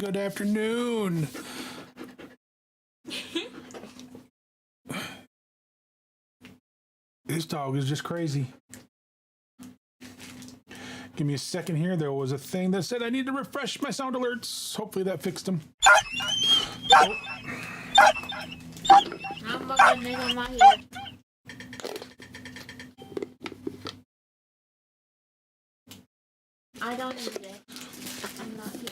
Good afternoon. This dog is just crazy. Give me a second here. There was a thing that said I need to refresh my sound alerts. Hopefully that fixed them. Oh. Oh my goodness, I'm not here. I don't need it. I'm not here.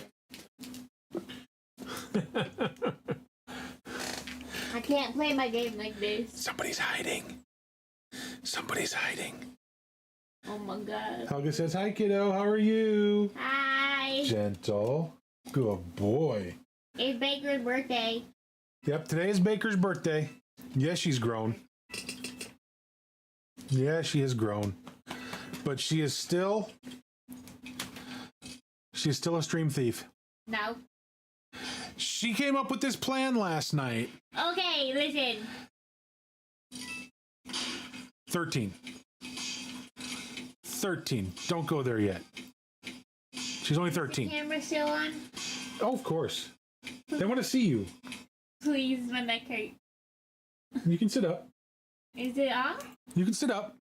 I can't play my game like this. Somebody's hiding. Somebody's hiding. Oh my god. Helga says, hi, kiddo. How are you? Hi. Gentle. Good boy. It's Baker's birthday. Yep, today is Baker's birthday. Yes, she's grown. Yeah, she has grown. But she's still a stream thief. No. She came up with this plan last night. Okay, listen. 13. Don't go there yet. She's only 13. Camera still on? Oh, of course. They want to see you. Please, my neck hurt. You can sit up. Is it on? You can sit up.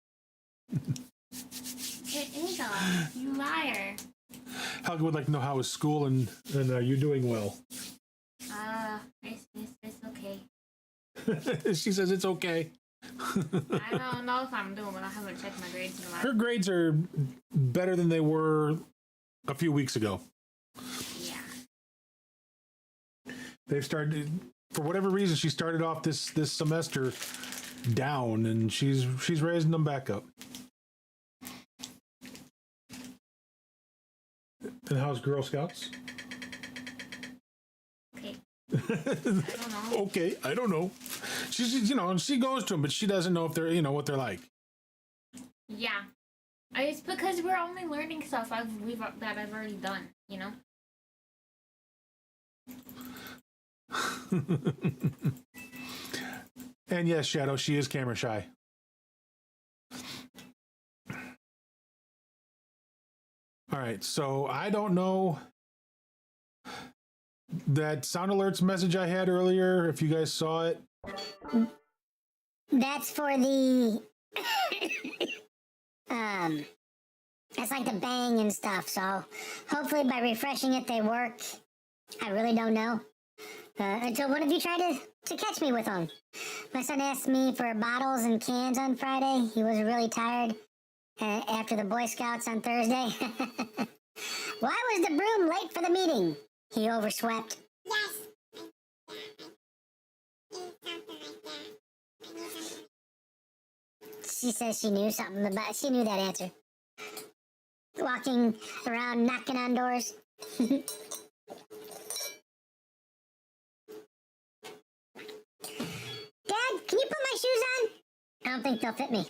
It is on. You liar. Helga would like to know how is school and are you doing well? It's okay. She says it's okay. I don't know if I'm doing well. I haven't checked my grades in a while. Her grades are better than they were a few weeks ago. Yeah. They've started, for whatever reason, she started off this semester down, and she's raising them back up. And how's Girl Scouts? Okay. I don't know. Okay, I don't know. She's, she goes to them, but she doesn't know if they're, what they're like. Yeah. It's because we're only learning stuff that I've already done, And yes, Shadow, she is camera shy. All right, so I don't know that sound alerts message I had earlier, if you guys saw it. That's for the that's like the bang and stuff, so hopefully by refreshing it they work. I really don't know. Until one of you tried to catch me with them. My son asked me for bottles and cans on Friday. He was really tired after the Boy Scouts on Thursday. Why was the broom late for the meeting? He overswept. Yes. She says she knew she knew that answer. Walking around knocking on doors. Dad, can you put my shoes on? I don't think they'll fit me.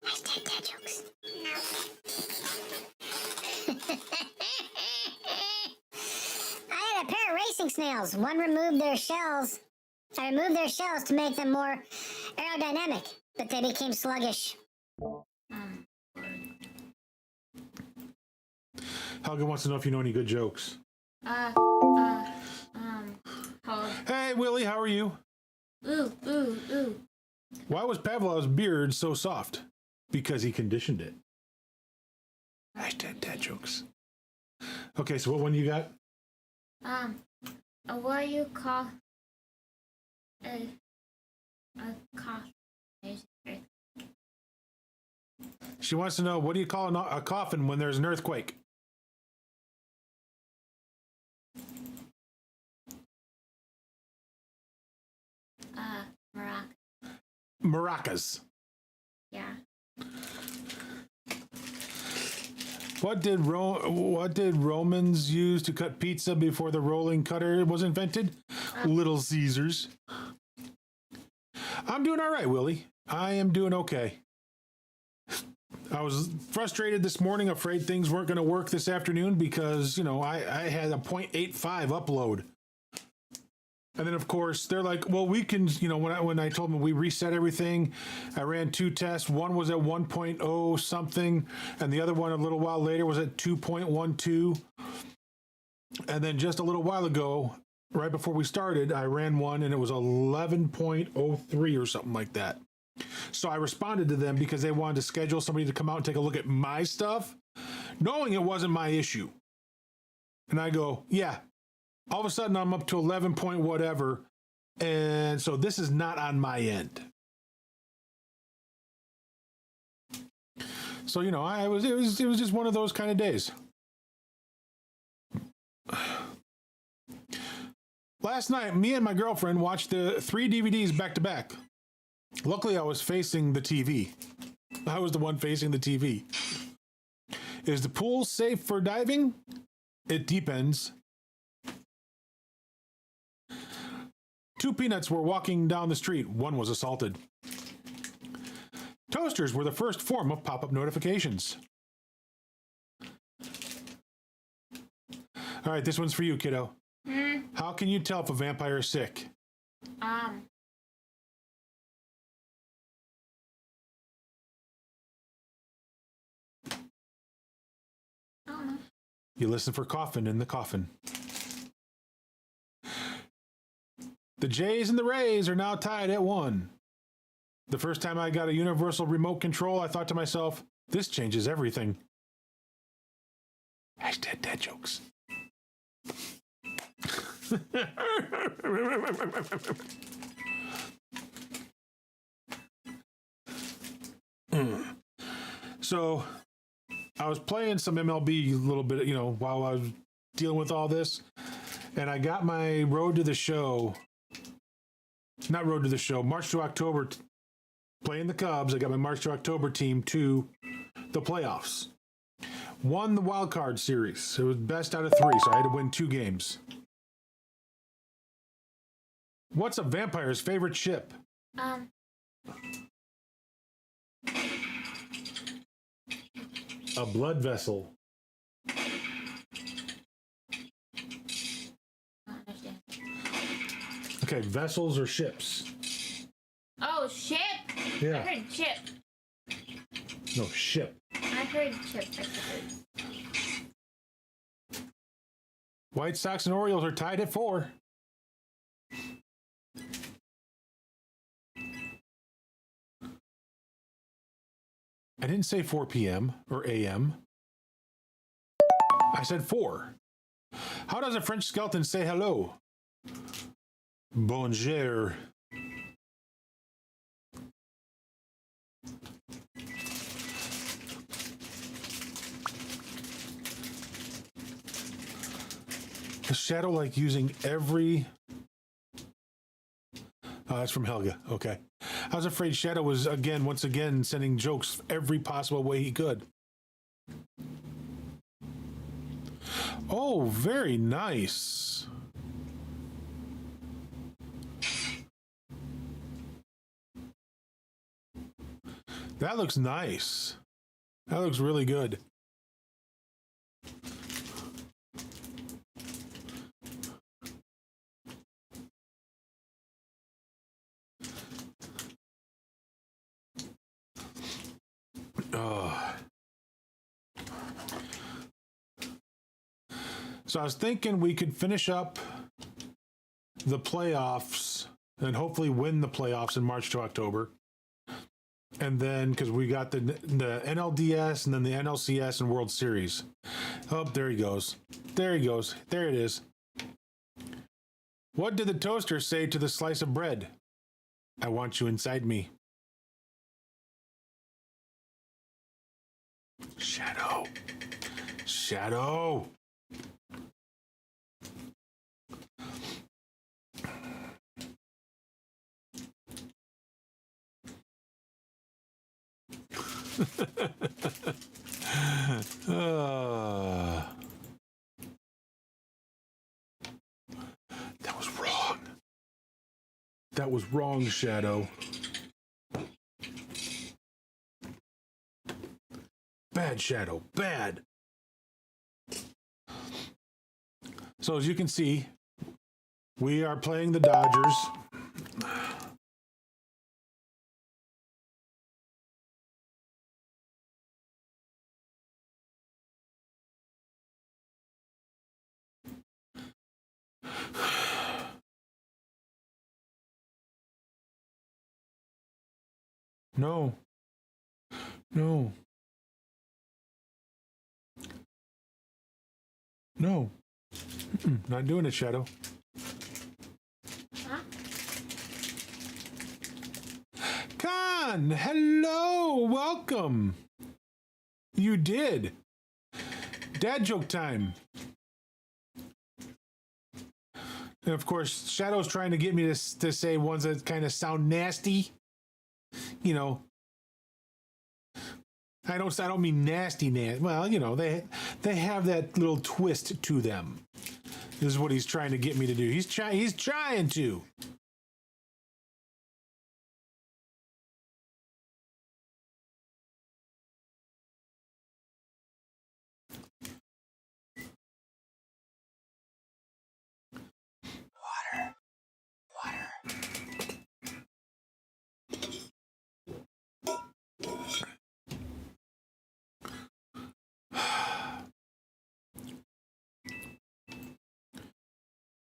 Hashtag dad jokes. I had a pair of racing snails. One removed their shells. I removed their shells to make them more aerodynamic, but they became sluggish. Helga wants to know if you know any good jokes. Hey, Willie, how are you? Ooh. Why was Pavlov's beard so soft? Because he conditioned it. Hashtag dad jokes. Okay, so what one you got? What do you call a cough? She wants to know, what do you call a coffin when there's an earthquake? Maracas. Yeah. What did Romans use to cut pizza before the rolling cutter was invented? Little Caesars. I'm doing all right, Willie. I am doing okay. I was frustrated this morning, afraid things weren't going to work this afternoon because, I had a 0.85 upload. And then, of course, they're like, well, we can, when I told them we reset everything, I ran 2 tests. One was at 1.0 something, and the other one a little while later was at 2.12. And then just a little while ago, right before we started, I ran one and it was 11.03 or something like that. So I responded to them because they wanted to schedule somebody to come out and take a look at my stuff, knowing it wasn't my issue. And I go, yeah. All of a sudden, I'm up to 11 point whatever. And so this is not on my end. So, you know, it was just one of those kind of days. Last night, me and my girlfriend watched the 3 DVDs back to back. Luckily, I was facing the TV. I was the one facing the TV. Is the pool safe for diving? It depends. 2 peanuts were walking down the street. One was assaulted. Toasters were the first form of pop-up notifications. All right, this one's for you, kiddo. How can you tell if a vampire is sick? I don't know. You listen for coffin in the coffin. The Jays and the Rays are now tied at 1. The first time I got a universal remote control, I thought to myself, this changes everything. Hashtag dad jokes. So, I was playing some MLB a little bit, you know, while I was dealing with all this, and I got my Road to the Show, not Road to the Show, March to October, playing the Cubs. I got my March to October team to the playoffs. Won the wild card series. It was best out of 3, so I had to win 2 games. What's a vampire's favorite ship? A blood vessel. I don't understand. Okay, vessels or ships? Oh, ship. Yeah. I heard chip. No, ship. I heard chip. White Sox and Orioles are tied at 4. I didn't say 4 p.m. or a.m. I said 4. How does a French skeleton say hello? Bonjour. The shadow like using every... Oh, that's from Helga. Okay. I was afraid Shadow was, once again, sending jokes every possible way he could. Oh, very nice. That looks nice. That looks really good. So I was thinking we could finish up the playoffs and hopefully win the playoffs in March to October. And then, because we got the NLDS and then the NLCS and World Series. Oh, there he goes. There he goes. There it is. What did the toaster say to the slice of bread? I want you inside me. Shadow. Shadow. That was wrong. That was wrong, Shadow. Bad, Shadow. Bad. So as you can see, we are playing the Dodgers. No. No. No. Not doing it, Shadow. Huh? Khan, hello, welcome. You did. Dad joke time. And of course, Shadow's trying to get me to say ones that kind of sound nasty. You know, I don't mean nasty. Well, you know, they have that little twist to them. This is what he's trying to get me to do. He's trying to.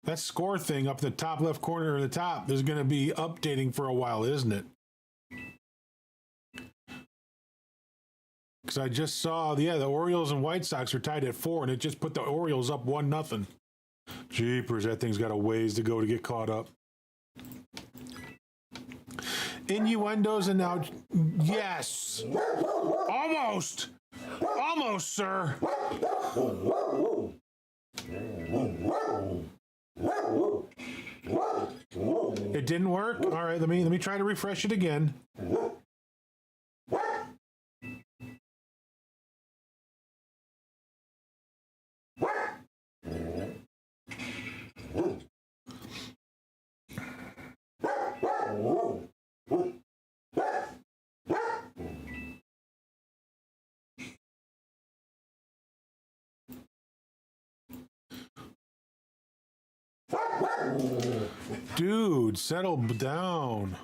That score thing up the top left corner of the top is going to be updating for a while, isn't it? Because I just saw, the Orioles and White Sox are tied at 4, and it just put the Orioles up 1-0. Jeepers, that thing's got a ways to go to get caught up. Innuendos and now, yes, almost, sir. It didn't work. All right, let me try to refresh it again. Dude, settle down.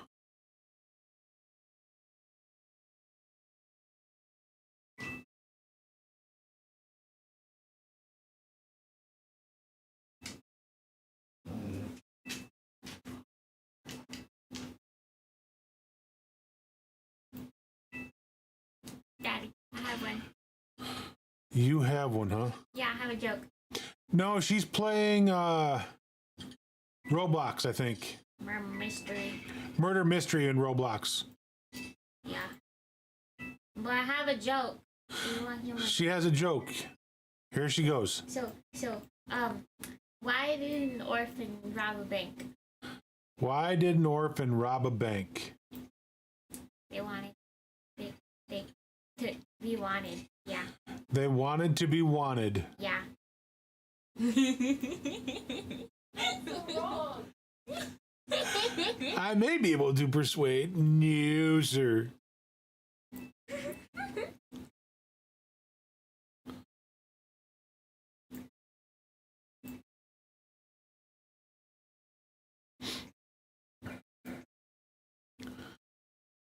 Daddy, I have one. You have one, huh? Yeah, I have a joke. No, she's playing Roblox, I think. Mystery. Murder Mystery in Roblox. Yeah. But I have a joke. You want him She has a joke. Here she goes. Why did an orphan rob a bank? Why did an orphan rob a bank? They wanted to be wanted. Yeah. They wanted to be wanted. Yeah. I may be able to persuade. No, sir.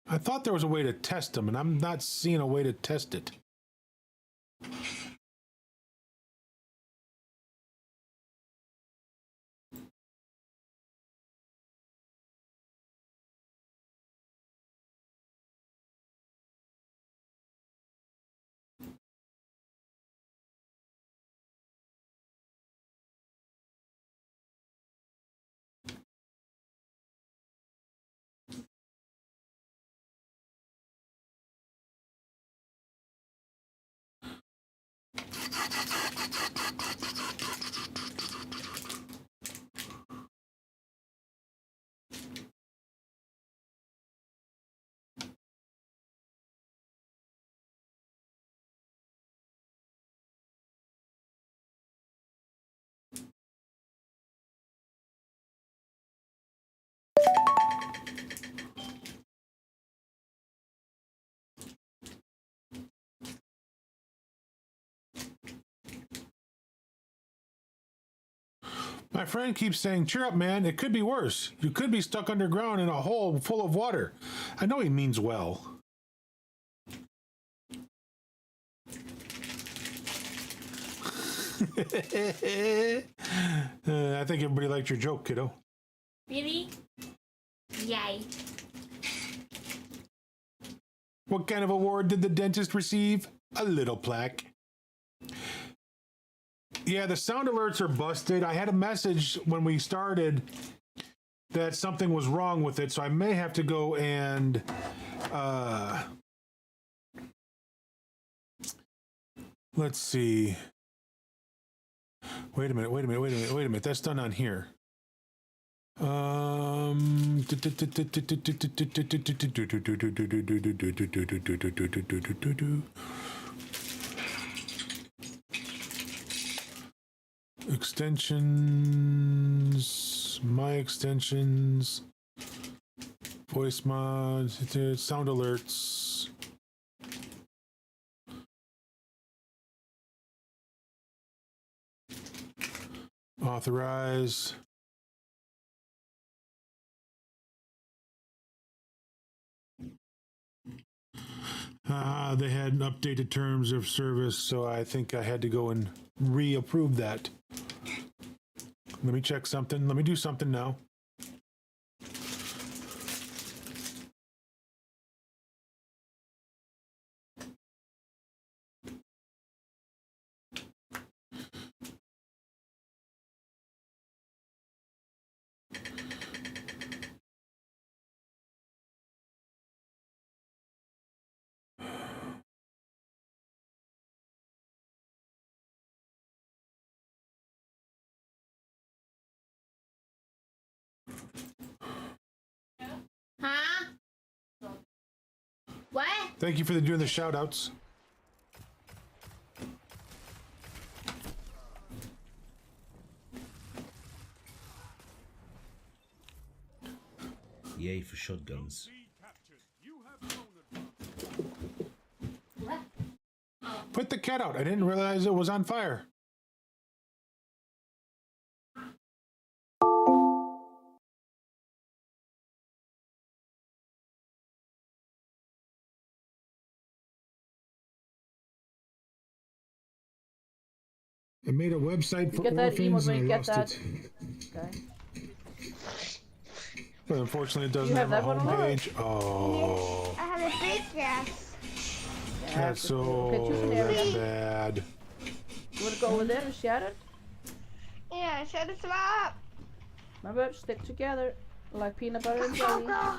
I thought there was a way to test them, and I'm not seeing a way to test it. My friend keeps saying, cheer up, man. It could be worse. You could be stuck underground in a hole full of water. I know he means well. I think everybody liked your joke, kiddo. Really? Yay. What kind of award did the dentist receive? A little plaque. Yeah, the sound alerts are busted. I had a message when we started that something was wrong with it, so I may have to go and let's see. Wait a minute. That's done on here. Extensions, my extensions, voice mod, sound alerts. Authorize. They had updated terms of service, so I think I had to go and reapprove that. Let me check something. Let me do something now. Huh? What? Thank you for doing the shout outs. Yay for shotguns. What? Put the cat out. I didn't realize it was on fire. I made a website for Get that orphans emote when and you I get lost that. it. Okay. But unfortunately, it doesn't You have have a that one on? homepage. Oh, I have a big yes. that's so bad. You want to go over there and share it? Yeah, shut it up. Remember, stick together like peanut butter and Go, jelly. go.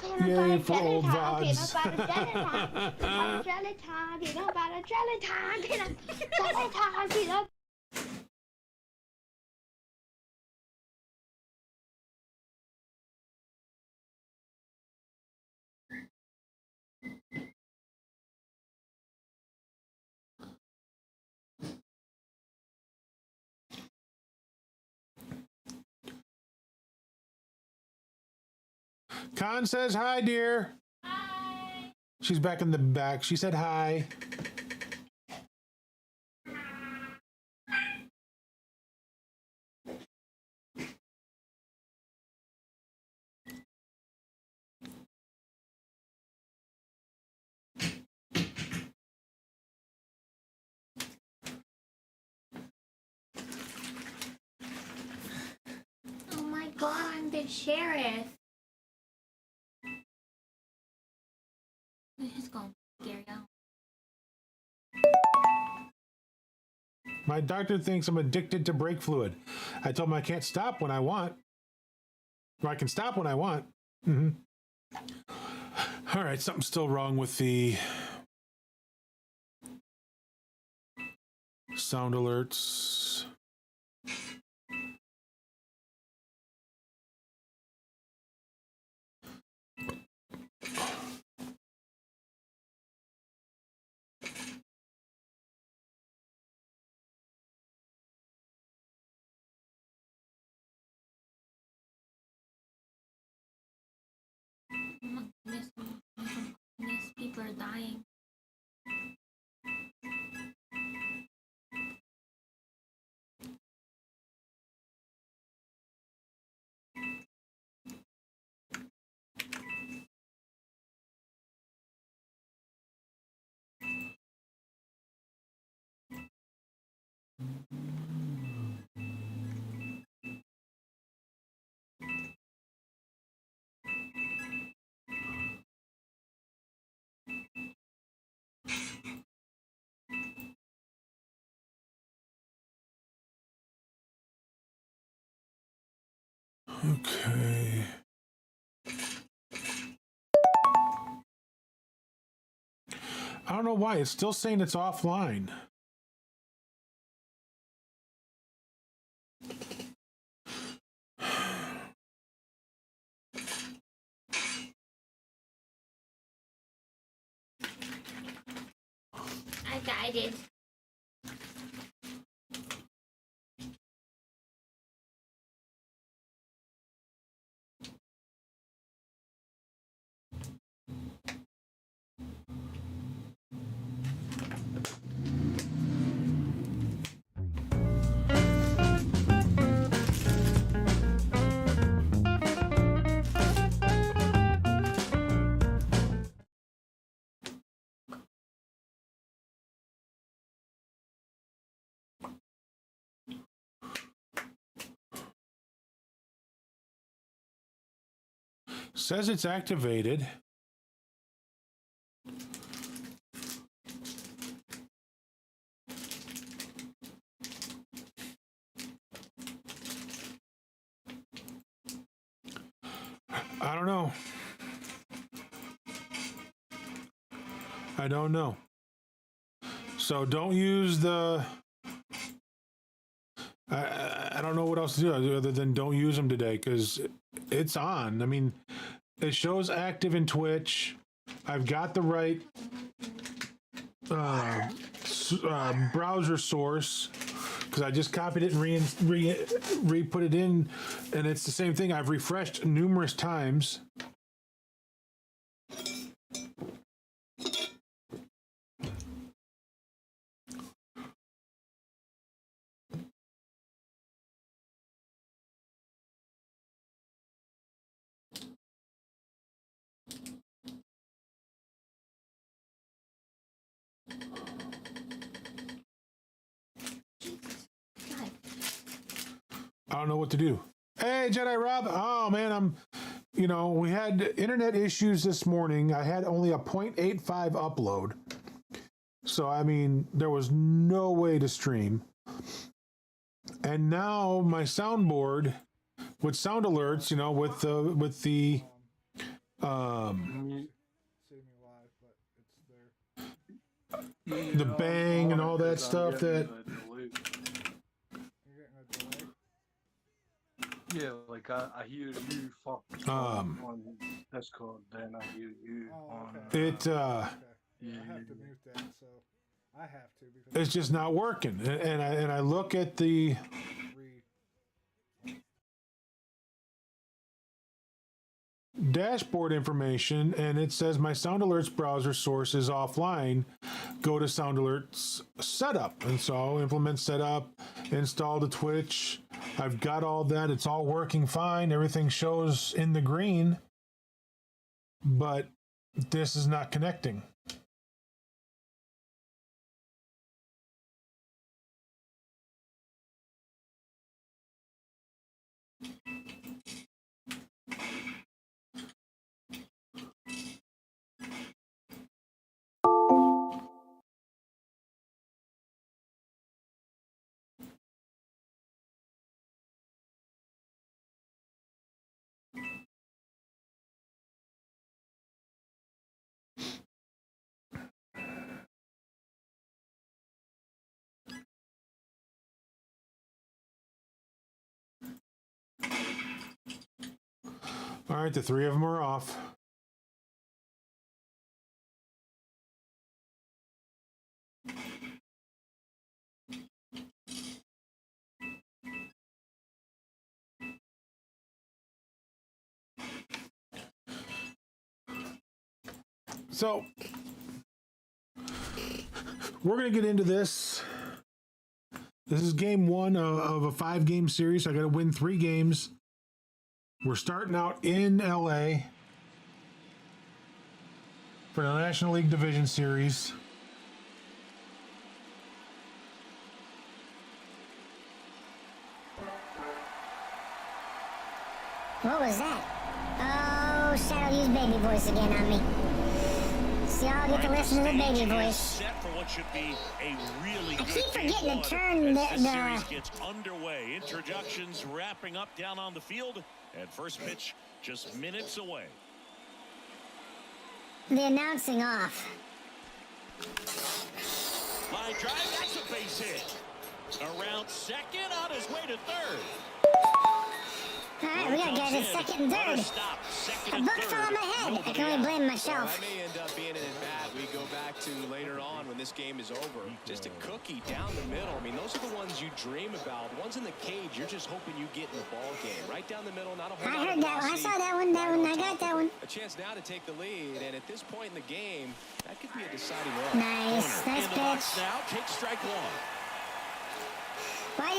Peanut Yay butter for jelly old time, peanut VODs. butter jelly time, peanut butter jelly time, peanut butter jelly time, peanut jelly time, peanut. Con says hi, dear. Hi. She's back in the back. She said hi. Oh my god, I'm the sheriff. This is going to scare you. My doctor thinks I'm addicted to brake fluid. I told him I can't stop when I want. Or I can stop when I want. All right, something's still wrong with the sound alerts. Miss people are dying. Okay. I don't know why. It's still saying it's offline. I guided. Says it's activated. I don't know. I don't know. So don't use the... I don't know what else to do other than don't use them today because it's on. I mean, it shows active in Twitch. I've got the right browser source because I just copied it and re-put it in, and it's the same thing. I've refreshed numerous times. I don't know what to do. Hey, Jedi Rob. Oh, man, we had internet issues this morning. I had only a 0.85 upload. So, I mean, there was no way to stream. And now my soundboard with sound alerts, with the bang and all that stuff that... Yeah, like I hear you on Discord, then I hear you on. It I have to mute that, so I have to because it's just not working. And I look at the dashboard information and it says my Sound Alerts browser source is offline. Go to Sound Alerts setup. And so I'll implement setup, install the Twitch. I've got all that. It's all working fine. Everything shows in the green, but this is not connecting. All right, the three of them are off. So we're going to get into this. This is game one of a 5-game series. I got to win 3 games. We're starting out in LA for the National League Division Series. What was that? Oh, Shadow used baby voice again on me. So y'all get to listen to the baby voice. Set for what should be a really I good keep forgetting to turn as the this series gets underway. Introductions wrapping up down on the field. And first pitch just minutes away. The announcing off. Line drive, that's a base hit. Around second, on his way to third. All right, we got guys at second and third. Stop, second A and book third. fell on my head. I Nobody can only out. blame Well, myself. that may end up being an at-bat we go back to later on when this game is over. Just a cookie down the middle. I mean, those are the ones you dream about. Ones in the cage, you're just hoping you get in the ball game. Right down the middle, not a whole I lot of heard that one. I velocity, saw that one. right on I got top that of one. it. A chance now to take the lead, and at this point in the game, that could be a deciding run. Nice. Nice In the box pitch. now, take strike one. Why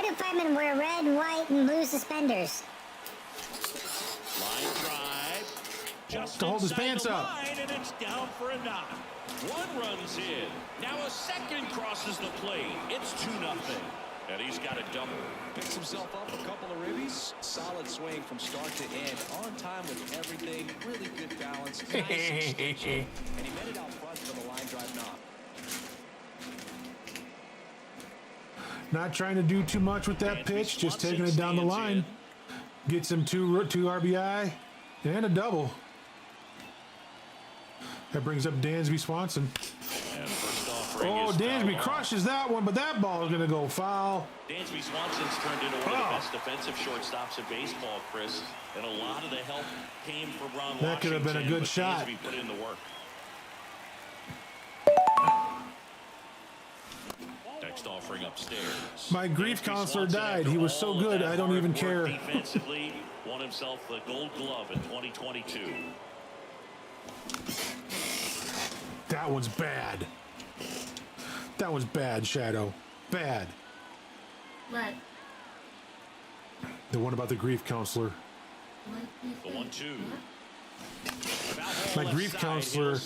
do firemen wear red, white, and blue suspenders? Line drive. Just To hold his inside pants the up. line, and it's down for a knock. One runs in. Now a second crosses the plate. It's 2-0. And he's got a double. Picks himself up a couple of ribbies. Solid swing from start to end. On time with everything. Really good balance. Nice extension. And he met it out front for the line drive knock. Not trying to do too much with that pitch, just taking it down the line. Gets him two RBI and a double. That brings up Dansby Swanson. And first offering Oh, is Dansby foul off. crushes that one, but that ball is going to go foul. Dansby Swanson's turned into one of the Oh. best defensive shortstops in baseball, Chris. And a lot of the help came from Ron That could have been a Washington, good but shot. Dansby put in the work. Next offering upstairs. My grief Dansby counselor Swanson, died. after He was so all of good, that I don't hard even work care. Defensively, won himself the Gold Glove in 2022. That one's bad. That was bad, Shadow. Bad. What? The one about the grief counselor. What you The say? 1-2. My grief counselor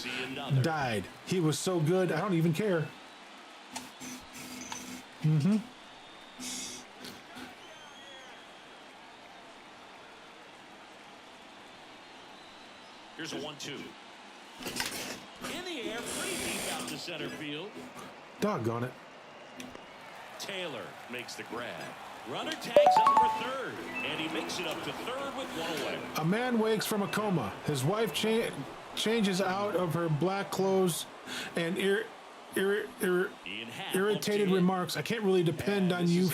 died. He was so good, I don't even care. Mm-hmm. Here's a 1-2. In the air, pretty deep out to center field. Doggone it. Taylor makes the grab. Runner tags up for third, and he makes it up to third with one away. A man wakes from a coma. His wife changes out of her black clothes and irritated remarks. I can't really depend on you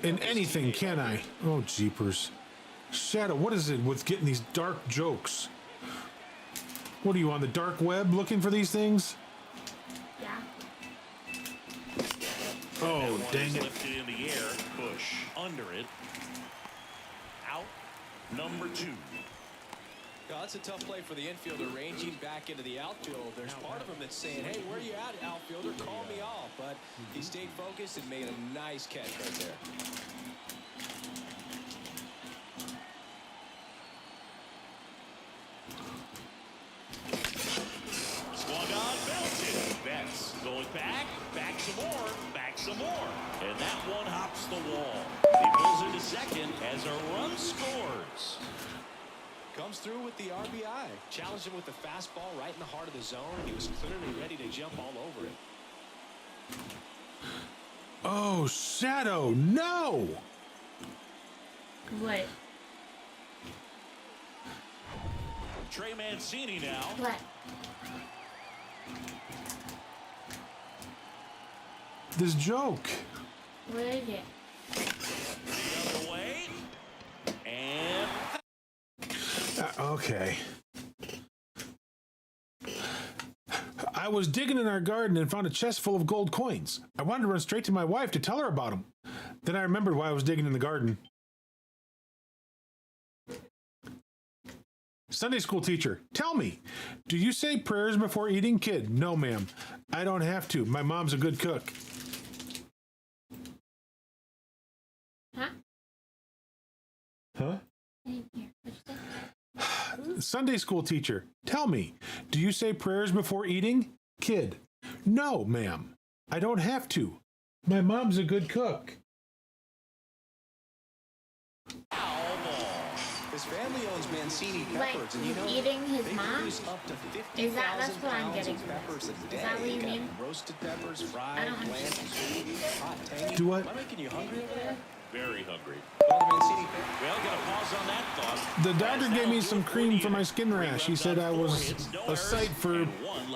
in anything, can I? Oh, jeepers. Shadow, what is it with getting these dark jokes? What are you, on the dark web looking for these things? Yeah. Oh, dang it. Lifted in the air, push under it. Out, number 2. Oh, that's a tough play for the infielder, ranging back into the outfield. There's part of him that's saying, hey, where are you at, outfielder? Call me off. But he stayed focused and made a nice catch right there. Swung on, belted. Betts going back some more. And that one hops the wall. He pulls into second as a run scores. Comes through with the RBI. Challenged him with the fastball right in the heart of the zone. He was clearly ready to jump all over it. Oh, Shadow, no! What? Trey Mancini now. What? This joke. What is it? The other way. And Okay. I was digging in our garden and found a chest full of gold coins. I wanted to run straight to my wife to tell her about them. Then I remembered why I was digging in the garden. Sunday school teacher, tell me, do you say prayers before eating? Kid, no ma'am. I don't have to. My mom's a good cook. Huh? Huh? I didn't hear. What'd you say? Sunday school teacher, tell me, do you say prayers before eating? Kid, no, ma'am. I don't have to. My mom's a good cook. His family owns Mancini Like, Peppers, and you know eating his they mom? produce up to 50,000 Is that's what I'm pounds getting of from peppers this. a day. Is that what you Got mean? Roasted peppers, I fried, don't bland, understand. sweet, hot, tangy. Do what? Am I making you hungry over there? Very hungry. Well, the Mancini Well, got a pause on that thought. The doctor gave me some cream for my skin rash. He said I was a sight for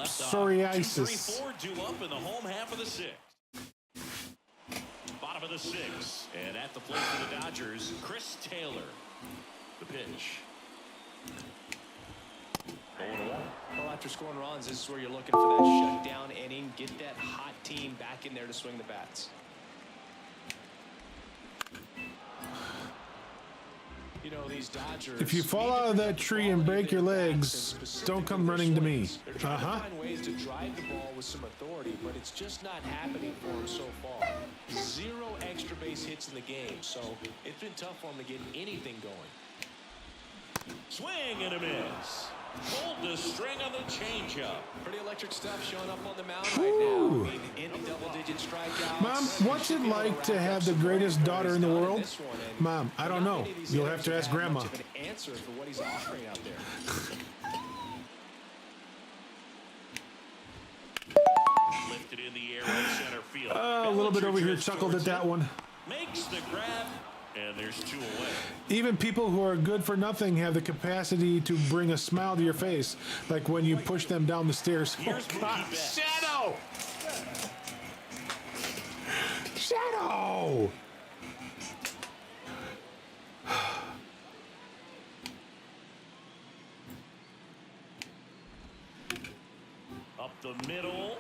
psoriasis. 3-4 due up in the home half of the sixth. Bottom of the sixth, and at the plate for the Dodgers, Chris Taylor. The pitch. Well, after scoring runs, this is where you're looking for that shutdown inning. Get that hot team back in there to swing the bats. You know, these Dodgers, If you fall out of that tree and break your legs, don't come running to me. They're trying to find ways to drive the ball with some authority, but it's just not happening for them so far. 0 extra base hits in the game, so it's been tough for them to get anything going. Swing and a miss. Pulled the string on the changeup. Pretty electric stuff showing up on the mound right now. I mean, in double-digit strikeouts. Mom, what's it like to have the greatest daughter in the world? Mom, I don't know. You'll have to ask Grandma. Much of an answer for what he's offering out there. Lifted in the air in center field. A little bit over here chuckled at that one. Makes the grab, and there's 2 away. Even people who are good for nothing have the capacity to bring a smile to your face, like when you push them down the stairs. Here's God, Mookie Betts. Shadow! Shadow! Up the middle.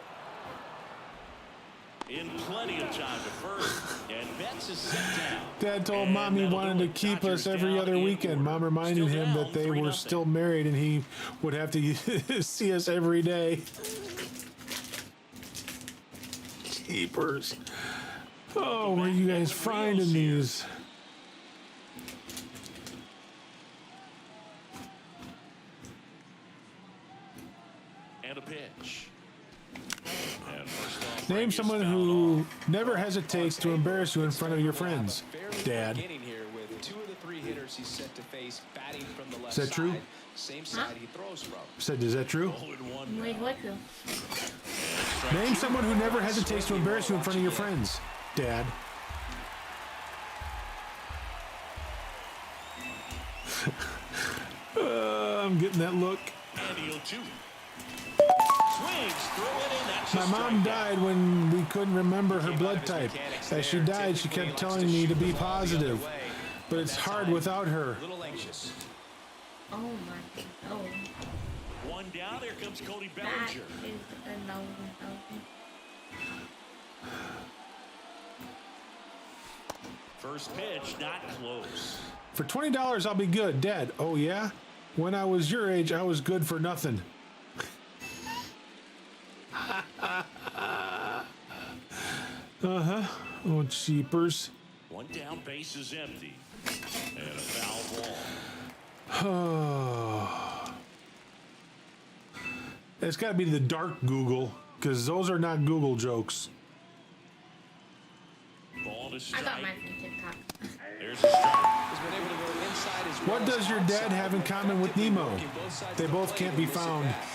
In plenty of time to first, and Betts is set down. Dad told And Mom he that'll wanted do to it. keep Dodgers us every down other in weekend. order. Mom reminded Still him down that they were 3-0. still married and he would have to see us every day. Jeepers. Oh, where are you guys finding these? And a pitch. And first off, Name Frankie's someone fouled who off. never hesitates to embarrass you in front of your friends. Dad. Beginning here with 2 of the 3 hitters he's set to face batting from the left Is that true? side. Same side he throws from. Said, is that true? 0-1 Wait, now. what? Though? Name someone who never hesitates to embarrass you in front of your friends. Dad. I'm getting that look. And he'll 2. Swings through it, and that's My a mom strikeout. died when we couldn't remember her blood type. As she died, she kept telling me to be positive. But it's hard without her. A little anxious. Oh my. Oh. 1 down. Here comes Cody That Bellinger. is a no. First pitch, not close. For $20, I'll be good. Dad, oh yeah? When I was your age, I was good for nothing. Uh-huh. Oh, cheapers. 1 down, base is empty. And a foul ball. Oh. It's got to be the dark Google, because those are not Google jokes. Ball to I strike. got mine from TikTok. There's a strike. He's been able to go inside as What well does as your dad outside, have in common with effectively Nemo? working both sides They of the both plate can't in be this found. at-bat.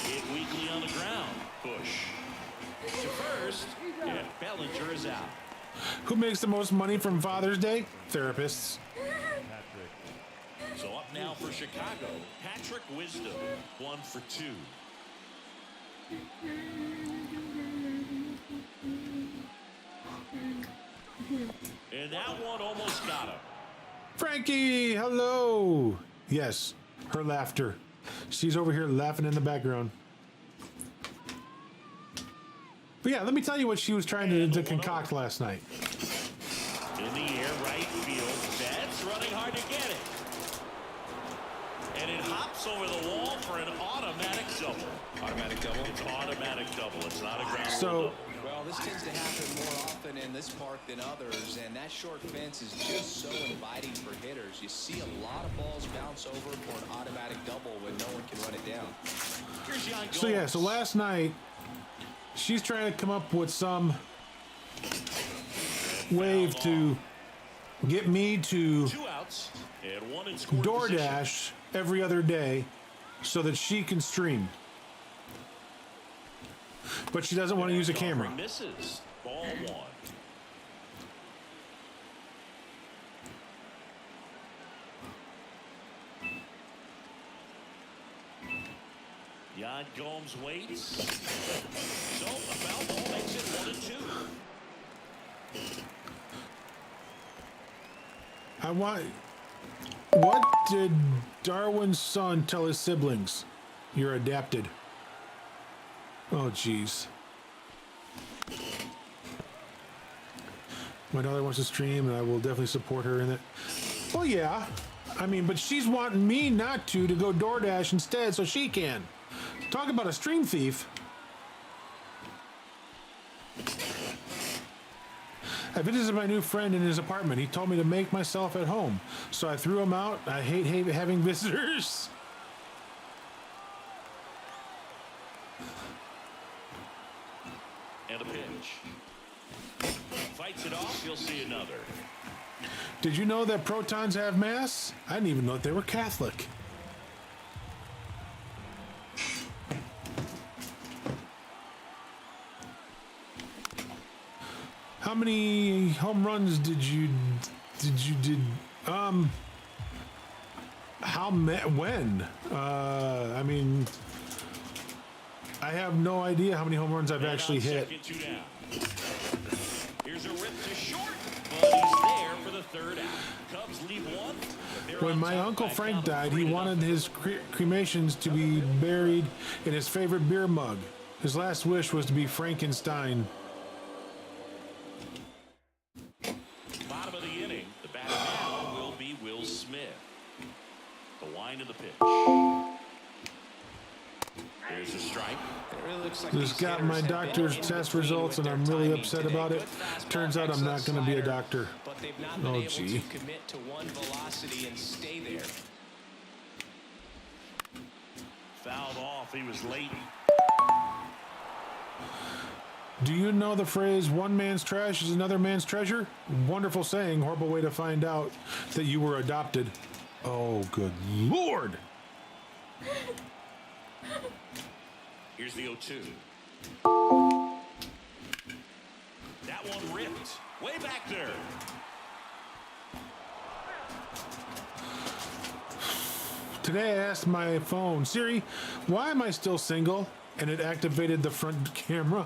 Hit weakly on the ground. Push. To first. And Bellinger is out. Who makes the most money from Father's Day? Therapists. So up now for Chicago, Patrick Wisdom, 1 for 2. And that one almost got him. Frankie, hello. Yes, her laughter. She's over here laughing in the background. But yeah, let me tell you what she was trying to concoct last night. In the air, right field. Betts running hard to get it. And it hops over the wall for an automatic double. Automatic double. It's automatic double. It's not a ground So- rule double. Well, this tends to happen more often in this park than others, and that short fence is just so inviting for hitters. You see a lot of balls bounce over for an automatic double when no one can run it down. Here's Jan So yeah, Gomes. so last night, she's trying to come up with some wave to get me to 2 outs and 1 in scoring position. DoorDash every other day so that she can stream. but she doesn't want to use a camera. Misses. Ball one. Jan Gomes waits. So a foul ball makes it 1-2. What did Darwin's son tell his siblings? You're adapted. Oh, jeez. My daughter wants to stream, and I will definitely support her in it. Well, yeah. I mean, but she's wanting me not to go DoorDash instead so she can. Talk about a stream thief. I visited my new friend in his apartment. He told me to make myself at home, so I threw him out. I hate having visitors. And a pitch. Fights it off, you'll see another. Did you know that protons have mass? I didn't even know that they were Catholic. How many home runs did when? I mean, I have no idea how many home runs I've actually hit. Here's a rip to short, but he's there for the third out. Cubs lead one. When my Uncle Frank died, he wanted his cremations to be buried in his favorite beer mug. His last wish was to be Frankenstein. Bottom of the inning, the batter now will be Will Smith. The wind of the pitch. There's a strike. Just got my doctor's test results, and I'm really upset about it. Turns out I'm not going to be a doctor. Oh, gee. Commit to one velocity and stay there. Fouled off. He was late. Do you know the phrase, one man's trash is another man's treasure? Wonderful saying, horrible way to find out that you were adopted. Oh, good Lord. Here's the 0-2. That one ripped. Way back there. Today I asked my phone, Siri, why am I still single? And it activated the front camera.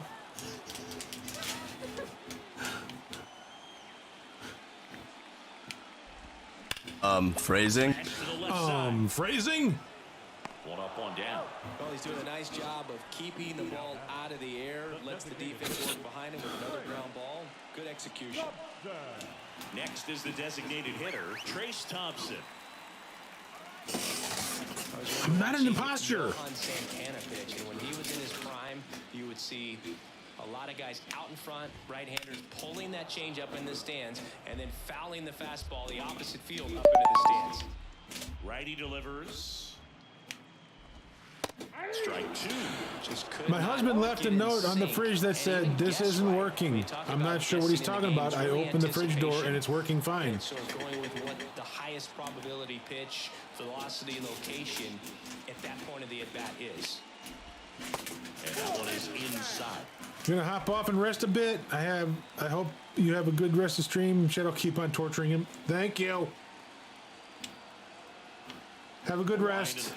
Phrasing? Phrasing? One up, one down. Well, he's doing a nice job of keeping the ball out of the air. Lets the defense work behind him with another ground ball. Good execution. Next is the designated hitter, Trace Thompson. I'm not an imposter. On Santana pitch, and when he was in his prime, you would see a lot of guys out in front, right-handers pulling that change up in the stands, and then fouling the fastball the opposite field up into the stands. Righty delivers. Strike two. My husband left a note on the fridge that said, this isn't working. I'm not sure what he's talking about. I opened the fridge door and it's working fine. So going with what the highest probability pitch, velocity, location at that point of the at-bat is. And that one is inside. I'm gonna hop off and rest a bit. I hope you have a good rest of the stream. Shit, I'll keep on torturing him. Thank you. Have a good rest.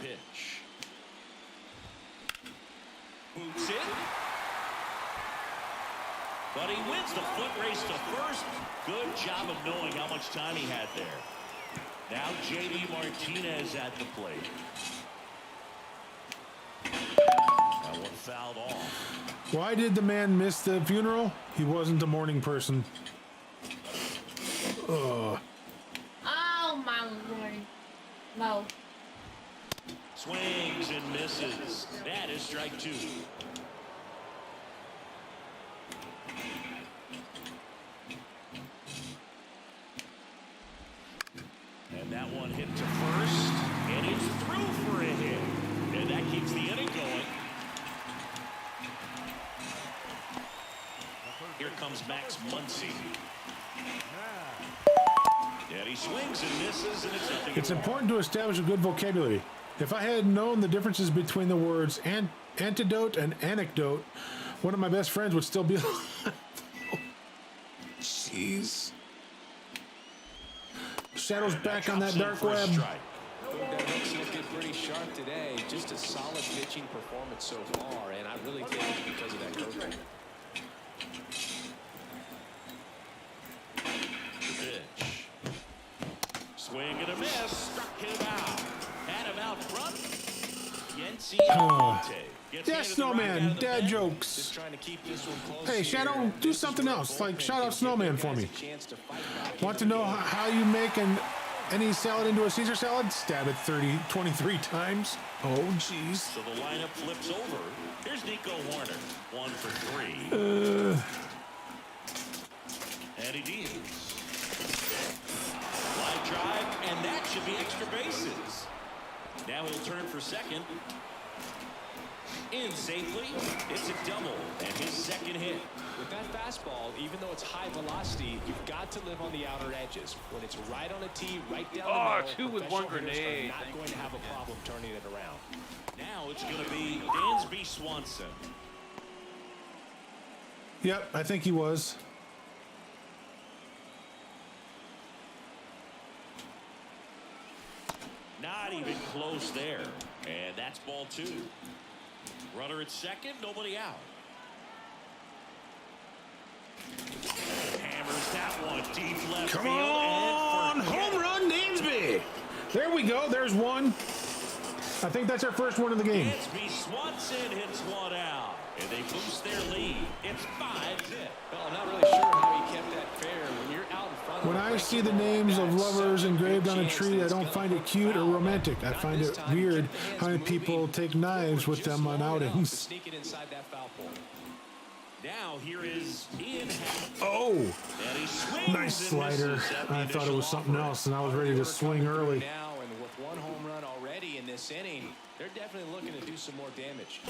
Boots it. But he wins the foot race to first. Good job of knowing how much time he had there. Now J.D. Martinez at the plate. That one fouled off. Why did the man miss the funeral? He wasn't a morning person. Oh my lord. No. Swings and misses. That is strike two. And that one hit to first. And it's through for a hit. And that keeps the inning going. Here comes Max Muncy. And he swings and misses, and it's nothing. It's important to establish a good vocabulary. If I had known the differences between the words antidote and anecdote, One of my best friends would still be alive. Jeez. Shadow's back on that dark web. That looks looking pretty sharp today. Just a solid pitching performance so far, and I really think it's because of that curveball. Pitch. Swing and a miss. Struck him out. Had him out front. Yency Almonte. Yes, Snowman. Dad jokes. Hey, Shadow, do something else. Like, shout out Snowman for me. Want to know how you make any salad into a Caesar salad? Stab it 23 times. Oh, jeez. So the lineup flips over. Here's Nico Horner. 1 for 3. And he deals. Line drive, and that should be extra bases. Now he'll turn for second. In safely. It's a double and his second hit. With that fastball, even though it's high velocity, you've got to live on the outer edges. When it's right on a tee, right down the middle, 2 with 1 grenade. Not going to have a problem turning it around. Now it's going to be Dansby Swanson. Yep, I think he was. Not even close there. And that's ball 2. Runner at second, nobody out. Hammers that one deep left Come field. on! Home run, Dansby! There we go. There's one. I think that's our first one of the game. Dansby Swanson hits one out. And they boost their lead. It's 5-zip. Well, I'm not really sure how he kept that fair. When you're out in front. When I see the names of lovers engraved on a tree, I don't find it cute or romantic. I find it weird how many people take knives with them on outings. Sneak it inside that foul pole. Now here is Ian. Oh, And he swings nice and slider. misses at the I thought it initial was something offer. else, and I was ready to swing early. Now, and with 1 home run already in this inning, they're definitely looking to do some more damage.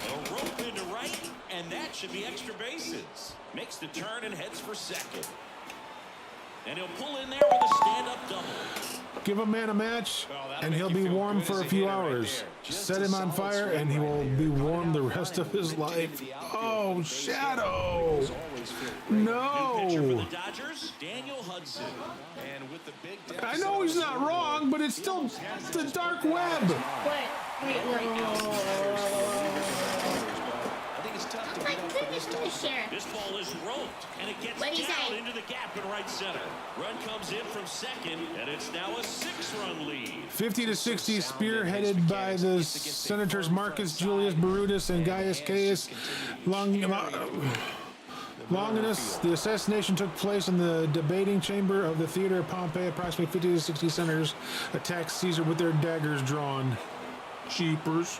A rope into right, and that should be extra bases. Makes the turn and heads for second. And he'll pull in there with a stand-up double. Give a man a match, and he'll be warm for a few hours. Set him on fire, and he will be warm the rest of his life. Oh, Shadow! Pitcher for No! the Dodgers, Daniel Hudson. And with the big I know he's not wrong, but it's still the dark web. Wait, I think it's tough to like, get up this for this is the type. sheriff. This ball is roped, and it gets What'd he down say? into the gap in right center. Run comes in from second, and it's now a 6-run lead. 50-60, spearheaded by the Senators Marcus Julius Barudis and Gaius Caius Longinus. The assassination took place in the debating chamber of the Theater of Pompey. Approximately 50-60 senators attacked Caesar with their daggers drawn. Cheapers.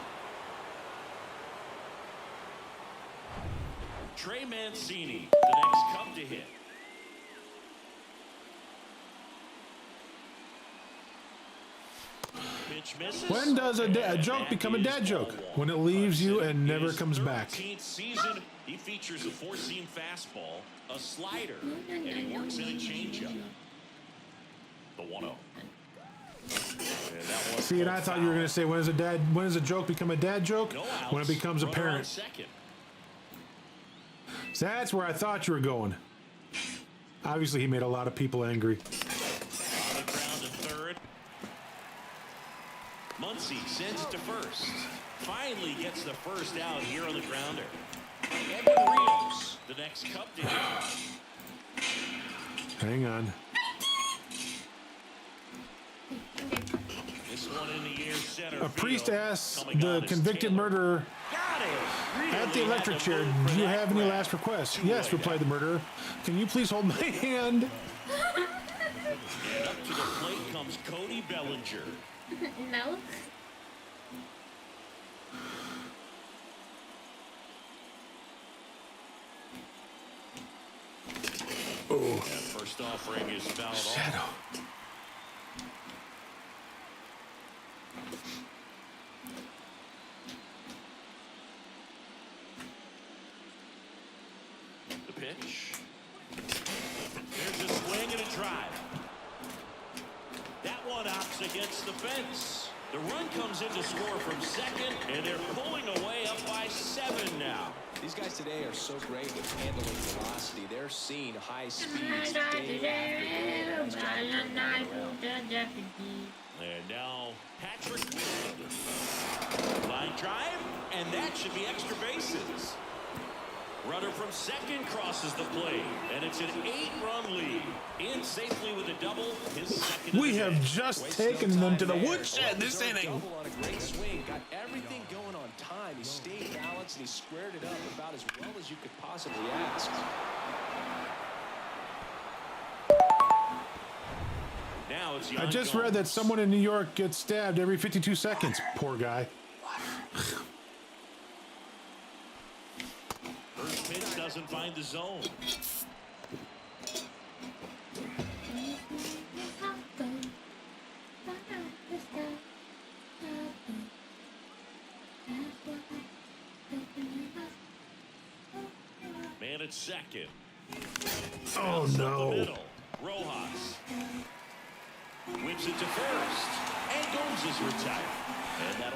Trey Mancini, the next cup to hit. Pitch misses. When does a joke become a dad joke? When it leaves you and never comes back. 13th season, he features a 4-seam fastball, a slider, and he works in a changeup. The 1-0. See, and I thought you were going to say, when does a joke become a dad joke? When it becomes apparent. So that's where I thought you were going. Obviously, he made a lot of people angry. On the ground to third. Muncy sends it to first. Finally gets the first out here on the grounder. Edwin Rios, the next cup to hit. Hang on. This one in the air center. A priest field. asks Coming the on is convicted Taylor. murderer Got it. at the Really electric had to chair, move for do you that have any grab. last requests? Too Yes, late. replied the murderer. Can you please hold my hand? And up to the plate comes Cody Bellinger. No. Oh, And first offering is fouled off. Shadow. The pitch. There's a swing and a drive. That one hops against the fence. The run comes in to score from second, and they're pulling away up by 7 now. These guys today are so great with handling velocity. They're seeing high speeds day after day. Nice job of turning that around. And now Patrick Wood. Line drive, and that should be extra bases. Runner from second crosses the plate, and it's an 8-run lead. In safely with a double, his second. We have just taken them to the woodshed this inning. Double on a great swing, got everything going on time. He stayed balanced and he squared it up about as well as you could possibly ask. Now it's I just read that someone in New York gets stabbed every 52 seconds. Poor guy. First pitch doesn't find the zone. Man at second. Oh no. Rojas whips it to first, and Gomes is retired.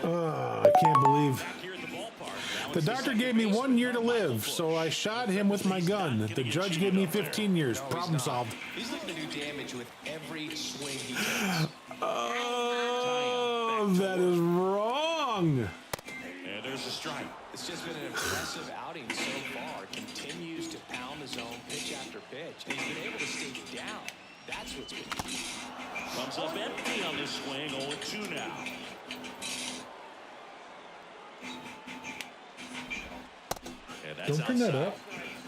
I can't believe. Back here at the ballpark. The doctor gave me 1 year to live, so I shot him with my gun. The judge gave me 15 years. Problem solved. He's looking to do damage with every swing he takes. Oh, that is wrong. And there's a strike. It's just been an impressive outing so far. Continues to pound the zone pitch after pitch. And he's been able to stay down. That's what's been key. Comes up empty on this swing. 0-2 now. And that's Don't bring that outside. up.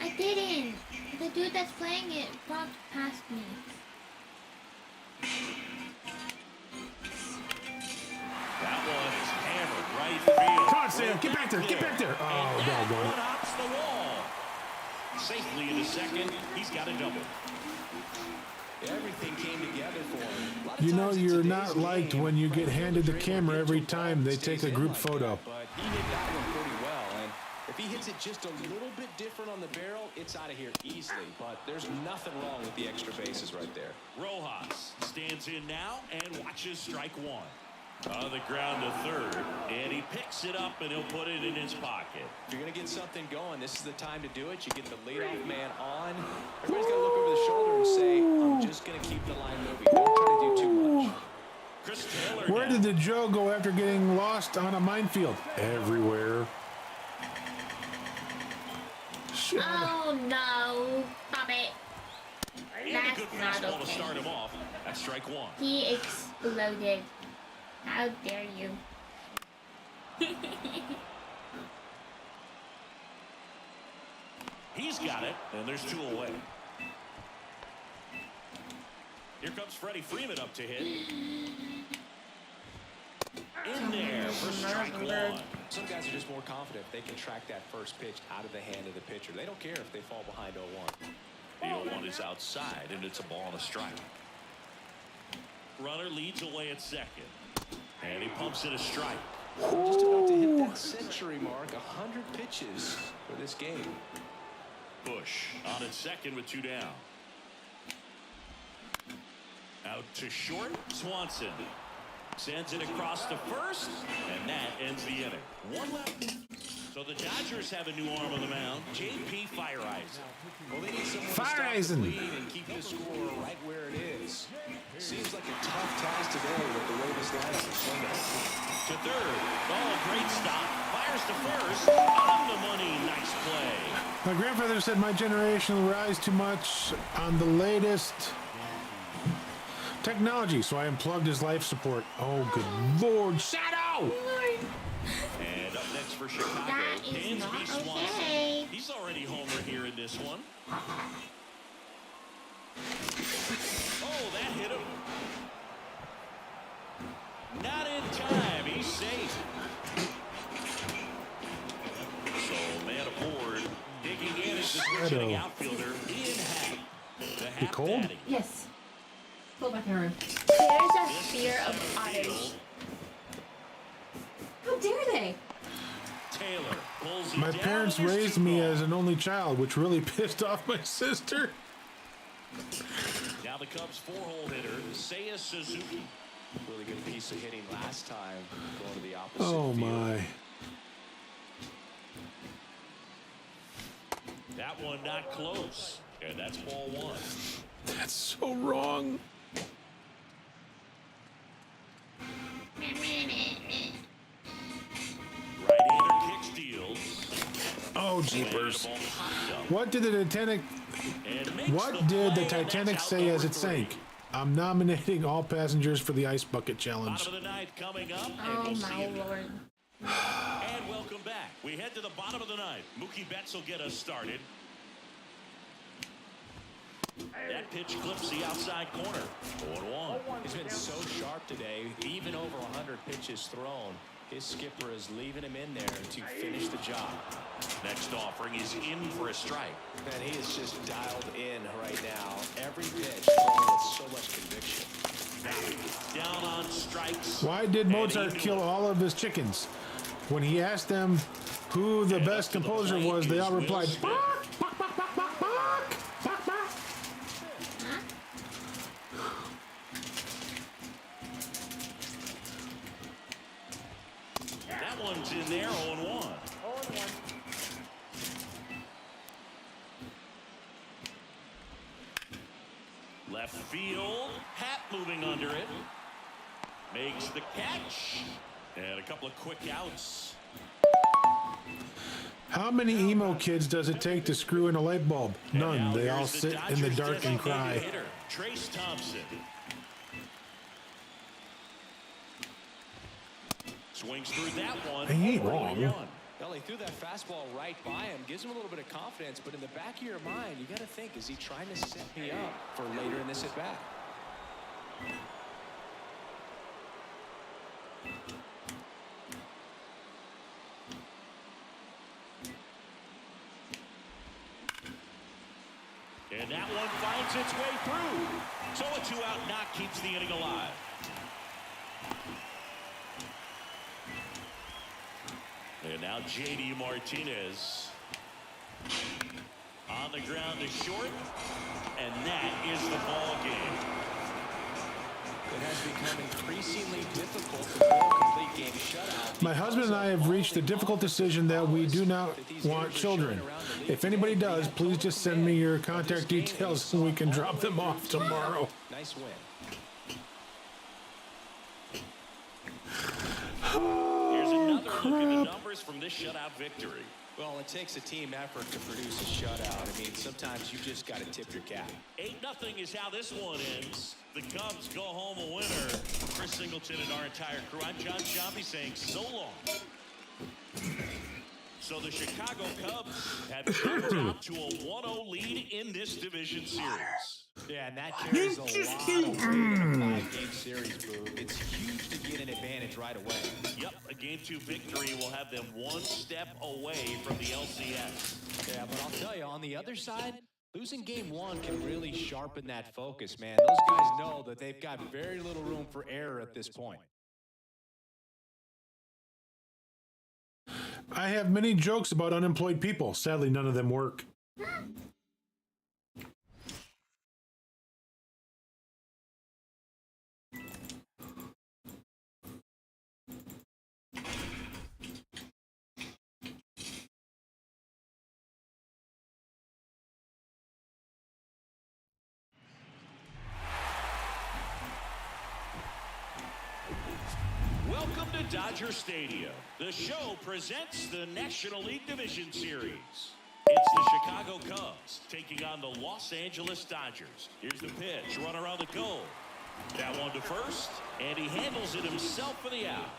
I didn't. The dude that's playing it walked past me. That one is hammered right field. Come on, Sam. Get back there. Get back there. Oh, And that doggone one it. hops the wall. Safely into second. He's got a double. Everything came together for him. A lot of You know times in you're today's not liked game, when you get handed the Frederick camera every Freeman time they stays take a in group like photo. that, but he hit that one pretty well, and if he hits it just a little bit different on the barrel, it's out of here easily. But there's nothing wrong with the extra bases right there. Rojas stands in now and watches strike one. On the ground to third, and he picks it up and he'll put it in his pocket. If you're going to get something going, this is the time to do it. You get the leadoff man on. Everybody's got to look over the shoulder and say, I'm just going to keep the line moving. Don't try to do too much. Chris Taylor Where now. did the Joe go after getting lost on a minefield? Everywhere. Shit. Oh no. Stop it. And a That's good not fastball to okay. start him off. That's strike one. He exploded. How dare you? He's got it, and there's 2 away. Here comes Freddie Freeman up to hit. In there for strike one. Some guys are just more confident if they can track that first pitch out of the hand of the pitcher. They don't care if they fall behind 0-1. The 0-1 is outside, and it's a ball and a strike. Runner leads away at second. And he pumps it a strike. We're just about to hit that century mark. 100 pitches for this game. Bush on at second with 2 down. Out to short, Swanson. Sends it across to first, and that ends the inning. 1 left. So the Dodgers have a new arm on the mound, J.P. Fireeisen. Well, they need someone to Fireeisen. stop the lead and keep the score right where it is. Seems like a tough task today with the way this lineup is swinging. To third. Oh, great stop. Fires to first. On the money. Nice play. My grandfather said my generation relies too much on the latest technology, so I unplugged his life support. Oh, good Lord. Shadow! And up next for Chicago, That is Dansby not Swanson. okay. He's already homer here in this one. Oh, that hit him. Not in time. He's safe. So, man aboard. Digging in is the switching Shadow. outfielder, Ian Happ. The He cold? Happ Yes. Go back in the room. There's a fear of otters. How dare they? Taylor pulls him My down, parents and there's raised 2 me gone. as an only child, which really pissed off my sister. Now the Cubs' 4-hole hitter, Seiya Suzuki. Really good piece of hitting last time, going to the opposite Oh field. my. That one not close. And that's ball one. That's so wrong. Right-hander kick steals. Oh jeepers. And the ball popped up. What did the Titanic And makes What did the play, and that's Titanic out say as number it 3. sank? I'm nominating all passengers for the Ice Bucket Challenge. Bottom of the ninth coming up, and Oh we'll see my you. lord. And welcome back. We head to the bottom of the ninth. Mookie Betts will get us started. That pitch clips the outside corner. 0-1. He's been so sharp today, even over 100 pitches thrown. His skipper is leaving him in there to finish the job. Next offering is in for a strike. Man, he is just dialed in right now. Every pitch thrown with so much conviction. Down on strikes. Why did And Mozart he kill knew it. all of his chickens? When he asked them who the And best up to the composer plate was, they is all Will replied, Smith. "Bark, bark, bark, bark, bark, bark, bark, bark." That one's in there, 0-1. Left field. Hat moving under it. Makes the catch. And a couple of quick outs. How many emo kids does it take to screw in a light bulb? And None. now They all here's sit in the Dodgers' dark and designated cry. hitter, Trace Thompson. Swings through that one. He ain't 0-1. wrong. Well, he threw that fastball right by him, gives him a little bit of confidence, but in the back of your mind, you got to think, is he trying to set me up for later in this at bat? And that one finds its way through. So a two-out knock keeps the inning alive. And now J.D. Martinez on the ground to short, and that is the ball game. It has become increasingly difficult to throw a complete game shutout. My husband and I have reached the difficult decision that we do not want children. If anybody does, please just send me your contact details so we can drop them off tomorrow. Nice win. Here's another look at the numbers from this shutout victory. Well, it takes a team effort to produce a shutout. I mean, sometimes you just got to tip your cap. 8-0 is how this one ends. The Cubs go home a winner. Chris Singleton and our entire crew. I'm John Sciambi saying so long. So the Chicago Cubs have jumped out to a 1-0 lead in this division series. Yeah, and that carries a lot of weight in a 5-game series, Boo. It's huge to get an advantage right away. Yep, a Game 2 victory will have them one step away from the LCS. Yeah, but I'll tell you, on the other side, losing Game 1 can really sharpen that focus, man. Those guys know that they've got very little room for error at this point. I have many jokes about unemployed people. Sadly, none of them work. Welcome to Dodger Stadium. The show presents the National League Division Series. It's the Chicago Cubs taking on the Los Angeles Dodgers. Here's the pitch. Runner on the goal. That one to first, and he handles it himself for the out.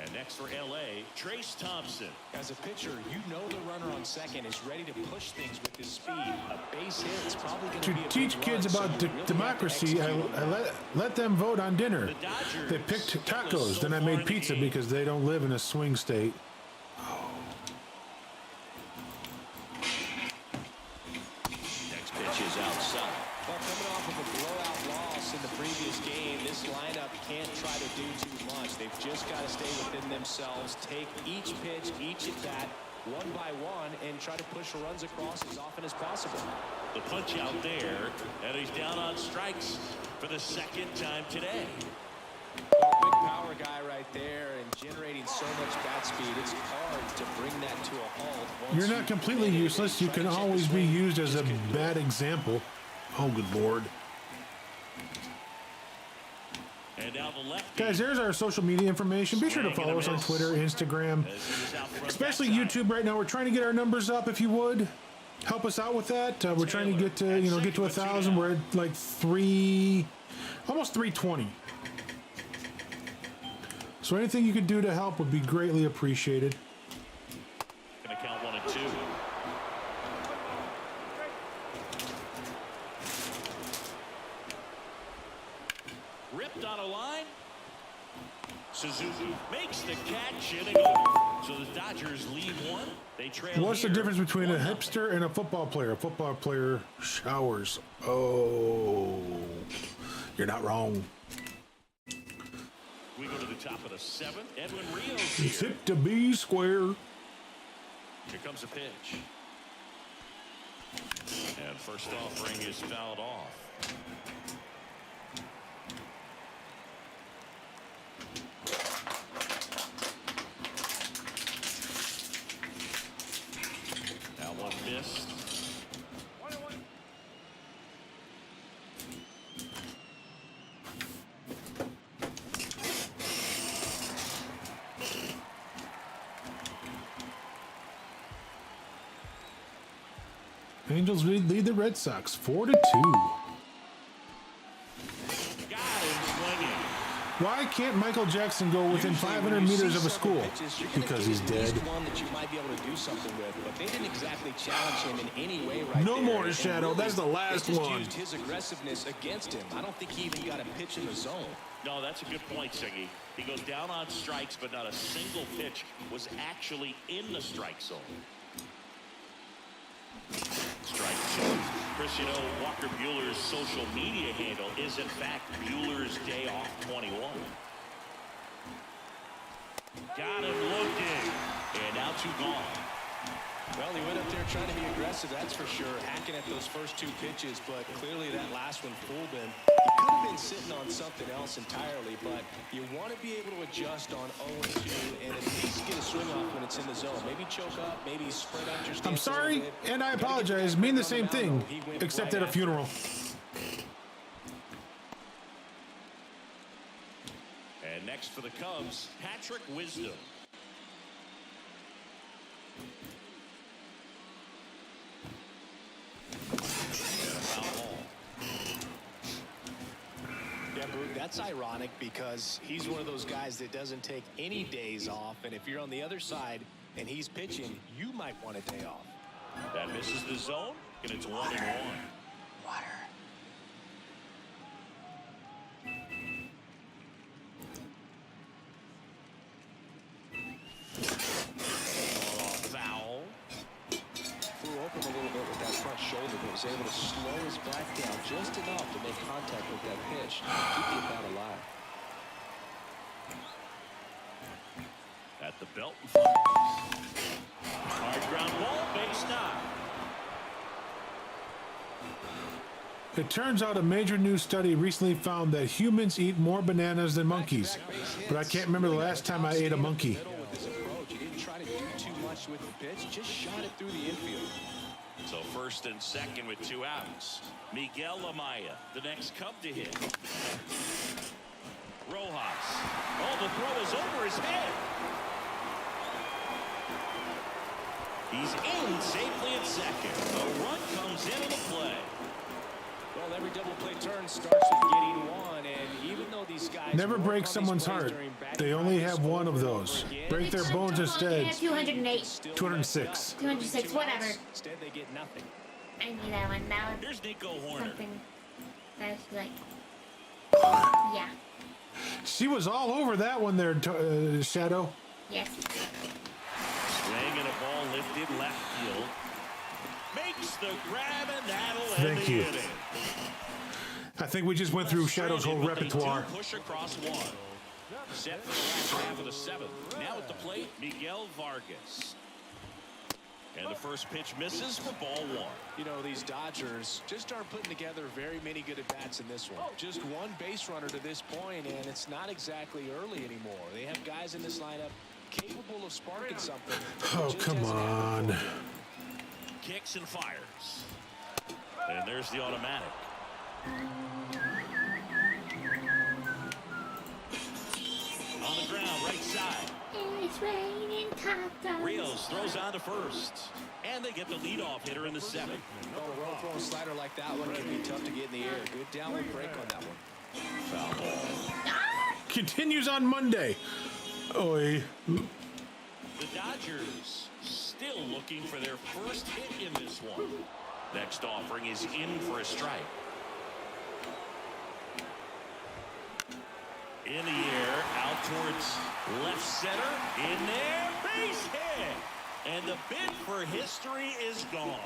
And next for L.A., Trace Thompson. As a pitcher, you know the runner on second is ready to push things with his speed. A base hit is probably going to To be a teach big kids run, so about you really have to democracy, I execute. let them vote on dinner. The Dodgers They picked so tacos, then I far in made the pizza game. because they don't live in a swing state. Next pitch is outside. Well, coming off of a blowout loss in the previous game, this lineup can't try to do too much. They've just got to stay within themselves, take each pitch, each at bat, one by one, and try to push runs across as often as possible. The punch out there, and he's down down on strikes for the second time today. Well, big power guy right there and generating so much bat speed. It's hard to bring that to a halt. You're not completely useless. You can always be used as a bad example. Oh, good Lord. And now the lefty. Guys, there's our social media information. Be sure to follow us on Twitter, Instagram, especially YouTube right now. We're trying to get our numbers up, if you would. Help us out with that. We're trying to get to, get to 1,000. We're at like almost 320. So anything you could do to help would be greatly appreciated. Gonna count 1 and 2. Ripped on a line. Suzuki makes the catch and a goal. So the Dodgers lead 1. They trail. What's the difference between a hipster and a football player? A football player showers. Oh, you're not wrong. We go to the top of the 7th. Edwin Rios It's here. hit to be square. Here comes a pitch. And first offering is fouled off. Now one missed. Angels lead the Red Sox 4-2. Got him swinging. Why can't Michael Jackson go within 500 meters of a school? Because he's dead. One that you might be able to do something with, but they didn't exactly challenge him in any way right No there. more, And Shadow. really, That's the last they just one. used his aggressiveness against him. I don't think he even got a pitch in the zone. No, that's a good point, Siggy. He goes down on strikes, but not a single pitch was actually in the strike zone. Strike 2. Chris, Walker Buehler's social media handle is, in fact, Buehler's Day Off 21. Got him looking. And now 2 gone. Well, he went up there trying to be aggressive, that's for sure, hacking at those first 2 pitches, but clearly that last one fooled him. He could have been sitting on something else entirely, but you want to be able to adjust on 0-2 and at least get a swing off when it's in the zone. Maybe choke up, maybe spread out your stance. I'm sorry, and I apologize. Mean the same thing, except at a funeral. And next for the Cubs, Patrick Wisdom. Yeah, Boog, that's ironic because he's one of those guys that doesn't take any days off, and if you're on the other side and he's pitching, you might want a day off. That misses the zone, and it's 1-1. Water. Foul. Flew open a little bit with that front shoulder, but was able to slow his back down just enough to make contact with that pitch, keep the bat alive. At the belt and fires. Hard ground ball, base knock. It turns out a major new study recently found that humans eat more bananas than monkeys. But I can't remember the last time I ate a monkey. With his approach, he didn't try to do too much with the pitch, just shot it through the infield. So first and second with 2 outs. Miguel Amaya, the next Cub to hit. Rojas. Oh, the throw is over his head. He's in safely at second. The run comes into the play. Well, every double play turn starts with getting one, and even though these guys Never break someone's heart. They only have one of those. Break their bones instead. 208. 206. 206, whatever. Instead, they get nothing. I knew that one. That was Here's Nico Horner. something that's like, yeah, She was all over that one there, Shadow. yes. Swing and a ball lifted left field. Makes the grab, and that'll end Thank the you. inning. I think we just went through Shadow's whole But they repertoire. do push across one. Set for the last half of the 7th. Now at the plate, Miguel Vargas. And the first pitch misses for ball one. You know, these Dodgers just aren't putting together very many good at-bats in this one. Just one base runner to this point, and it's not exactly early anymore. They have guys in this lineup capable of sparking something. Oh, come on. Kicks and fires. And there's the automatic. On the ground, right side. It's raining tacos. Rios throws on to first. And they get the leadoff hitter in the seventh. Well, a roll-throwing slider like that one can be tough to get in the air. Good downward break on that one. Foul ball. Continues on Monday. Oy. The Dodgers still looking for their first hit in this one. Next offering is in for a strike. In the air, out towards left center. In there, base hit. And the bid for history is gone.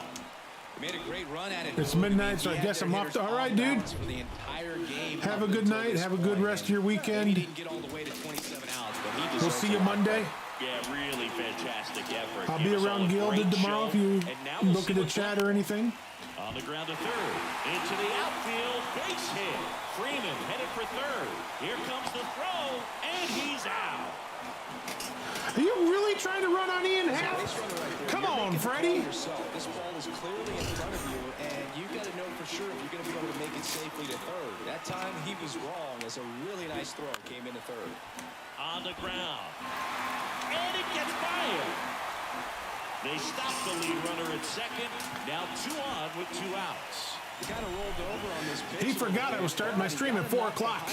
Made a great run at it. It's midnight, so I guess I'm off to. All right, dude. For the entire game. Have a good night. Have a good rest of your weekend. He didn't get all the way to 27 outs, but he We'll see you Monday. Yeah, really fantastic effort. I'll be around Gilded tomorrow if you looking to chat or anything. On the ground to third. Into the outfield. Base hit. Freeman headed for third. Here comes the throw, and he's out. Are you really trying to run on Ian Happ? Come on, Freddie. This ball is clearly in front of you, and you've got to know for sure if you're going to be able to make it safely to third. That time he was wrong as a really nice throw came into third. On the ground. And it gets by him. They stop the lead runner at second. Now 2 on with 2 outs. He kind of rolled over on this pitch. He forgot I was starting my stream at 4 o'clock.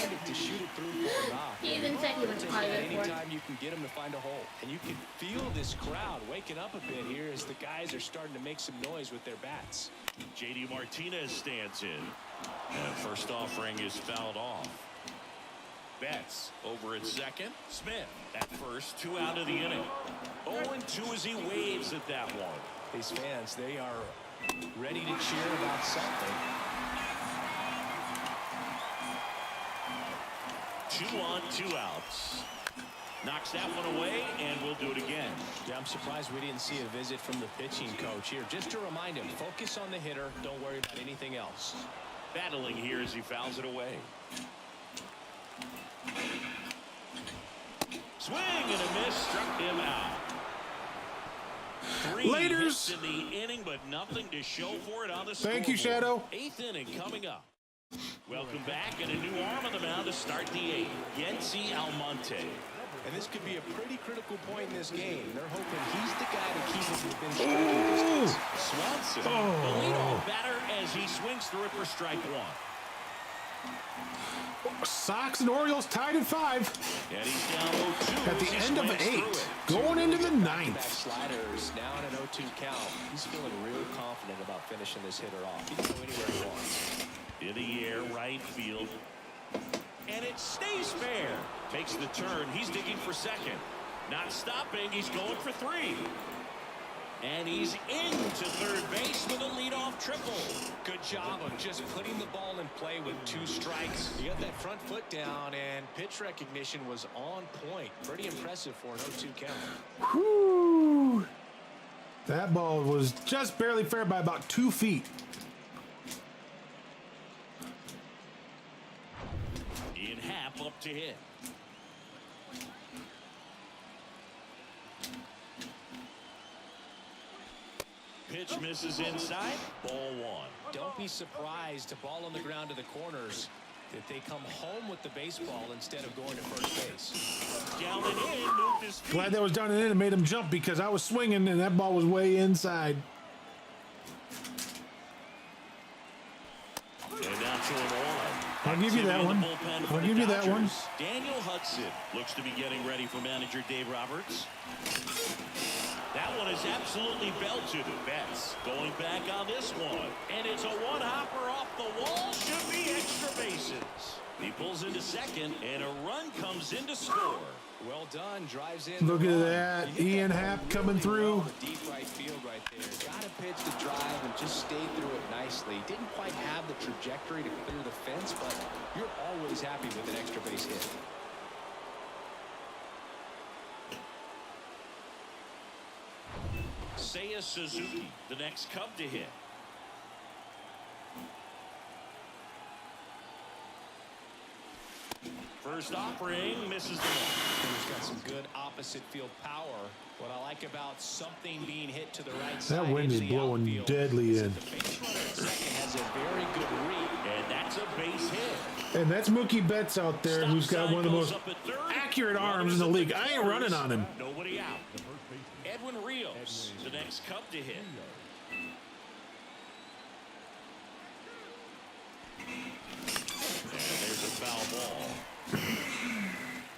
He even said he was private. Anytime you can get him to find a hole. And you can feel this crowd waking up a bit here as the guys are starting to make some noise with their bats. J.D. Martinez stands in. And first offering is fouled off. Betts over at second. Smith at first. 2 out of the inning. 0-2 as he waves at that one. These fans, they are ready to cheer about something. 2 on, 2 outs. Knocks that one away, and we'll do it again. Yeah, I'm surprised we didn't see a visit from the pitching coach here. Just to remind him, focus on the hitter. Don't worry about anything else. Battling here as he fouls it away. Swing and a miss, struck him out. 3 hits in the inning, but nothing to show for it on the scoreboard. Thank you, Shadow. 8th inning coming up. Welcome back, and a new arm on the mound to start the 8th. Yency Almonte. And this could be a pretty critical point in this game. They're hoping he's the guy to keep us within striking distance. Swanson, the leadoff batter as he swings through it for strike 1. Sox and Orioles tied at 5. And he's down 0-2 at the end of 8, going into the 9th. Sliders now in an 0-2 count. He's feeling real confident about finishing this hitter off. He can go anywhere he wants. In the air, right field. And it stays fair. Takes the turn. He's digging for second. Not stopping. He's going for 3. And he's into third base with a leadoff triple. Good job of just putting the ball in play with 2 strikes. He got that front foot down, and pitch recognition was on point. Pretty impressive for an 0-2 count. Whoo! That ball was just barely fair by about 2 feet. Ian Happ up to hit. Pitch misses inside. Ball 1. Don't be surprised, a ball on the ground to the corners, that they come home with the baseball instead of going to first base. Down and in, moved his feet. Glad that was down and in and made him jump because I was swinging and that ball was way inside. And now 2-1. I'll give you that one. I'll give you that one. Daniel Hudson looks to be getting ready for manager Dave Roberts. That one is absolutely belted. Betts going back on this one. And it's a one-hopper off the wall. Should be extra bases. He pulls into second, and a run comes in to score. Well done. Drives in. Look at that. Ian Happ coming through. Deep right field right there. Got to pitch the drive and just stayed through it nicely. Didn't quite have the trajectory to clear the fence, but you're always happy with an extra base hit. Seiya Suzuki, the next Cub to hit. First offering misses the ball. He's got some good opposite field power. What I like about something being hit to the right side. That wind is blowing deadly in. The base runner at second has a very good read. And that's a base hit. And that's Mookie Betts out there, who's got one of the most accurate arms in the league. I ain't running on him. Nobody out. Edwin Rios, the next Cub to hit. And there's a foul ball.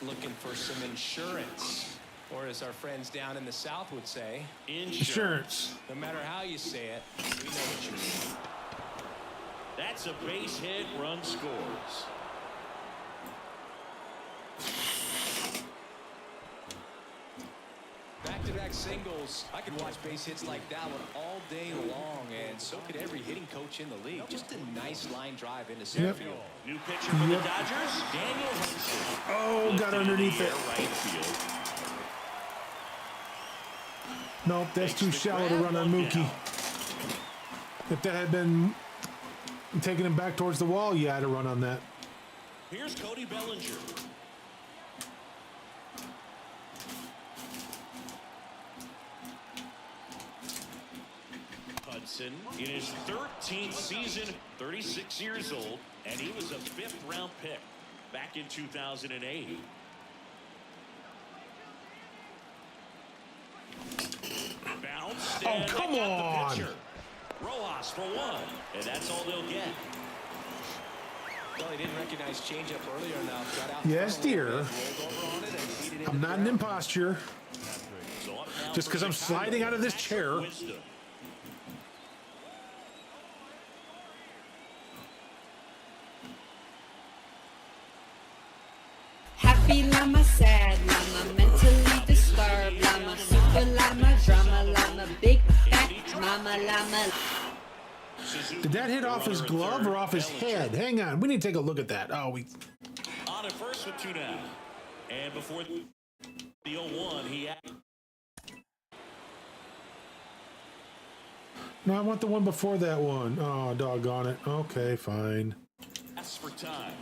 Looking for some insurance. Or as our friends down in the South would say, Insurance. no matter how you say it, we know what you mean. That's a base hit, run scores. Back-to-back singles. I could watch base hits like that one all day long, and so could every hitting coach in the league. Just a nice line drive into center field. New pitcher for the Dodgers, Daniel Hudson. Oh, got underneath it. Right field. Nope, that's too shallow to run on Mookie. If that had been taking him back towards the wall, yeah, I'd have run on that. Here's Cody Bellinger. Hudson in his 13th season, 36 years old, and he was a 5th-round pick back in 2008. Bounced. Oh, come on. Rojas for one, and that's all they'll get. Well, he didn't recognize changeup earlier enough. Got out Yes, dear. rolled over on it and beat it into I'm not the an ground. imposture. So up now Just for 'cause I'm Chicago, sliding out of this Patrick chair. Wisdom. Happy llama, sad llama, mentally disturbed llama, super llama, drama llama, big fat mama llama. Did that hit off his glove or off his head? Hang on, we need to take a look at that. Oh, we. On at first with 2 down. And before the 0-1, he had No, I want the one before that one. Oh, doggone it. Okay, fine. asked for time.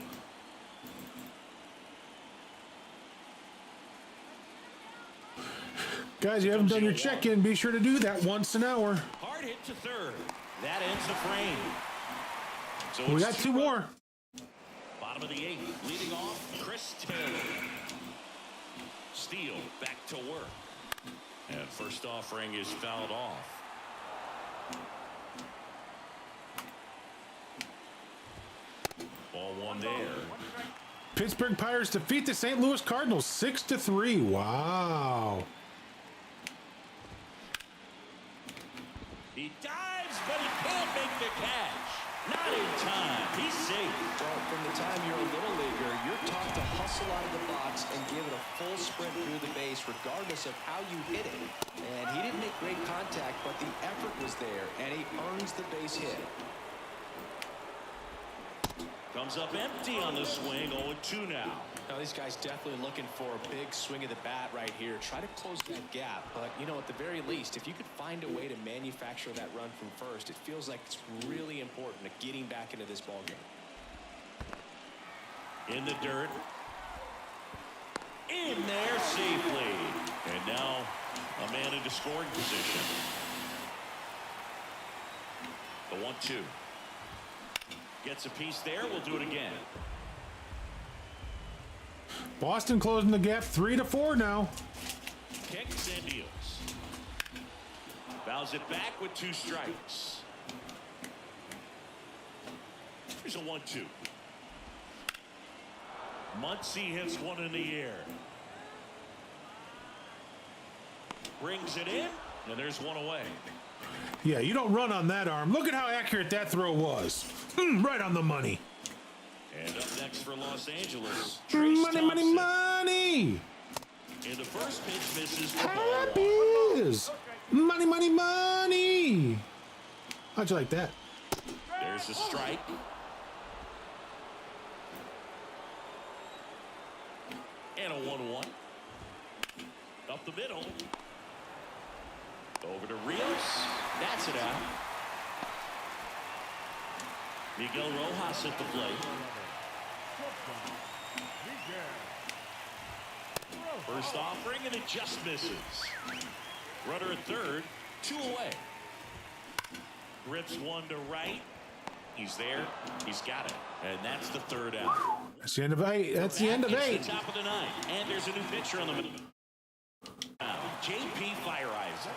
Guys, you haven't done your check-in. Be sure to do that once an hour. Hard hit to third. That ends the frame. So We it's got 2 more. Bottom of the 8th, leading off Chris Taylor. Steele back to work. And first offering is fouled off. Ball one there. Pittsburgh Pirates defeat the St. Louis Cardinals 6-3. Wow. He dives, but he can't make the catch. Not in time. He's safe. Well, from the time you're a little leaguer, you're taught to hustle out of the box and give it a full sprint through the base, regardless of how you hit it. And he didn't make great contact, but the effort was there, and he earns the base hit. Comes up empty on the swing. 0-2 now. Now, these guys definitely looking for a big swing of the bat right here. Try to close that gap. But, you know, at the very least, if you could find a way to manufacture that run from first, it feels like it's really important to getting back into this ballgame. In the dirt. In there safely. And now a man into scoring position. The 1-2. Gets a piece there. We'll do it again. Boston closing the gap 3-4 now. Kicks and deals. Fouls it back with 2 strikes. Here's a 1-2. Muncy hits one in the air. Brings it in, and there's one away. Yeah, you don't run on that arm. Look at how accurate that throw was. Right on the money. And up next for Los Angeles, Money, Trace money, Thompson. money. In the first pitch, misses for ball 1. Happy money, money, money. How'd you like that? There's a strike. And a 1-1. Up the middle. Over to Rios. That's it out. Miguel Rojas at the plate. First offering, and it just misses. Runner at third, 2 away. Rips one to right. He's there. He's got it. And that's the 3rd out. That's the end of 8. That's the end of 8. It's the top of the 9th. And there's a new pitcher on the middle. JP Fireeyes.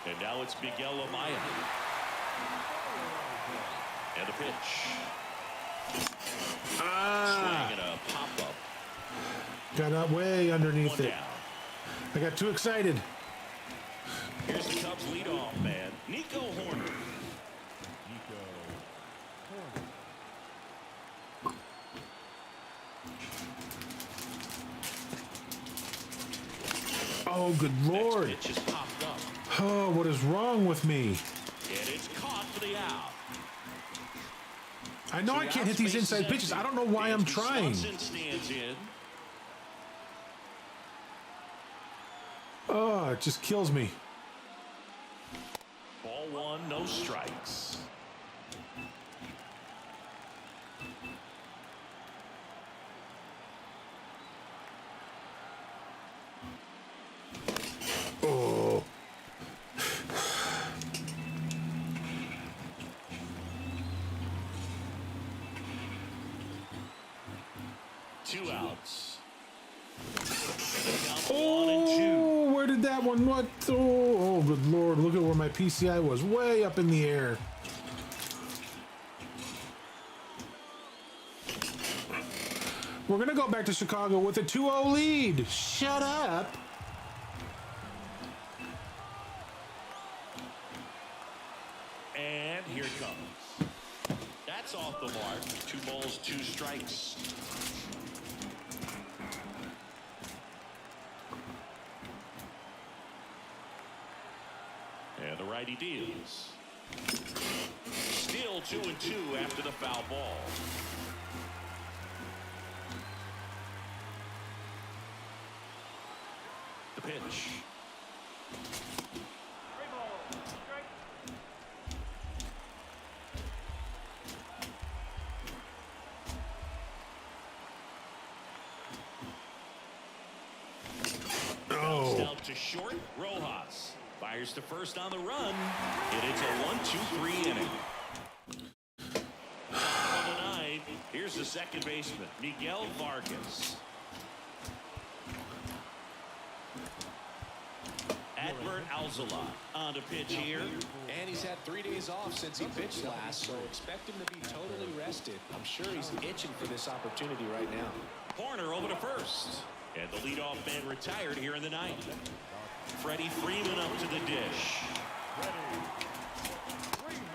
And now it's Miguel Amaya. And a pitch. Swing and a pop-up. Got up way underneath it. I got too excited. Here's the Cubs leadoff man, Nico Horner. Oh, good Lord. Next pitch is popped up. Oh, what is wrong with me? And it's caught for the out. I know I can't hit these inside pitches. I don't know why I'm trying. Stands in. Oh, it just kills me. Ball 1, no strikes. Oh. 2 outs. Oh, where did that one? What? Oh, good Lord. Look at where my PCI was. Way up in the air. We're going to go back to Chicago with a 2-0 lead. Shut up. And here it comes. That's off the mark. 2 balls, 2 strikes. And the righty deals. Still 2-2 after the foul ball. The pitch. Out to short. Rojas fires to first on the run, and it's a 1-2-3 inning. On the 9th, here's the second baseman, Miguel Vargas. Adbert Alzala on to pitch here. And he's had 3 days off since he pitched last, so expect him to be totally rested. I'm sure he's itching for this opportunity right now. Horner over to first. And the leadoff man retired here in the 9th. Freddie Freeman up to the dish.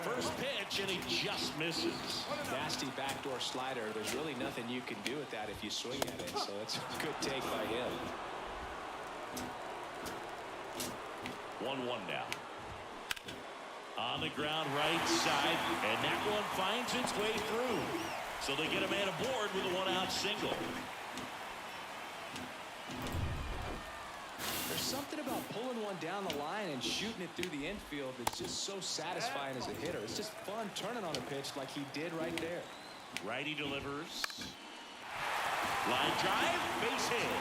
First pitch, and he just misses. Nasty backdoor slider. There's really nothing you can do with that if you swing at it, so it's a good take by him. 1-1 now. On the ground right side, and that one finds its way through. So they get a man aboard with a 1-out single. There's something about pulling one down the line and shooting it through the infield that's just so satisfying as a hitter. It's just fun turning on a pitch like he did right there. Righty delivers. Line drive, base hit.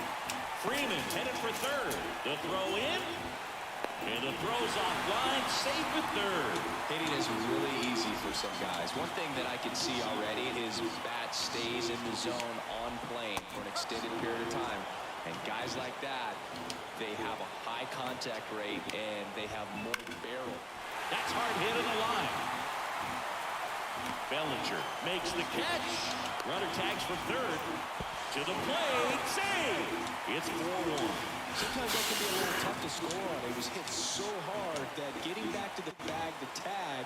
Freeman headed for third. The throw in. And the throw's offline, safe at third. Hitting is really easy for some guys. One thing that I can see already is bat stays in the zone on plane for an extended period of time. And guys like that, they have a high contact rate and they have more barrel. That's hard hit in the line. Bellinger makes the catch. Runner tags for third. To the plate, save. It's 4-1. Sometimes that can be a little tough to score on. It was hit so hard that getting back to the bag, the tag,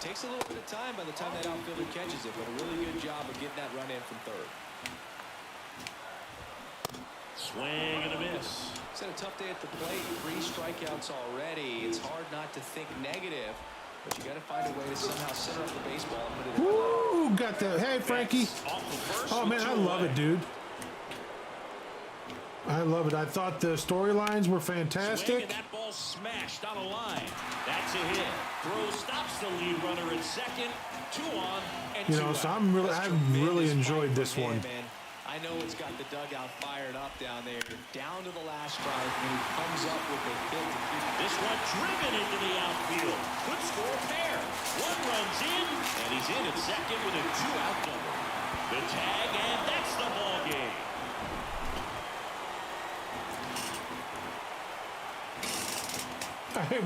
takes a little bit of time by the time that outfielder catches it, but a really good job of getting that run in from third. Swing and a miss. It's had a tough day at the plate. 3 strikeouts already. It's hard not to think negative, but you got to find a way to somehow center up the baseball and put it in. Woo! Got the hey, Frankie. Oh man, I love it, dude. I love it. I thought the storylines were fantastic. That ball ball smashed on a line. That's a hit. Throw stops the lead runner at second. 2 on and 2 so out. I've really enjoyed this one. Man. I know it's got the dugout fired up down there. Down to the last strike, and he comes up with a hit to keep this one driven into the outfield. Could score a pair. One runs in, and he's in at second with a 2-out double. The tag, and that's the ball game.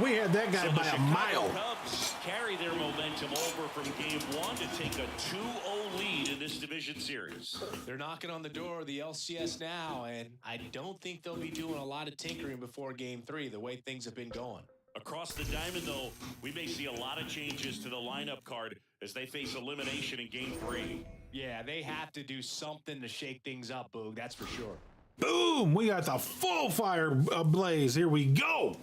We had that guy by a mile. Cubs carry their momentum over from game 1 to take a 2-0 lead in this division series. They're knocking on the door of the LCS now, and I don't think they'll be doing a lot of tinkering before game 3, the way things have been going. Across the diamond, though, we may see a lot of changes to the lineup card as they face elimination in game 3. Yeah, they have to do something to shake things up, Boog, that's for sure. Boom! We got the full fire blaze. Here we go.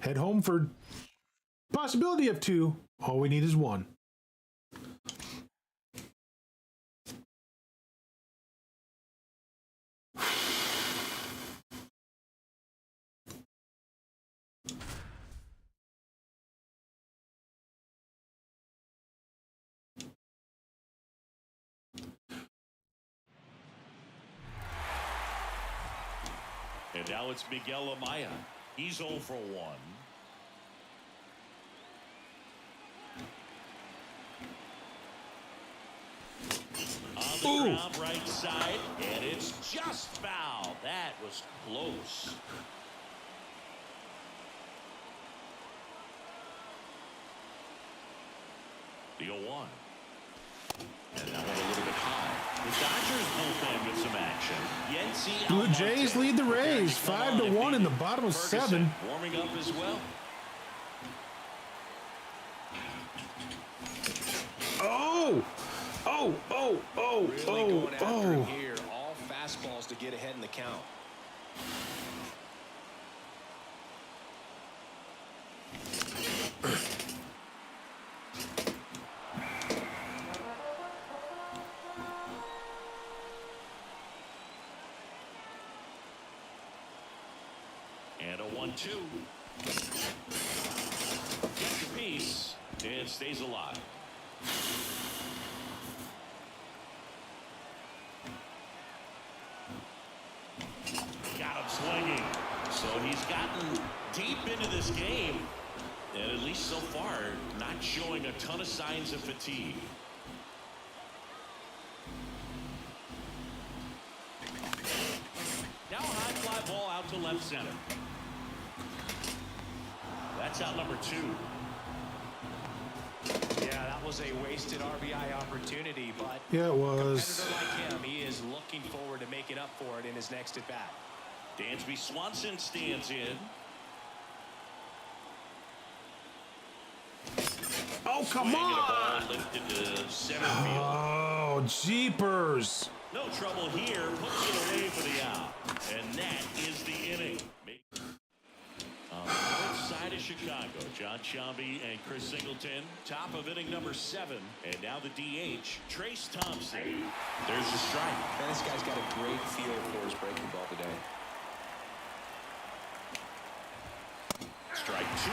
Head home for possibility of 2. All we need is 1. And now it's Miguel Amaya. He's 0 for 1. On the ground, right side, and it's just foul. That was close. The 0-1. And that one a little bit high. The Dodgers bullpen with some action. Yency Blue Jays lead the Rays 5-1 in the bottom of 7. Warming up as well. Really going after him here. All fastballs to get ahead in the count. And a 1-2. Gets a piece and stays alive. Got him swinging. So he's gotten deep into this game. And at least so far, not showing a ton of signs of fatigue. Now a high fly ball out to left center. That's out number 2. Yeah, that was a wasted RBI opportunity, but Yeah, it was. a competitor like him, he is looking forward to making up for it in his next at-bat. Dansby Swanson stands in. Oh, come Swing and a on! ball lifted to center field. Oh, jeepers. No trouble here. Puts it away for the out. And that is the inning. On the north side of Chicago, John Sciambi and Chris Singleton. Top of inning number 7. And now the DH, Trace Thompson. There's the strike. Man, this guy's got a great feel for his breaking ball today. Strike 2.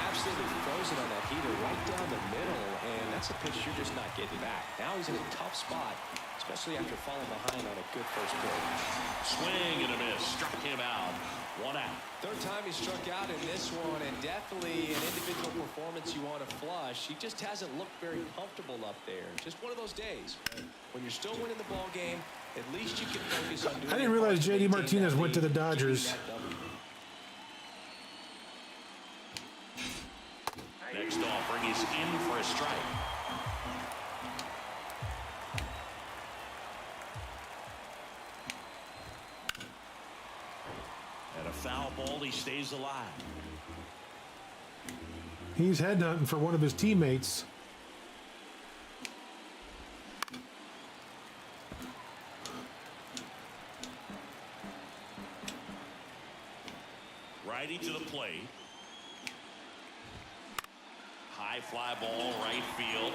Absolutely frozen on that heater right down the middle, and that's a pitch you're just not getting back. Now he's in a tough spot, especially after falling behind on a good first pitch. Swing and a miss. Struck him out. 1 out. Third time he struck out in this one, and definitely an individual performance you want to flush. He just hasn't looked very comfortable up there. Just one of those days. When you're still winning the ball game, at least you can focus on doing. I didn't realize JD Martinez went to the Dodgers. Next offering is in for a strike. And a foul ball, he stays alive. He's headhunting for one of his teammates. Righty to the plate. High fly ball, right field.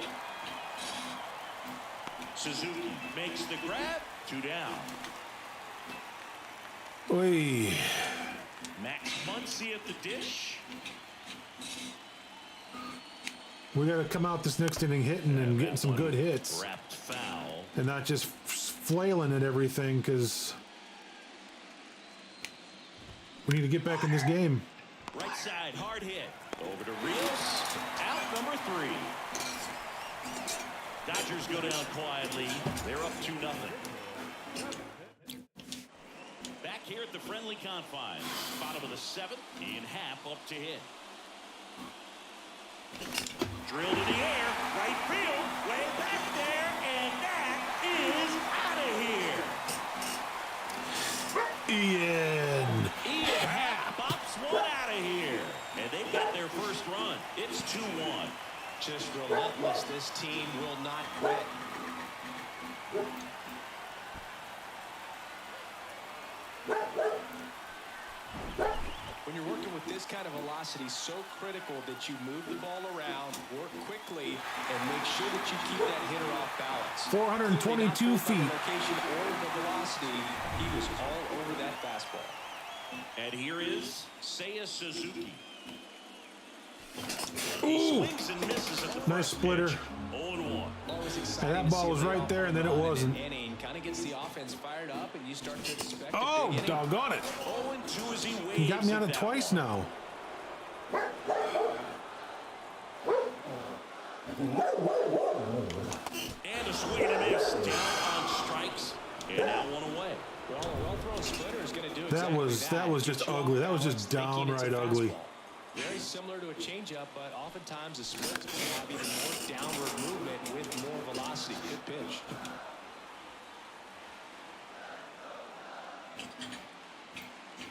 Suzuki makes the grab, 2 down. Oy. Max Muncy at the dish. We got to come out this next inning hitting and getting some good hits. Wrapped foul. And not just flailing at everything, because we need to get back in this game. Right side, hard hit. Over to Rios. Out number 3. Dodgers go down quietly. They're up 2-0. Back here at the friendly confines. Bottom of the 7th. Ian Happ up to hit. Drilled in the air. Right field. Way back there. And that is out of here. Ian. Ian Happ pops one out of here. And they've got their first run. It's 2-1. Just relentless. This team will not quit. When you're working with this kind of velocity, so critical that you move the ball around, work quickly, and make sure that you keep that hitter off balance. 422 feet. Location or the velocity, he was all over that fastball. And here is Seiya Suzuki. Ooh. Swings and misses at the Nice first splitter. pitch. 0-1. And that ball was right there, and then it wasn't. Kind of gets the offense fired up, and you start to expect. Oh, doggone it! 0-2 as He got me on it twice now. And a swing and a miss. Down on strikes. And now one away. Well, a well-thrown splitter is going to do That was just ugly. That was just downright ugly. Very similar to a changeup, but oftentimes the splits will have even more downward movement with more velocity. Good pitch.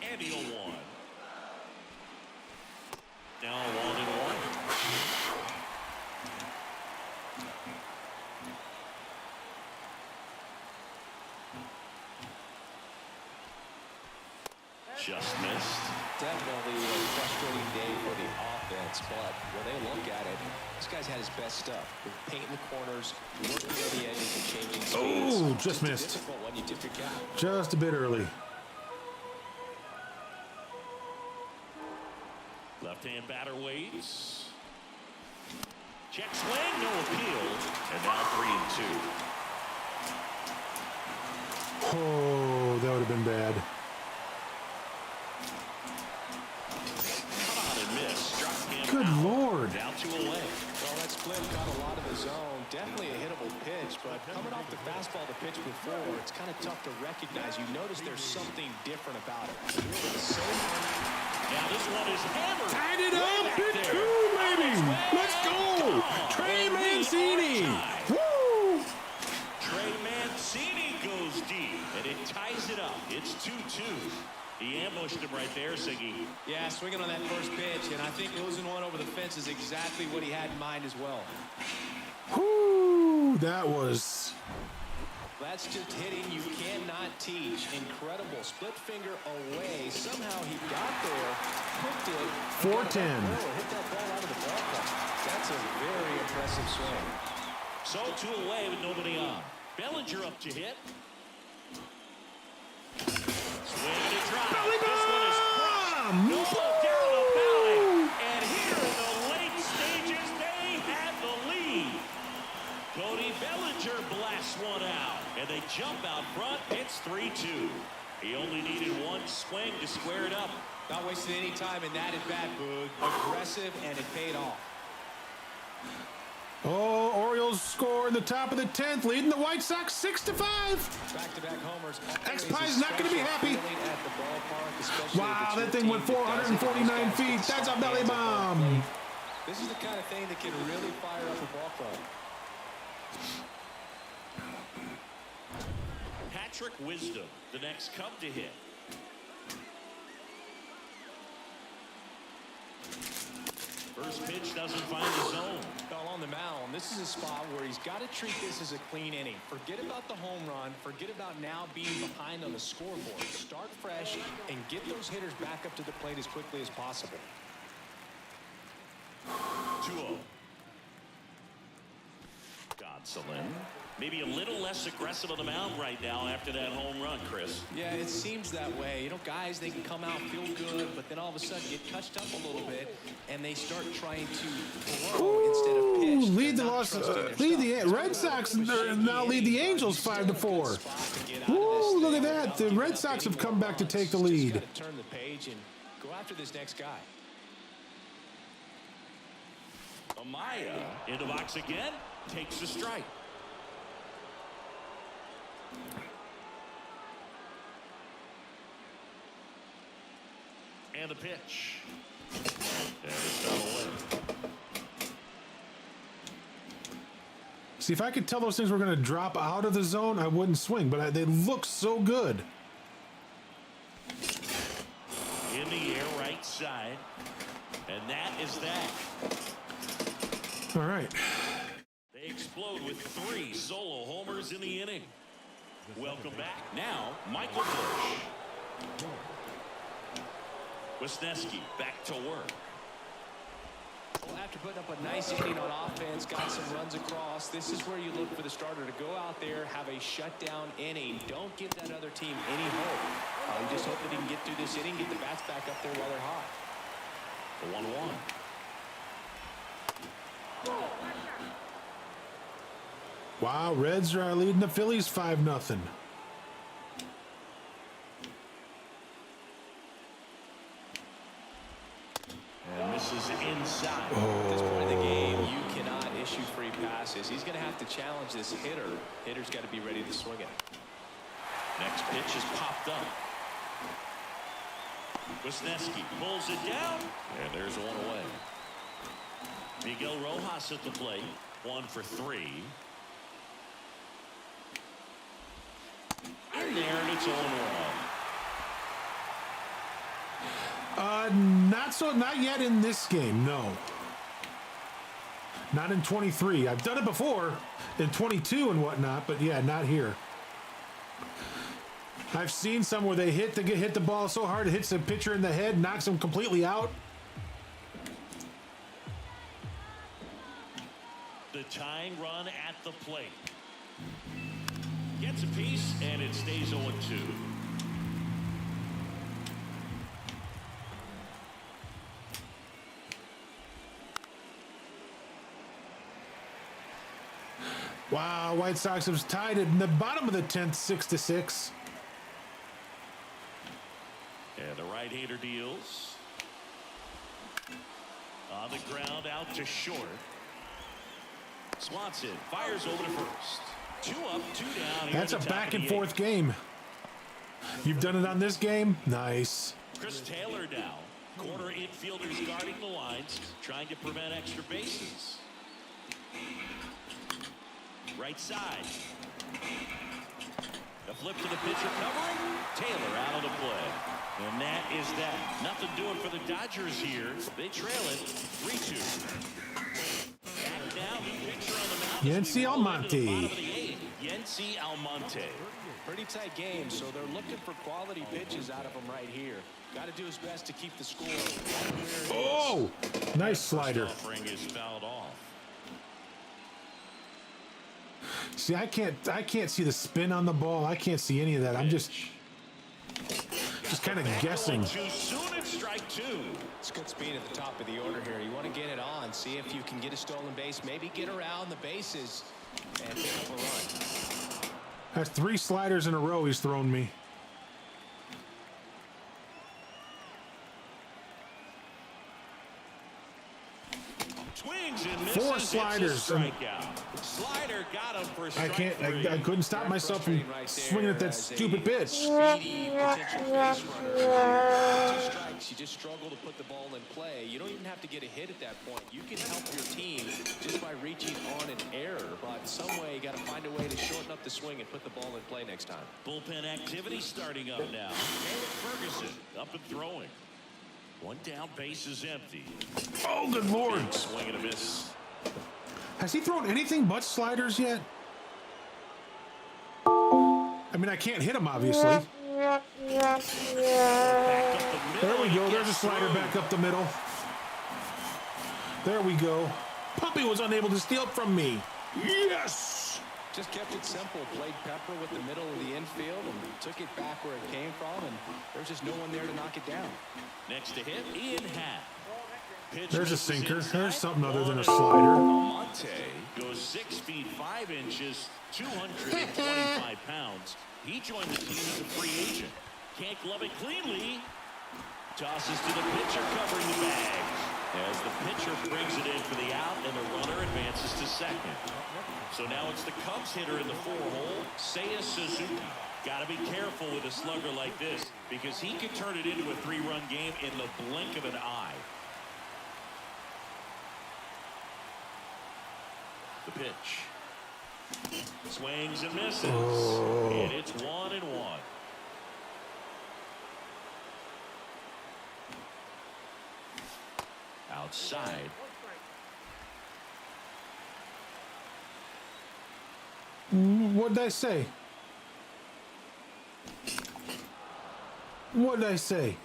And the 0-1. Now 1-1. Just missed. Definitely a frustrating day for the offense, but when they look at it, this guy's had his best stuff. With painting the corners, working on the edges, and changing speeds. Oh, just missed. Difficult when you tip your cap. Just a bit early. Left-hand batter waits. Check swing, no appeal. And now 3-2. Oh, that would have been bad. Good Lord. Down 2 away. Well, that split got a lot of his own. Definitely a hittable pitch, but coming off the fastball the pitch before, it's kind of tough to recognize. You notice there's something different about it. Now this one is hammered. Tied it up to 2, baby. Let's go. Trey Mancini. Woo. Trey Mancini goes deep, and it ties it up. It's 2-2. He ambushed him right there, Siggy. Yeah, swinging on that first pitch, and I think losing one over the fence is exactly what he had in mind as well. Whoo, that was... That's just hitting you cannot teach. Incredible. Split finger away. Somehow he got there, hooked it. 410. Hit that ball out of the ballpark. That's a very impressive swing. So 2 away with nobody on. Bellinger up to hit. Swing and a drop. Belly This one is bomb! no down the valley. And here in the late stages, they have the lead. Cody Bellinger blasts one out, and they jump out front. It's 3-2. He only needed one swing to square it up. Not wasting any time in that at-bat, Boog. Aggressive, and it paid off. Oh, Orioles score in the top of the 10th, leading the White Sox 6-5. Back-to-back homers. X-Pie's not going to be happy. Wow, that thing went 449 feet. That's a belly bomb. This is the kind of thing that can really fire up a ball club. Patrick Wisdom, the next Cub to hit. First pitch doesn't find the zone. Well, on the mound, this is a spot where he's got to treat this as a clean inning. Forget about the home run. Forget about now being behind on the scoreboard. Start fresh and get those hitters back up to the plate as quickly as possible. 2-0. Got Gonsolin. Maybe a little less aggressive on the mound right now after that home run, Chris. Yeah, it seems that way. You know, guys, they can come out, feel good, but then all of a sudden get touched up a little bit, and they start trying to throw instead of pitch. Lead the Red Sox now lead the Angels 5-4. Woo, look at that. The Red Sox have come back to take the lead. Turn the page and go after this next guy. Amaya in the box again, takes the strike. And the pitch. And it's down away. See, if I could tell those things were going to drop out of the zone, I wouldn't swing, but they look so good. In the air, right side. And that is that. All right. They explode with 3 solo homers in the inning. Welcome back. Now, Michael Bush. Wisniewski back to work. Well, after putting up a nice inning on offense, got some runs across, this is where you look for the starter to go out there, have a shutdown inning. Don't give that other team any hope. You just hope that he can get through this inning, get the bats back up there while they're hot. The 1-1. Wow, Reds are leading the Phillies 5-0. And this is inside. At this point in the game, you cannot issue free passes. He's going to have to challenge this hitter. Hitter's got to be ready to swing it. Next pitch is popped up. Wisniewski pulls it down, and there's one away. Miguel Rojas at the plate, 1 for 3. In there, and it's 0-1. Not yet in this game, no. Not in 23. I've done it before in 22 and whatnot, but yeah, not here. I've seen some where they hit the ball so hard it hits the pitcher in the head, knocks him completely out. The tying run at the plate. Gets a piece, and it stays 0-2. Wow, White Sox have tied it in the bottom of the 10th, 6-6. And the right-hander deals. On the ground, out to short. Swanson fires over to first. 2 up, 2 down. That's a back and forth game. You've done it on this game? Nice. Chris Taylor now. Corner infielders guarding the lines, trying to prevent extra bases. Right side. The flip to the pitcher covering. Taylor out of the play. And that is that. Nothing doing for the Dodgers here. They trail it 3-2. Back now, the pitcher on the mound. Yency Almonte. Yency Almonte. Pretty tight game, so they're looking for quality pitches out of him right here. Got to do his best to keep the score. Oh, nice slider. Offering is fouled off. See, I can't see the spin on the ball. I can't see any of that. I'm just kind of guessing. Too soon at strike 2. It's good speed at the top of the order here. You want to get it on, see if you can get a stolen base, maybe get around the bases and pick up a run. That's 3 sliders in a row he's thrown me. Swings and misses. 4 sliders. Slider got him for strike 3. I couldn't stop myself from swinging at that stupid pitch. Speedy potential base runner. 2 strikes, you just struggle to put the ball in play. You don't even have to get a hit at that point. You can help your team just by reaching on an error, but some way you got to find a way to shorten up the swing and put the ball in play next time. Bullpen activity starting up now. Ferguson up and throwing. 1 down, base is empty. Oh, good Lord. Big swing and a miss. Has he thrown anything but sliders yet? I mean, I can't hit him, obviously. There we go. There's a slider back up the middle. There we go. Puppy was unable to steal it from me. Yes! Just kept it simple. Played Pepper with the middle of the infield and took it back where it came from, and there's just no one there to knock it down. Next to hit, Ian Happ. Pitch There's a misses sinker. inside. There's something other than a 1-0. slider. Monte goes 6 feet 5 inches, 225 pounds. He joined the team as a free agent. Can't glove it cleanly. Tosses to the pitcher covering the bag. As the pitcher brings it in for the out, and the runner advances to second. So now it's the Cubs hitter in the 4-hole, Seiya Suzuki. Got to be careful with a slugger like this because he could turn it into a 3-run game in the blink of an eye. The pitch. Swings and misses. And it's 1-1. Outside. What'd I say? What'd I say?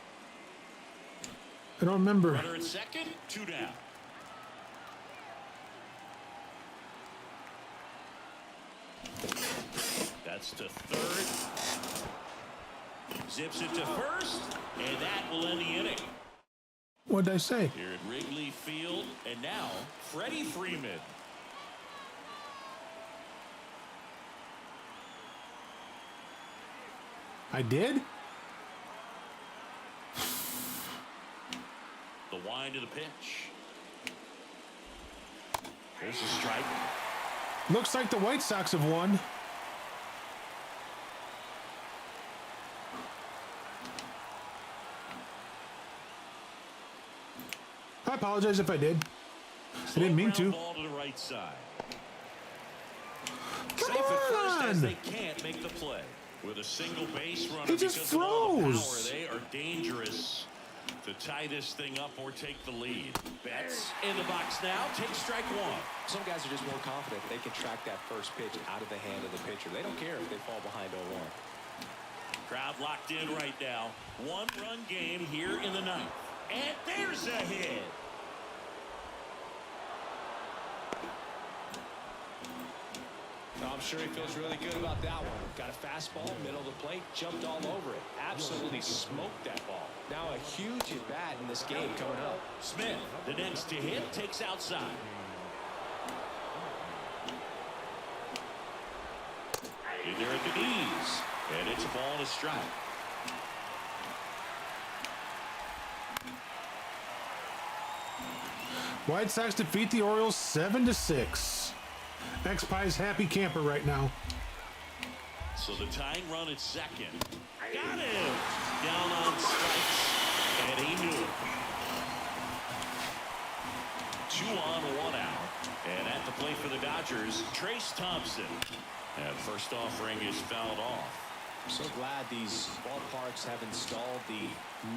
I don't remember. Runner at second, 2 down. That's to third. Zips it to first, and that will end the inning. What'd I say? Here at Wrigley Field, and now Freddie Freeman. I did? The wind of the pitch. There's a strike. Looks like the White Sox have won. I apologize if I did. I didn't mean to. Ball to the right side. Come Safe at first as on! they can't make the play. With a single base runner He just because of all the power, froze. they are dangerous to tie this thing up or take the lead. Betts in the box now. Take strike one. Some guys are just more confident they can track that first pitch out of the hand of the pitcher. They don't care if they fall behind 0-1. Crowd locked in right now. 1-run game here in the ninth. And there's a hit. I'm sure he feels really good about that one. Got a fastball, middle of the plate, jumped all over it. Absolutely smoked that ball. Now a huge at-bat in this game coming up. Smith, the next to hit, takes outside. In there at the knees. And it's a ball and a strike. White Sox defeat the Orioles 7-6. X-Pie's happy camper right now. So the tying run at second. Got him! Down on strikes. And he knew it. 2 on, 1 out. And at the plate for the Dodgers, Trace Thompson. And first offering is fouled off. I'm so glad these ballparks have installed the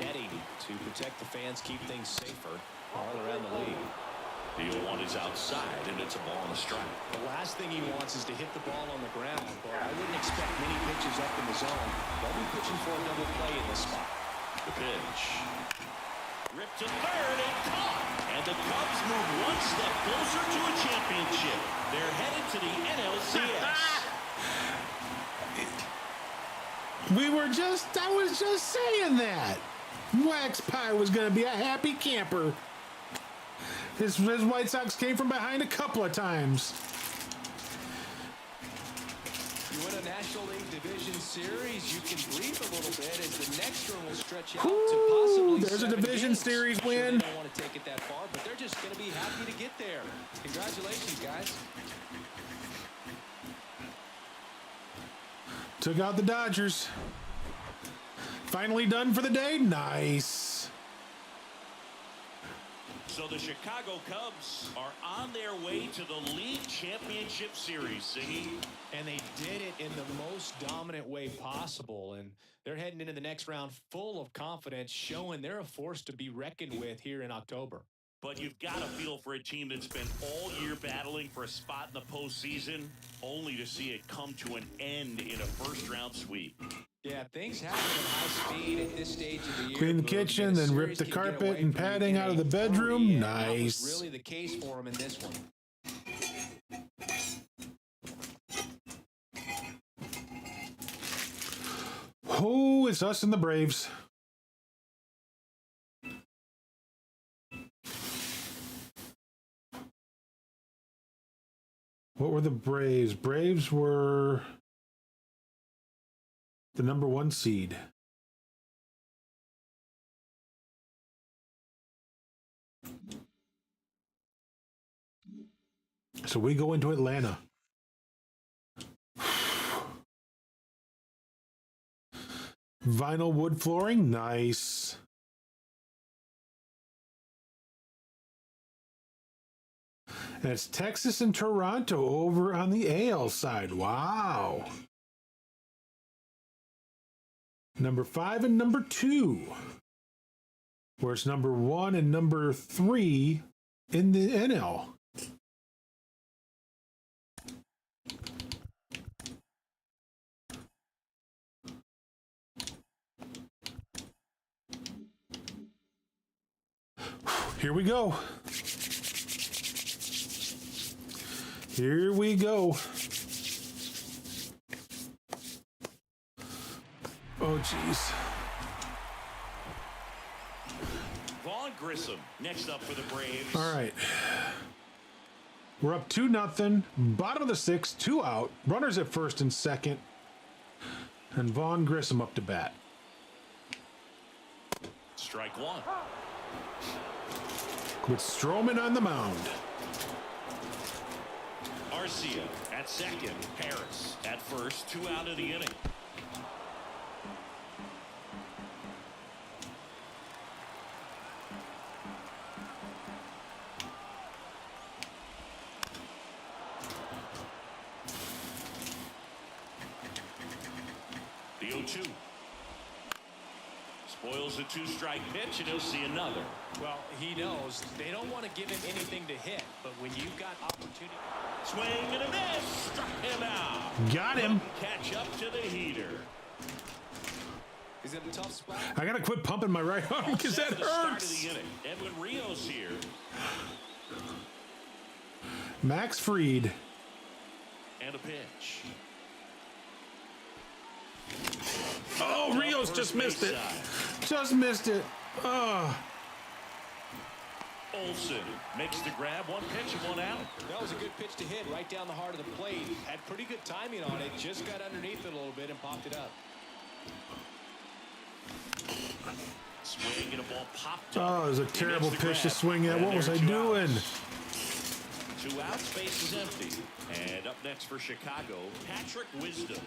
netting to protect the fans, keep things safer all around the league. The 0-1 is outside, and it's a ball and a strike. The last thing he wants is to hit the ball on the ground, but I wouldn't expect many pitches up in the zone. They'll be pitching for a double play in this spot. The pitch. Ripped to third and caught. And the Cubs move one step closer to a championship. They're headed to the NLCS. I was just saying that. Wax Pie was going to be a happy camper. His White Sox came from behind a couple of times. You win a National League Division Series, you can breathe a little bit as the next one will stretch out to possibly there's a 7 Division games. Series Sure, win. they don't want to take it that far, but they're just going to be happy to get there. Congratulations, guys. Took out the Dodgers. Finally done for the day. Nice. So the Chicago Cubs are on their way to the League Championship Series, Siggy. And they did it in the most dominant way possible. And they're heading into the next round full of confidence, showing they're a force to be reckoned with here in October. But you've got to feel for a team that's been all year battling for a spot in the postseason, only to see it come to an end in a first-round sweep. Yeah, things happen at high speed at this stage of the year. Clean the kitchen, then rip the carpet and padding out of the bedroom. Nice. That was really the case for him in this one. Oh, it's us and the Braves. What were the Braves? Braves were the number 1 seed. So we go into Atlanta. Vinyl wood flooring, nice. And it's Texas and Toronto over on the AL side. Wow. Number 5 and number 2. Where's number 1 and number 3 in the NL? Here we go. Here we go. Oh, jeez. Vaughn Grissom next up for the Braves. All right. We're up 2-0. Bottom of the 6th, 2 out. Runners at first and second. And Vaughn Grissom up to bat. Strike 1. With Stroman on the mound. Arcia at second. Harris at first. 2 out of the inning. The 0-2. Spoils a 2-strike pitch, and he'll see another. Well, he knows they don't want to give him anything to hit, but when you've got opportunity. Swing and a miss. Struck him out. Got him. Catch up to the heater. He's in a tough spot. I got to quit pumping my right arm because that hurts. Edwin Rios here. Max Fried. And a pitch. Oh, Rios just missed it. Just missed it. Oh. Olsen makes the grab. 1 pitch and 1 out. That was a good pitch to hit right down the heart of the plate. Had pretty good timing on it. Just got underneath it a little bit and popped it up. Swing and a ball popped up. Oh, it was a terrible pitch to swing at. What was I doing? 2 outs, space is empty. And up next for Chicago, Patrick Wisdom.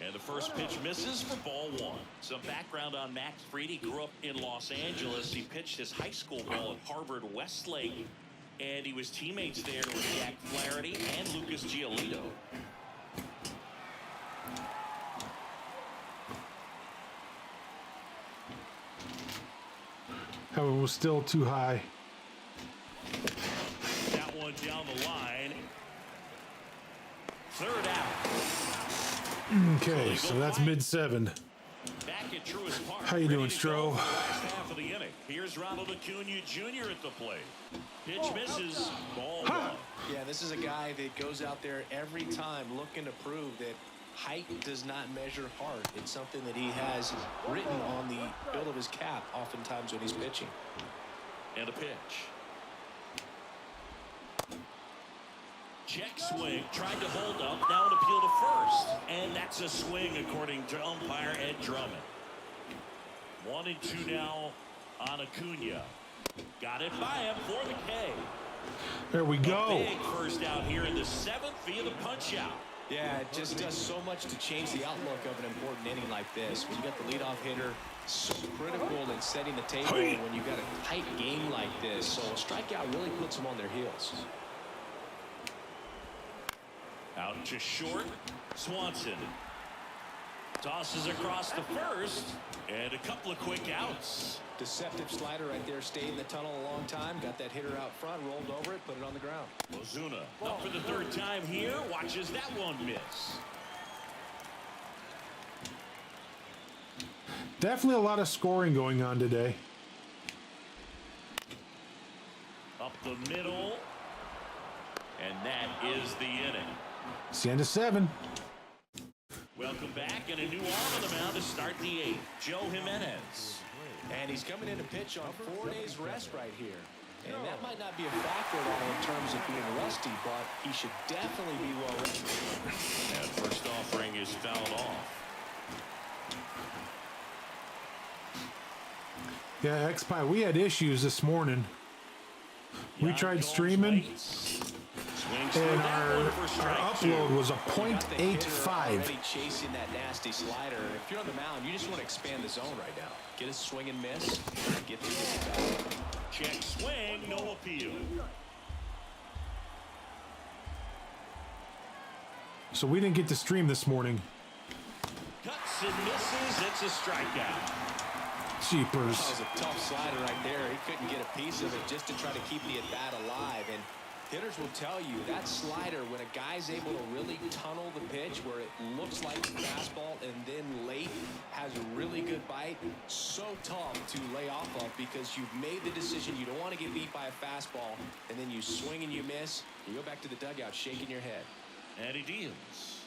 And the first pitch misses for ball 1. Some background on Max Fried. He grew up in Los Angeles. He pitched his high school ball at Harvard Westlake. And he was teammates there with Jack Flaherty and Lucas Giolito. That one was still too high. That one down the line. 3rd out. Okay, so that's mid-7. Back at Truist Park. How you doing, Stro? Last half of the inning. Here's Ronald Acuna Jr. at the plate. Pitch misses. Ball 1. Yeah, this is a guy that goes out there every time looking to prove that height does not measure heart. It's something that he has written on the bill of his cap oftentimes when he's pitching. And a pitch. Check swing, tried to hold up, now an appeal to first. And that's a swing according to umpire Ed Drummond. 1-2 now on Acuna. Got it by him for the K. There we go. A big first out here in the 7th via the punch out. Yeah, it just does so much to change the outlook of an important inning like this. When you got the leadoff hitter, so critical in setting the table when you got a tight game like this. So a strikeout really puts them on their heels. Out to short. Swanson tosses across the first, and a couple of quick outs. Deceptive slider right there. Stayed in the tunnel a long time. Got that hitter out front, rolled over it, put it on the ground. Ozuna up for the 3rd time here. Watches that one miss. Definitely a lot of scoring going on today. Up the middle. And that is the inning. It's the end of 7. Welcome back, and a new arm on the mound to start the 8th, Joe Jimenez. And he's coming in to pitch on 4 days rest right here. And that might not be a factor at all in terms of being rusty, but he should definitely be well rested. That first offering is fouled off. Yeah, X-Pie, we had issues this morning. We tried streaming, and our upload was a .85. Chasing that nasty slider. If you're on the mound, you just want to expand the zone right now. Get a swing and miss. Get the back. Check swing, no appeal. So we didn't get to stream this morning. Cuts and misses. It's a strikeout. Cheapers. That was a tough slider right there. He couldn't get a piece of it just to try to keep the at-bat alive. And hitters will tell you that slider, when a guy's able to really tunnel the pitch where it looks like a fastball and then late has a really good bite, so tough to lay off of because you've made the decision you don't want to get beat by a fastball, and then you swing and you miss. You go back to the dugout shaking your head. And he deals.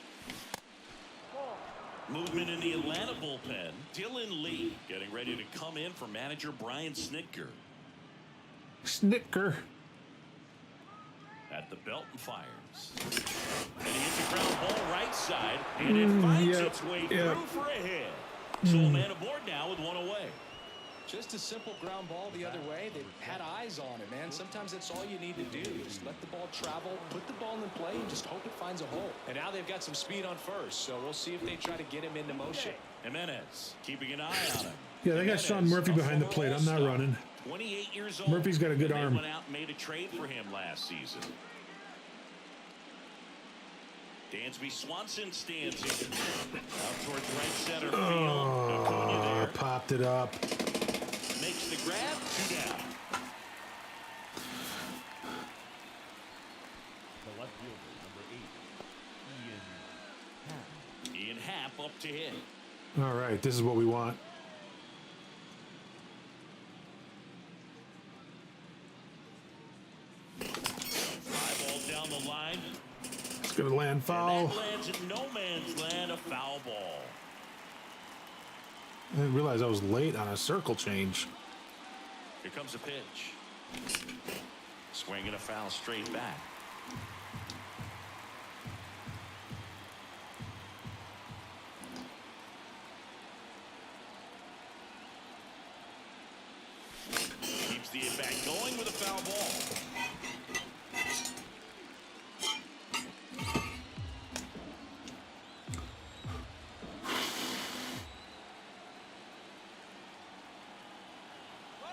Movement in the Atlanta bullpen. Dylan Lee getting ready to come in for manager Brian Snitker. Snitker. At the belt and fires. And he hits a ground ball right side, and it finds its way through for a hit. So a man aboard now with one away. Just a simple ground ball the other way. They had eyes on it, man. Sometimes that's all you need to do. Just let the ball travel, put the ball in play, and just hope it finds a hole. And now they've got some speed on first, so we'll see if they try to get him into motion. Jimenez keeping an eye on him. Yeah, they got Sean Murphy behind the plate. I'm not running. 28 years old. Murphy's got a good arm. Went out and made a trade for him last season. Dansby Swanson stands in. Out towards right center field. Acuna there. Popped it up. Makes the grab. 2 down. The left fielder, number 8, Ian Happ up to hit. All right, this is what we want. Fly ball down the line. It's going to land foul. And that lands in no man's land, a foul ball. I didn't realize I was late on a circle change. Here comes a pitch. Swing and a foul straight back. Keeps the at-bat going with a foul ball.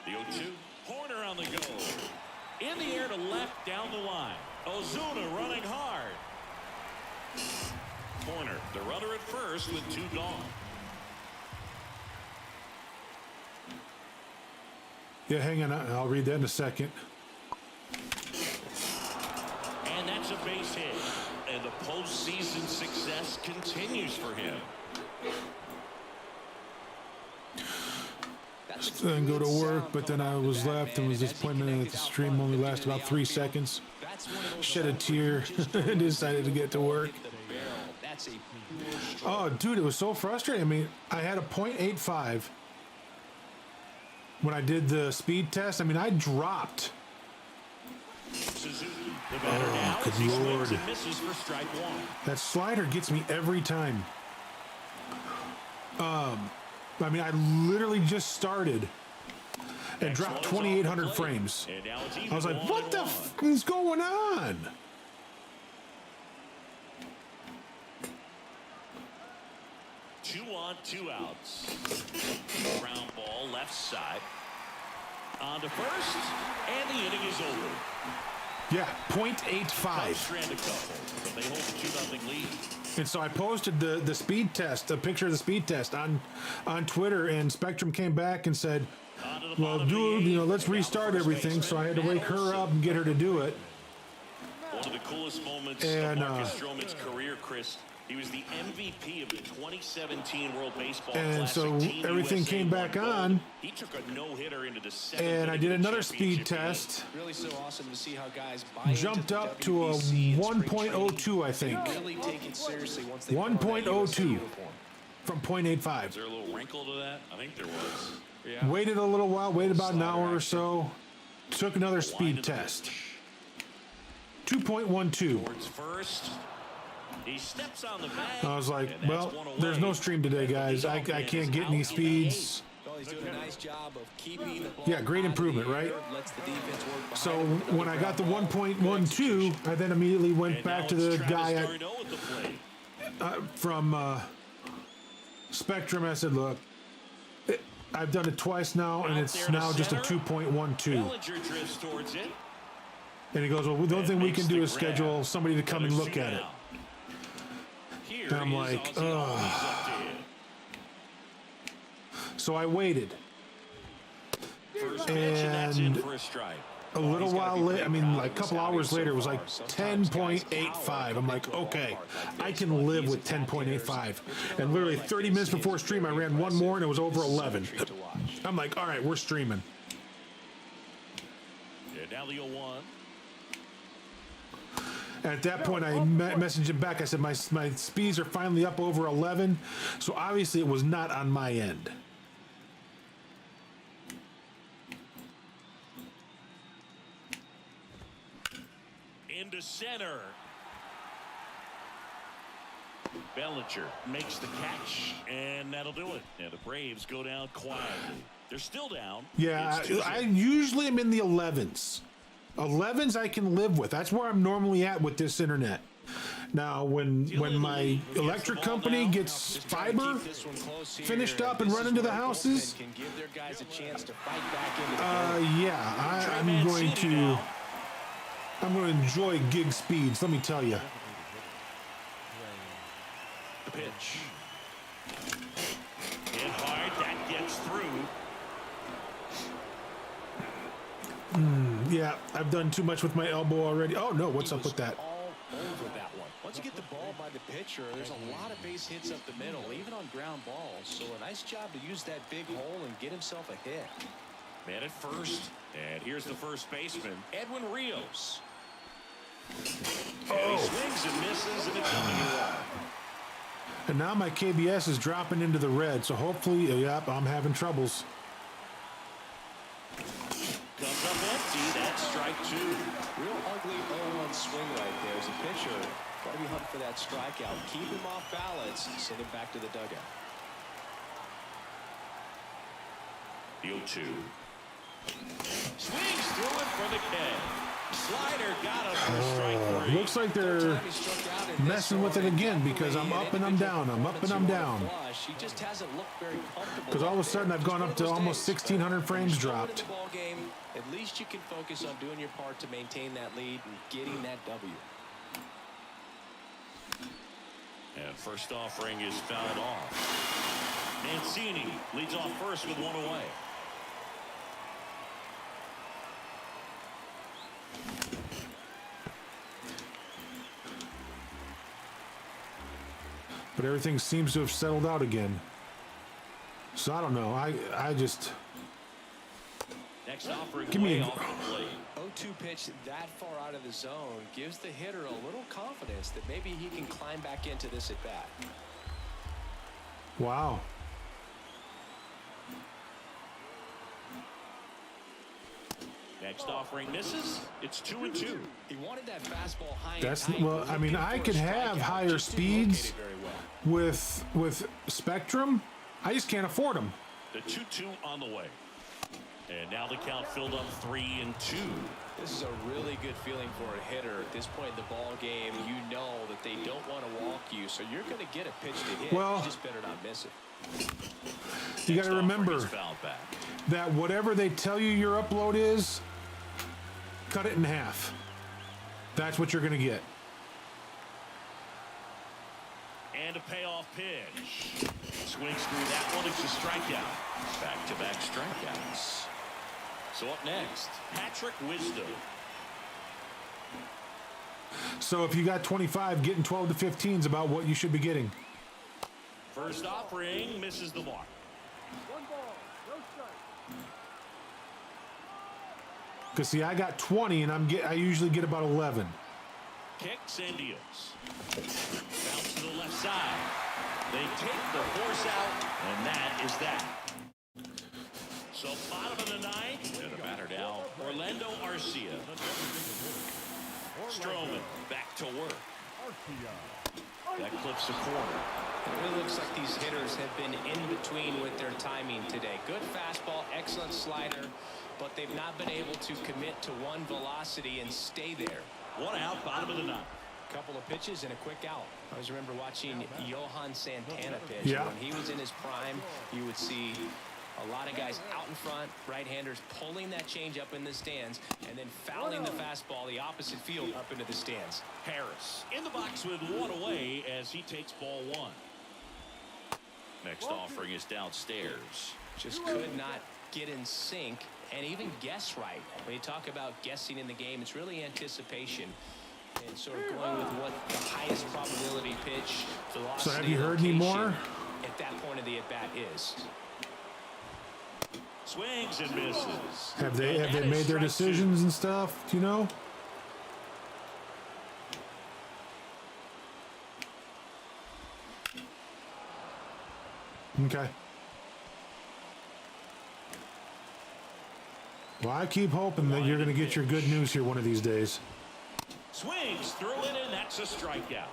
The 0-2. Horner on the go. In the air to left down the line. Ozuna running hard. Horner, the runner at first with 2 gone. Yeah, hang on. I'll read that in a second. And that's a base hit. And the postseason success continues for him. Then go to work, but then I was left and was disappointed that the stream only lasted about 3 seconds. Shed a tear and decided to get to work. Oh, dude, it was so frustrating. I mean, I had a .85 when I did the speed test. I mean, I dropped. Oh, good Lord. That slider gets me every time. I mean, I literally just started and dropped 2,800 frames. I was like, what the f is going on? Two on, 2 outs. Ground ball left side. On to first, and the inning is over. Yeah, .85. Strand a couple, but they hold a 2-0 lead. And so I posted the speed test, a picture of the speed test on Twitter, and Spectrum came back and said, well, dude, you know, let's restart everything. So I had to wake her up and get her to do it. One of the coolest moments of Marcus Stroman's career, Chris, He was the MVP of the 2017 World Baseball And Classic. so Team everything USA came back won gold. on. He took a no-hitter into the And I did another speed test. Really so awesome to see how guys buy Jumped up to a 1.02, I think. really take it seriously once they 1.02 from 0.85. Is there a little wrinkle to that? I think there was. Yeah. Waited a little while, waited about an hour or so. Took another speed test. 2.12. Towards first. He steps on the bag. I was like, well, there's no stream today, guys. I can't get any speeds. He's doing a nice job of keeping the ball. Yeah, great improvement, right? So when I got the 1.12, I then immediately went back to the guy from Spectrum. I said, look, I've done it twice now, and it's now just a 2.12. And he goes, well, the only thing we can do is schedule somebody to come and look at it. And I'm like, ugh. So I waited. And a little while later, I mean, like a couple hours later, it was like 10.85. I'm like, okay, I can live with 10.85. And literally 30 minutes before stream, I ran one more and it was over 11. I'm like, all right, we're streaming. Yeah, now the 0-1. And at that point, I messaged him back. I said, my speeds are finally up over 11. So obviously it was not on my end. Into center. Bellinger makes the catch, and that'll do it. Now the Braves go down quietly. They're still down. Yeah, I usually am in the 11s. 11s I can live with. That's where I'm normally at with this internet. Now, when my electric company gets fiber finished up and run into the houses, yeah, I'm going to enjoy gig speeds. Let me tell you. The pitch. Hit hard. That gets through. Yeah, I've done too much with my elbow already. Oh no, what's up with that? All over that one. Once you get the ball by the pitcher, there's a lot of base hits up the middle, even on ground balls. So a nice job to use that big hole and get himself a hit. Man at first, and here's the first baseman, Edwin Rios. And he swings and misses, and it's coming in. And now my KBS is dropping into the red, so hopefully, yep, I'm having troubles. Comes up empty. That's strike two. Real ugly 0-1 swing right there. As a pitcher, got to be hunting for that strikeout. Keep him off balance. Send him back to the dugout. The 0-2. Swings through it for the K. Slider got him for strike three. Looks like they're messing with it again because I'm up and I'm down. I'm up and I'm down. Because all of a sudden I've gone up to almost 1,600 frames dropped. At least you can focus on doing your part to maintain that lead and getting that W. And first offering is fouled off. Mancini leads off first with one away. But everything seems to have settled out again. So I don't know. I just Next offering give me off the plate. 0-2 pitch that far out of the zone gives the hitter a little confidence that maybe he can climb back into this at bat. wow. Next offering misses. It's 2-2. He wanted that fastball high. That's well. I mean, I could have higher speeds with Spectrum. I just can't afford them. The 2-2 on the way. And now the count filled up 3-2. This is a really good feeling for a hitter at this point in the ball game. You know that they don't want to walk you, so you're going to get a pitch to hit. Well, you just better not miss it. You got to remember that whatever they tell you your upload is, cut it in half. That's what you're going to get. And a payoff pitch. Swings through that one. It's a strikeout. Back-to-back strikeouts. So up next, Patrick Wisdom. So if you got 25, getting 12 to 15 is about what you should be getting. First offering misses the mark. Because see, I got 20, and I usually get about 11. Kicks and deals. Bounce to the left side. They take the force out, and that is that. So bottom of the ninth, and the batter now, Orlando Arcia. Stroman back to work. That clips the corner. It really looks like these hitters have been in between with their timing today. Good fastball, excellent slider, but they've not been able to commit to one velocity and stay there. One out, bottom of the ninth. Couple of pitches and a quick out. I always remember watching Johan Santana pitch. Yeah. When he was in his prime, you would see a lot of guys out in front, right-handers pulling that change up in the stands, and then fouling the fastball the opposite field up into the stands. Harris in the box with one away as he takes ball one. Next offering is downstairs. Just could not get in sync and even guess right. When you talk about guessing in the game, it's really anticipation and sort of going with what the highest probability pitch, velocity, So have you heard any more? at that point of the at-bat is. Swings and misses. Have they And that is made their strike decisions and stuff? Do you know? Okay. Well, I keep hoping that you're going to get your good news here one of these days. Swings through it, and that's a strikeout.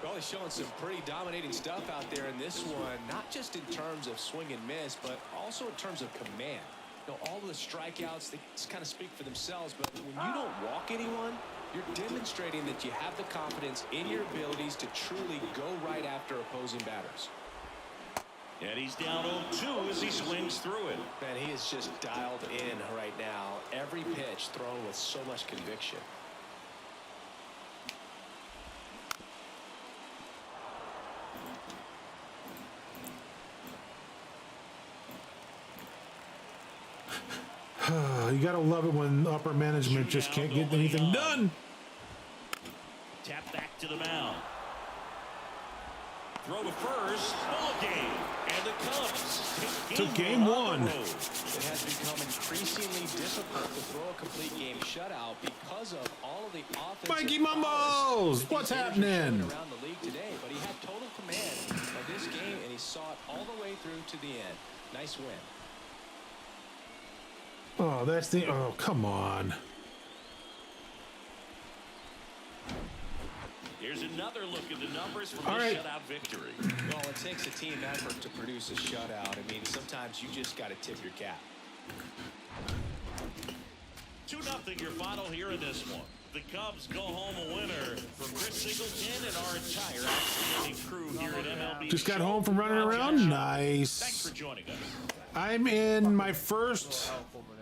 Well, he's showing some pretty dominating stuff out there in this one, not just in terms of swing and miss, but also in terms of command. You know, all of the strikeouts, they just kind of speak for themselves, but when you don't walk anyone, you're demonstrating that you have the confidence in your abilities to truly go right after opposing batters. And he's down 0-2 as he swings through it. Man, he is just dialed in right now. Every pitch thrown with so much conviction. You gotta love it when upper management just can't get anything done. Tap back to the mound. Throw to first. Ball game. And the Cubs Took game one. It has become increasingly difficult to throw a complete game shutout because of all of the offensive Mikey Mumbles, what's happening? around the league today, but he had total command of this game, and he saw it all the way through to the end. Nice win. Oh, that's the. Oh, come on. Here's another look at the numbers from All this right. shutout victory. Well, it takes a team effort to produce a shutout. I mean, sometimes you just got to tip your cap. 2-0 your final here in this one. The Cubs go home a winner. From Chris Singleton and our entire outstanding crew here at MLB. Just got home from running around. Thanks Nice. for joining us. I'm in my first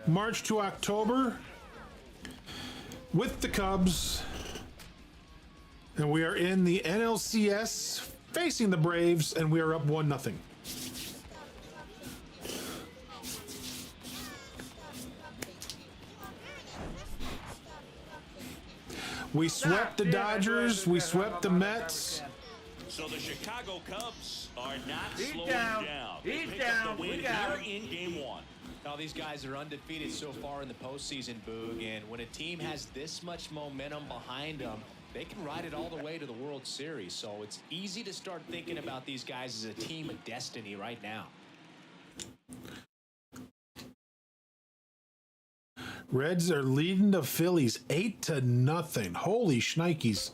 March to October with the Cubs. And we are in the NLCS facing the Braves, and we are up 1-0. We swept the Dodgers. We swept the Mets. So the Chicago Cubs are not slowing down. They pick up the win here in game one. Now, these guys are undefeated so far in the postseason, Boog, and when a team has this much momentum behind them, they can ride it all the way to the World Series. So it's easy to start thinking about these guys as a team of destiny right now. Reds are leading the Phillies 8-0. Holy shnikes.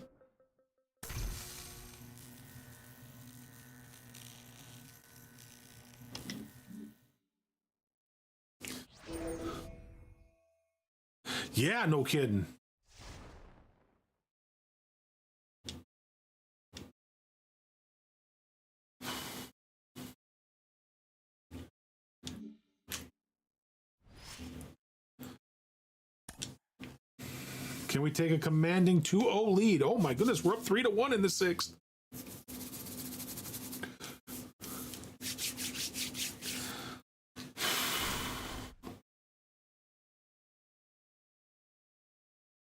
Yeah, no kidding. Can we take a commanding 2-0 lead? Oh my goodness, we're up 3-1 in the sixth.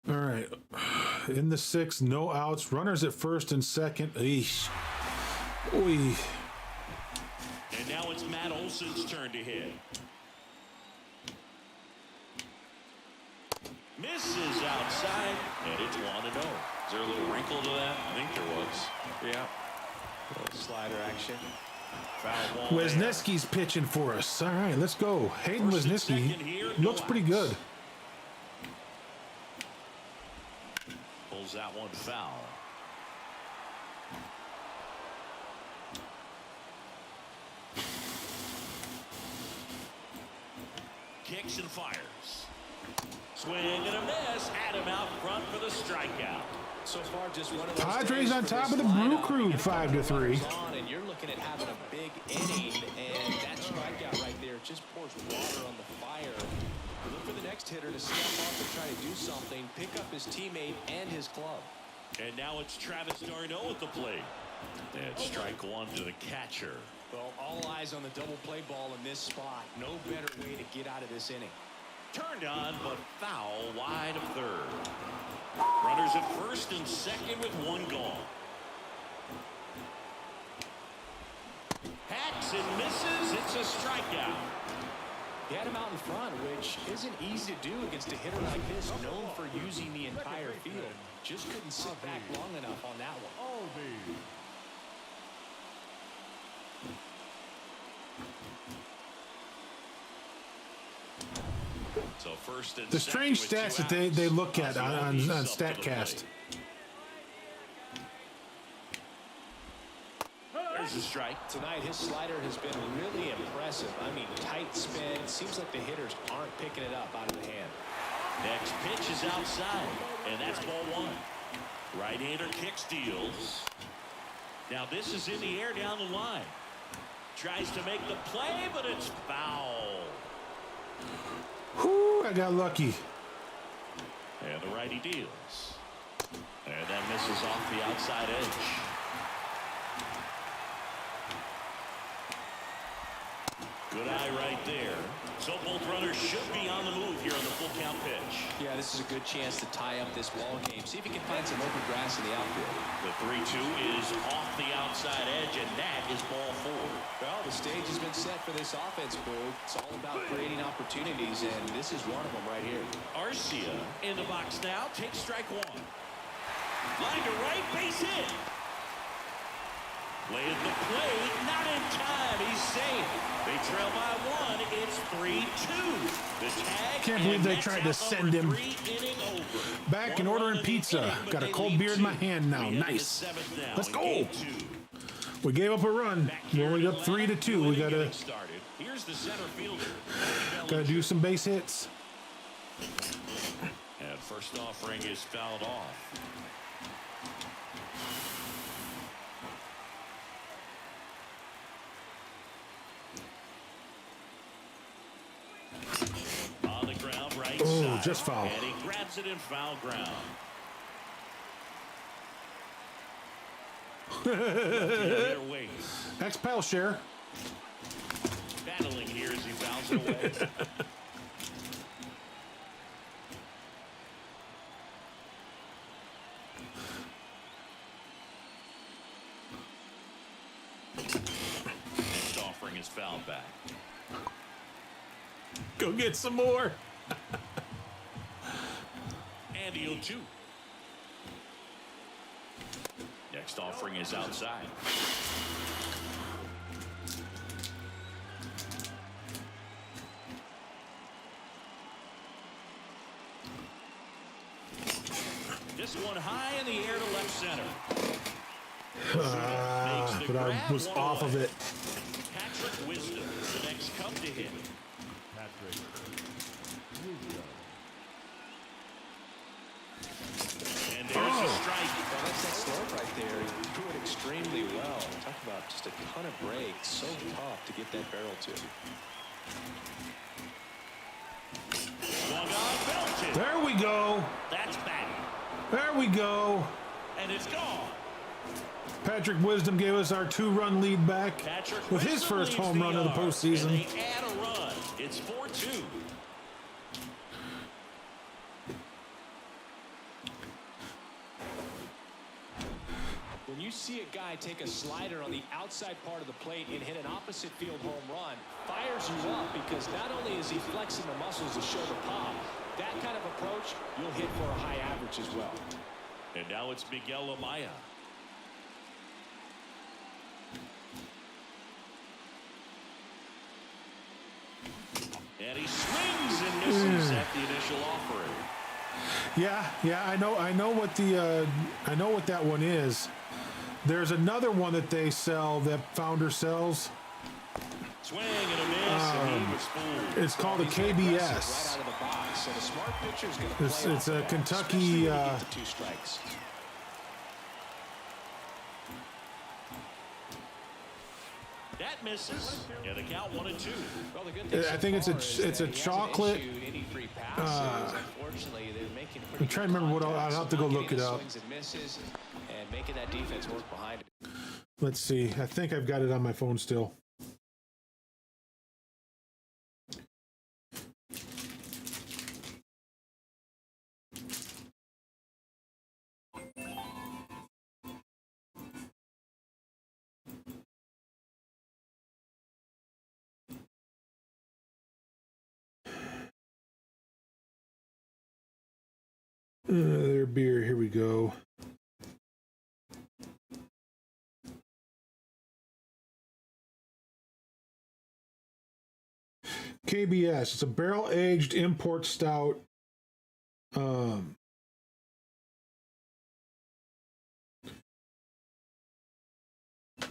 All right. In the sixth, no outs. Runners at first and second. Eesh. Oy. And now it's Matt Olson's turn to hit. Misses outside, and it's 1-0. Is there a little wrinkle to that? I think there was. Yeah. A little slider action. Foul ball Wisniewski's pitching for us. All right, let's go. Hayden First and Wisniewski second here, looks no pretty outs. good. Pulls that one foul. Kicks and fires. Swing and a miss. Had him out front for the strikeout. So far, just one of those Padres days on for top this of the Brew lineup. Crew, You get a couple 5-3. runners on, and you're looking at having a big inning, and that strikeout right there just pours water on the fire. Look for the next hitter to step up and try to do something, pick up his teammate and his club. And now it's Travis d'Arnaud at the plate. And strike one to the catcher. Well, all eyes on the double play ball in this spot. No better way to get out of this inning. Turned on, but foul wide of third. Runners at first and second with one gone. Hacks and misses. It's a strikeout. He had him out in front, which isn't easy to do against a hitter like this, known for using the entire field. Just couldn't sit back long enough on that one. So first and The second strange with two stats that outs. they look at Ozzie on Albies up to the StatCast. plate. There's a strike. Tonight, his slider has been really impressive. I mean, tight spin. Seems like the hitters aren't picking it up out of the hand. Next pitch is outside, and that's ball one. Right-hander kicks, deals. Now this is in the air down the line. Tries to make the play, but it's foul. Whew, I got lucky. And the righty deals. And that misses off the outside edge. Good eye right there. So both runners should be on the move here on the full count pitch. Yeah, this is a good chance to tie up this ball game. See if he can find some open grass in the outfield. The 3-2 is off the outside edge, and that is ball four. Well, the stage has been set for this offense, Boog. It's all about creating opportunities, and this is one of them right here. Arcia in the box now. Takes strike one. Line to right, base hit. Play at the plate, not in time. He's safe. They trail by one. It's 3-2. The tag. Can't believe they tried to send him back and ordering pizza. Got a cold beer in my hand now. Nice. Let's go. We gave up a run. We're only up 3-2. We gotta do some base hits. And first offering is fouled off. On the ground, right side. Just foul. And he grabs it in foul ground. Ex-pal share. Battling here as he fouls it away. Next offering is fouled back. Go get some more. And the 0-2. Next offering is outside. This one high in the air to left center. But I was off of it. Patrick Wisdom, the next come to hit. Patrick. And there's a strike. Well, that's that slope right there. He threw it extremely well. Talk about just a ton of breaks. So tough to get that barrel to. Swung on, belted. There we go. That's back. There we go. And it's gone. Patrick Wisdom gave us our 2-run lead back Patrick with his Wisdom first leads home the run of the yard, postseason. And they add a run. It's 4-2. When you see a guy take a slider on the outside part of the plate and hit an opposite field home run, fires you up because not only is he flexing the muscles to show the pop, that kind of approach, you'll hit for a high average as well. And now it's Miguel Amaya. And he swings and misses at the initial offering. Yeah, I know what the I know what that one is. There's another one that they sell, that Founder sells. Swing and a miss, and he was fooled. It's called a KBS. Right out of the box, and a smart pitcher's going to play It's a that, Kentucky. to 2 strikes. That misses. Yeah, the count 1-2. Well, the good thing I think it's a chocolate. I'm trying to remember what I'll have to go look it up. Swings and misses, and making that defense work behind it. Let's see. I think I've got it on my phone still. Their beer. Here we go. KBS. It's a barrel-aged import stout.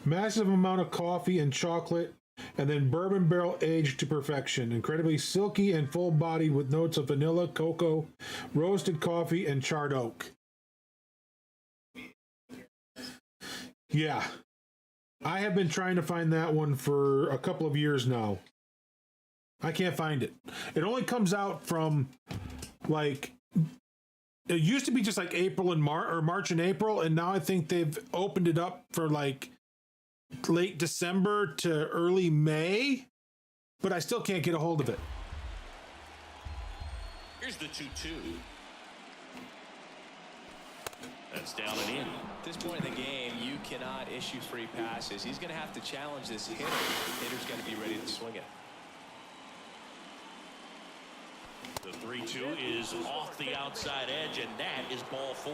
Massive amount of coffee and chocolate, and then bourbon barrel aged to perfection. Incredibly silky and full bodied with notes of vanilla, cocoa, roasted coffee, and charred oak. Yeah. I have been trying to find that one for a couple of years now. I can't find it. It only comes out from like, it used to be just like April and March and April, and now I think they've opened it up for like late December to early May, but I still can't get a hold of it. Here's the 2-2. That's down and in. At this point in the game, you cannot issue free passes. He's going to have to challenge this hitter. The hitter's got to be ready to swing it. The 3-2 is off the outside edge, and that is ball 4.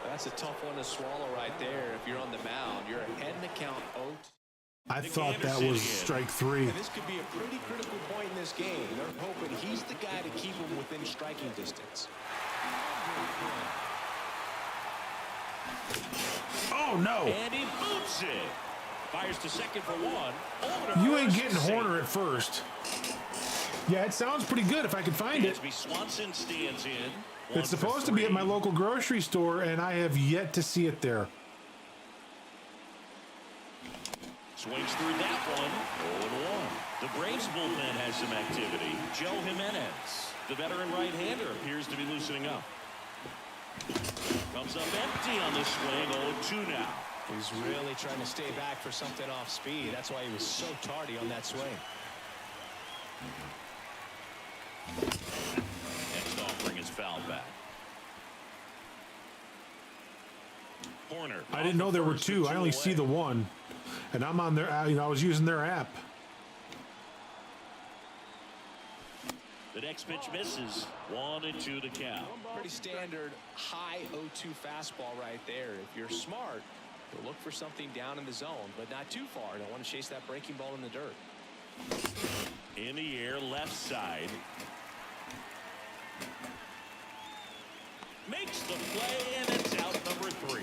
That's a tough one to swallow right there. If you're on the mound, you're ahead in the count 0. I thought that was strike 3. And this could be a pretty critical point in this game. They're hoping he's the guy to keep him within striking distance. Oh, no. And he boots it. Fires to second for 1. You ain't getting Horner at first. Yeah, it sounds pretty good if I can find it. Swanson stands in. It's supposed to be at my local grocery store, and I have yet to see it there. Swings through that one. 0-1. The Braves bullpen has some activity. Joe Jimenez, the veteran right-hander, appears to be loosening up. Comes up empty on the swing. 0-2 now. He's really trying to stay back for something off speed. That's why he was so tardy on that swing. Next offering is foul back. Horner. I didn't know there were 2. I only see the 1. And I'm on their, I was using their app. The next pitch misses. 1-2 to count. Pretty standard high 0-2 fastball right there. If you're smart, you'll look for something down in the zone, but not too far. Don't want to chase that breaking ball in the dirt. In the air, left side. Makes the play, and it's out number 3.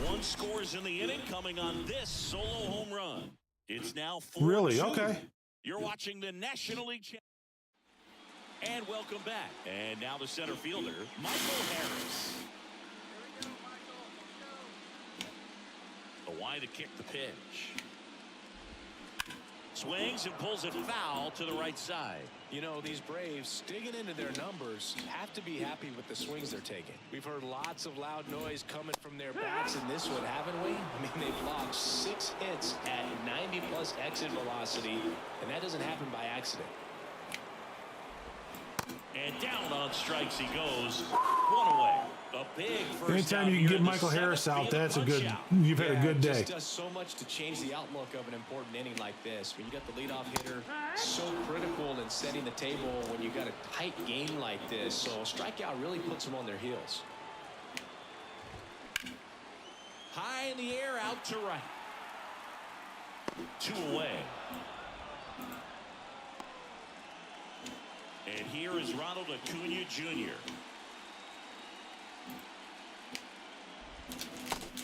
1 scores in the inning, coming on this solo home run. It's now 4-2. Really? Okay. You're watching the National League Championship. And welcome back. And now the center fielder, Michael Harris. A wide to kick the pitch. Swings and pulls it foul to the right side. You know, these Braves, digging into their numbers, have to be happy with the swings they're taking. We've heard lots of loud noise coming from their bats in this one, haven't we? I mean, they've logged 6 hits at 90-plus exit velocity, and that doesn't happen by accident. And down on strikes he goes. One away. A big first Anytime down you here can get in the Michael Harris seventh, out, being a that's a good. punch-out. You've had a good day. It just does so much to change the outlook of an important inning like this. When you got the leadoff hitter, so critical in setting the table when you got a tight game like this. So a strikeout really puts them on their heels. High in the air, out to right. 2 away. And here is Ronald Acuna Jr.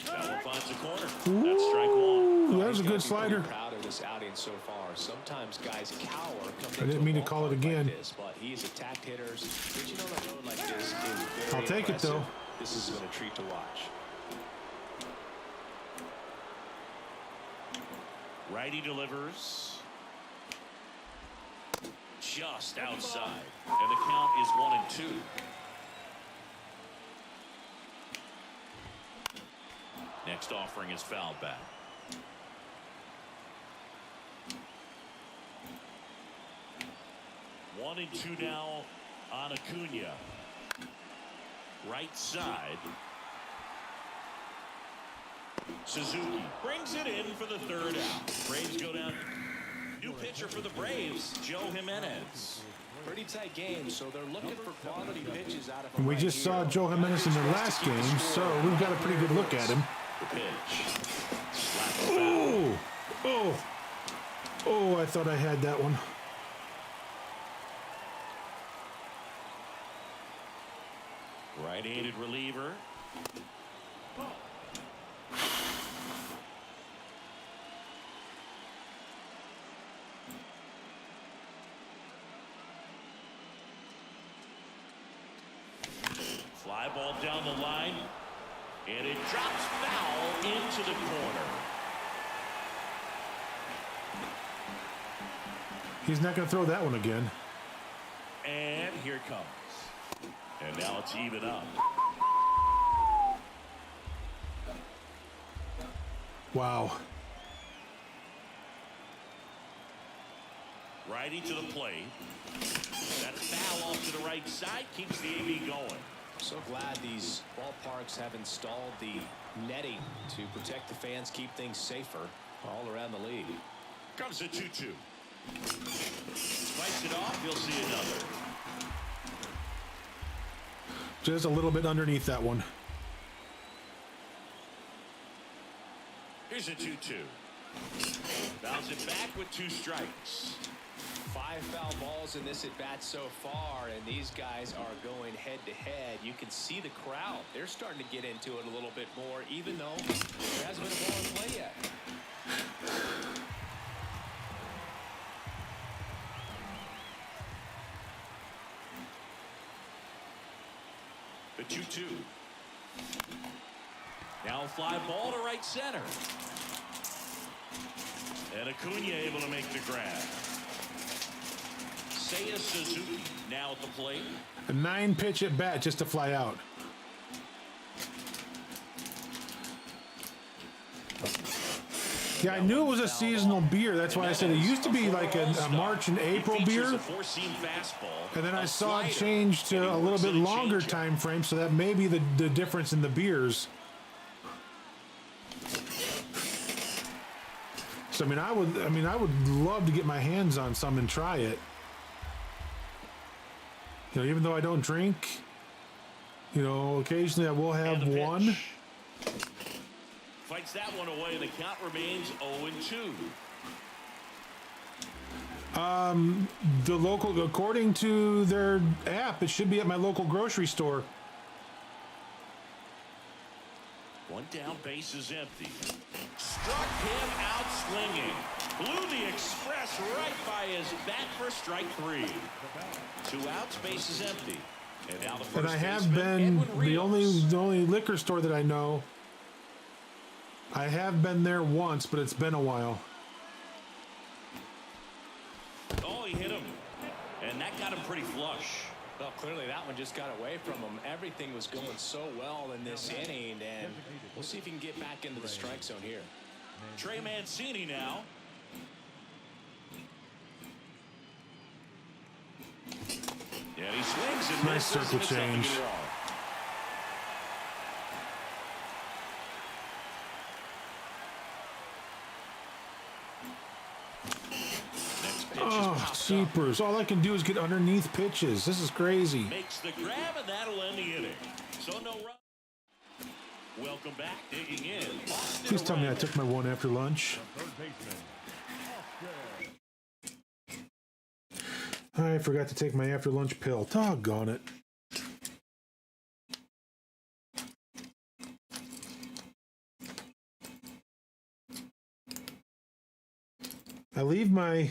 That one finds a corner. That's strike one. That was a good slider. Proud of this outing so far. Sometimes guys cower. I didn't mean to call it again. Like this, but he's attacked hitters. Pitching on the road like this is very I'll take impressive. it though. This is been a treat to watch. Righty delivers. Just outside. And the count is 1-2. Next offering is fouled back. One and two now on Acuna. Right side. Suzuki brings it in for the third out. Braves go down. New pitcher for the Braves, Joe Jimenez. Pretty tight game, so they're looking for quality pitches out of him. And we right just saw here. Joe Jimenez in the last game, so we've got a pretty good look at him. The pitch. Slap the Oh, oh, oh! I thought I had that one. Right-handed reliever. Fly ball down the line, and it drops foul into the corner. He's not going to throw that one again. And here it comes. And now it's even up. Wow. Righty to the plate. That's foul off to the right side. Keeps the AB going. So glad these ballparks have installed the netting to protect the fans, keep things safer all around the league. Comes a 2-2. Fights it off. He'll see another. Just a little bit underneath that one. Here's a 2-2. Bounce it back with 2 strikes. 5 foul balls in this at bat so far, and these guys are going head to head. You can see the crowd. They're starting to get into it a little bit more, even though there hasn't been a ball in play yet. The 2-2. Now a fly ball to right center. And Acuna able to make the grab. Seiya Suzuki now at the plate. A 9-pitch at bat just to fly out. Yeah, I knew it was a seasonal beer. That's why I said it used to be like a March and April beer. And then I saw it change to a little bit longer time frame, so that may be the difference in the beers. So I would love to get my hands on some and try it. You know, even though I don't drink, you know, occasionally I will have one. Fights that one away, and the count remains 0-2. The local, according to their app, it should be at my local grocery store. One down, base is empty. Struck him out swinging. Blew the express right by his bat for strike 3. 2 outs, base is empty. And now the first And I have baseman, been Edwin the only liquor store that I know. I have been there once, but it's been a while. Oh, he hit him. And that got him pretty flush. Well, clearly that one just got away from him. Everything was going so well in this inning, and we'll see if he can get back into the strike zone here. Trey Mancini now. And he swings and Nice misses, circle and it's up change. and wrong. Next pitch is Oh, popped up. jeepers. All I can do is get underneath pitches. This is crazy. Makes the grab, and that'll end the inning. So no run. Welcome back, digging in. Austin Please tell me I Riley. took my one after lunch. Third baseman, I forgot to take my after lunch pill. Doggone it. I leave my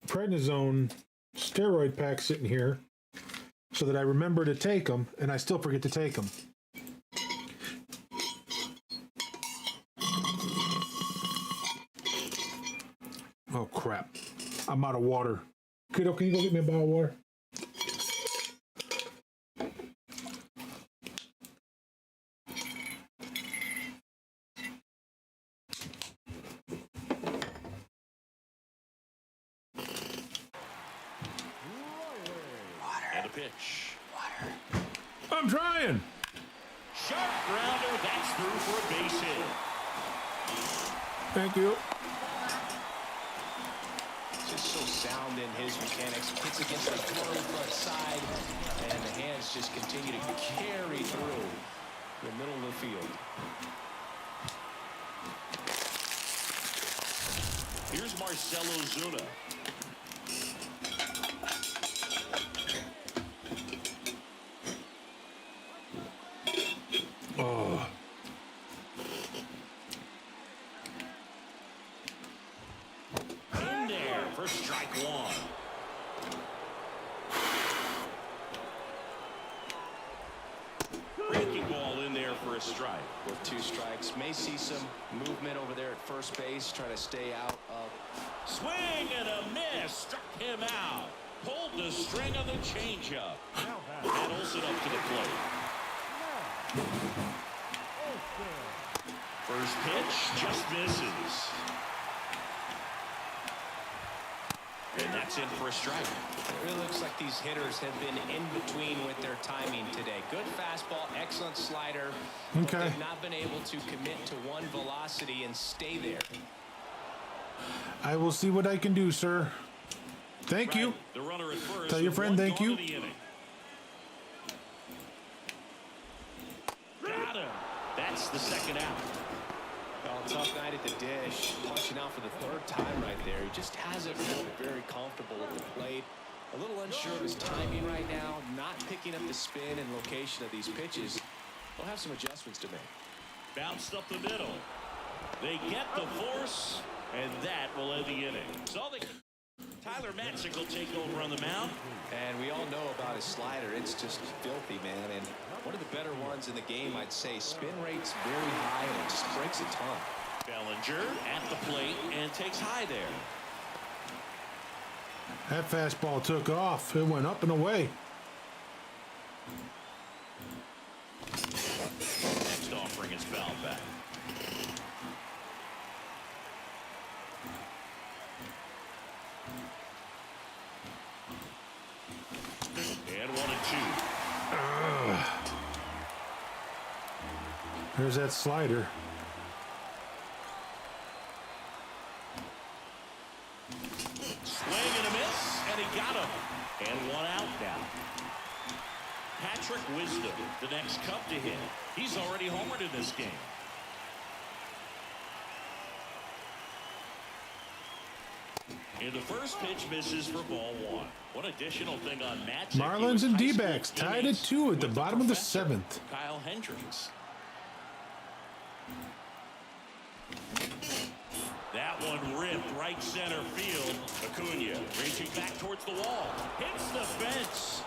prednisone steroid pack sitting here so that I remember to take them, and I still forget to take them. Oh, crap. I'm out of water. Kiddo, can you go get me a bottle of water? And a pitch. I'm trying. Sharp grounder, that's through for a base hit. Thank you. Just so sound in his mechanics. Hits against the firm front side, and the hands just continue to carry through the middle of the field. Here's Marcelo Zuna. Oh. In there for strike one. Breaking ball in there for a strike. With 2 strikes, may see some movement over there at first base, try to stay out of. Swing and a miss. Struck him out. Pulled the string of the changeup. And Olsen up to the plate. First pitch just misses. And that's in for a strike. It really looks like these hitters have been in between with their timing today. Good fastball, excellent slider. But Okay. they've not been able to commit to one velocity and stay there. I will see what I can do, sir. Thank you. The runner at first. Tell your with friend one thank gone you. to the inning. Got him. That's the second out. Well, tough night at the dish. Punching out for the 3rd time right there. He just hasn't looked very comfortable at the plate. A little unsure of his timing right now. Not picking up the spin and location of these pitches. He'll have some adjustments to make. Bounced up the middle. They get the force, and that will end the inning. So Tyler Matzik will take over on the mound. And we all know about his slider. It's just filthy, man. And one of the better ones in the game, I'd say. Spin rate's very high, and it just breaks a ton. Bellinger at the plate and takes high there. That fastball took off. It went up and away. Next offering is fouled back. And 1-2. There's that slider. Swing and a miss, and he got him. And 1 out now. Patrick Wisdom, the next Cub to hit. He's already homered in this game. In the first pitch, misses for ball 1. One additional thing on Matzik. Marlins and D-backs tied at 2 at the bottom of the 7th. Kyle Hendricks. That one ripped right center field. Acuna reaching back towards the wall. Hits the fence.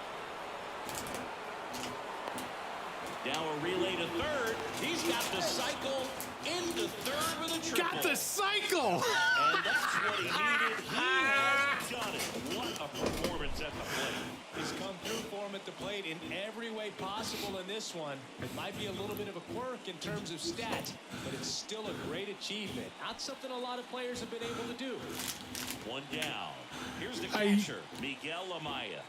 Now a relay to third. He's got the cycle into third with a triple. Got the cycle! And that's what he needed. He has done it. What a performance at the plate. He's come through for him him at the plate in every way possible in this one. It might be a little bit of a quirk in terms of stats, but it's still a great achievement. Not something a lot of players have been able to do. One down. Here's the catcher, Miguel Amaya.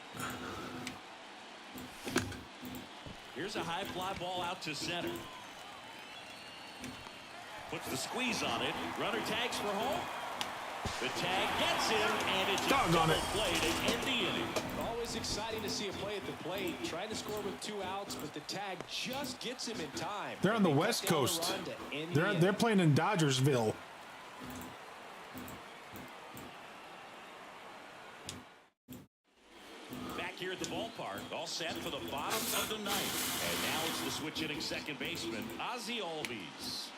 Here's a high fly ball out to center. Puts the squeeze on it. Runner tags for home. The tag gets him, and it's a double play to end the inning. Always exciting to see a play at the plate. Trying to score with 2 outs, but the tag just gets him in time. They're on the West Coast. They're playing in Dodgersville. Back here at the ballpark, all set for the bottom of the ninth. And now it's the switch hitting second baseman, Ozzie Albies.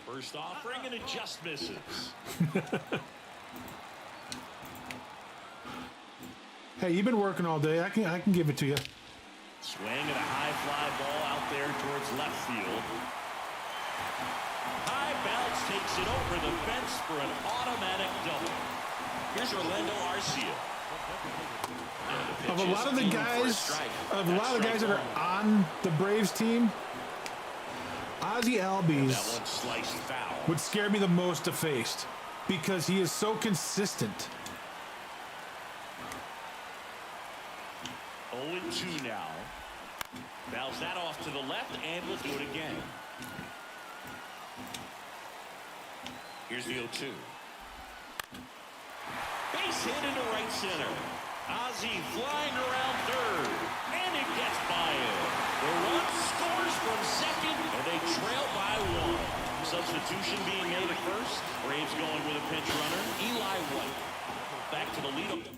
First offering, and it just misses. Hey, you've been working all day. I can give it to you. Swing and a high fly ball out there towards left field. High bounce takes it over the fence for an automatic double. Here's Orlando Arcia. Of a lot of the guys that are on the Braves team, Ozzie Albies would scare me the most to face because he is so consistent. 0-2 now. Fouls that off to the left, and we'll do it again. Here's the 0-2. Base hit into right center. Ozzie flying around third, and it gets by him. The run scores from second, and they trail by 1. Substitution being made at first. Braves going with a pinch runner, Eli White. Back to the lead.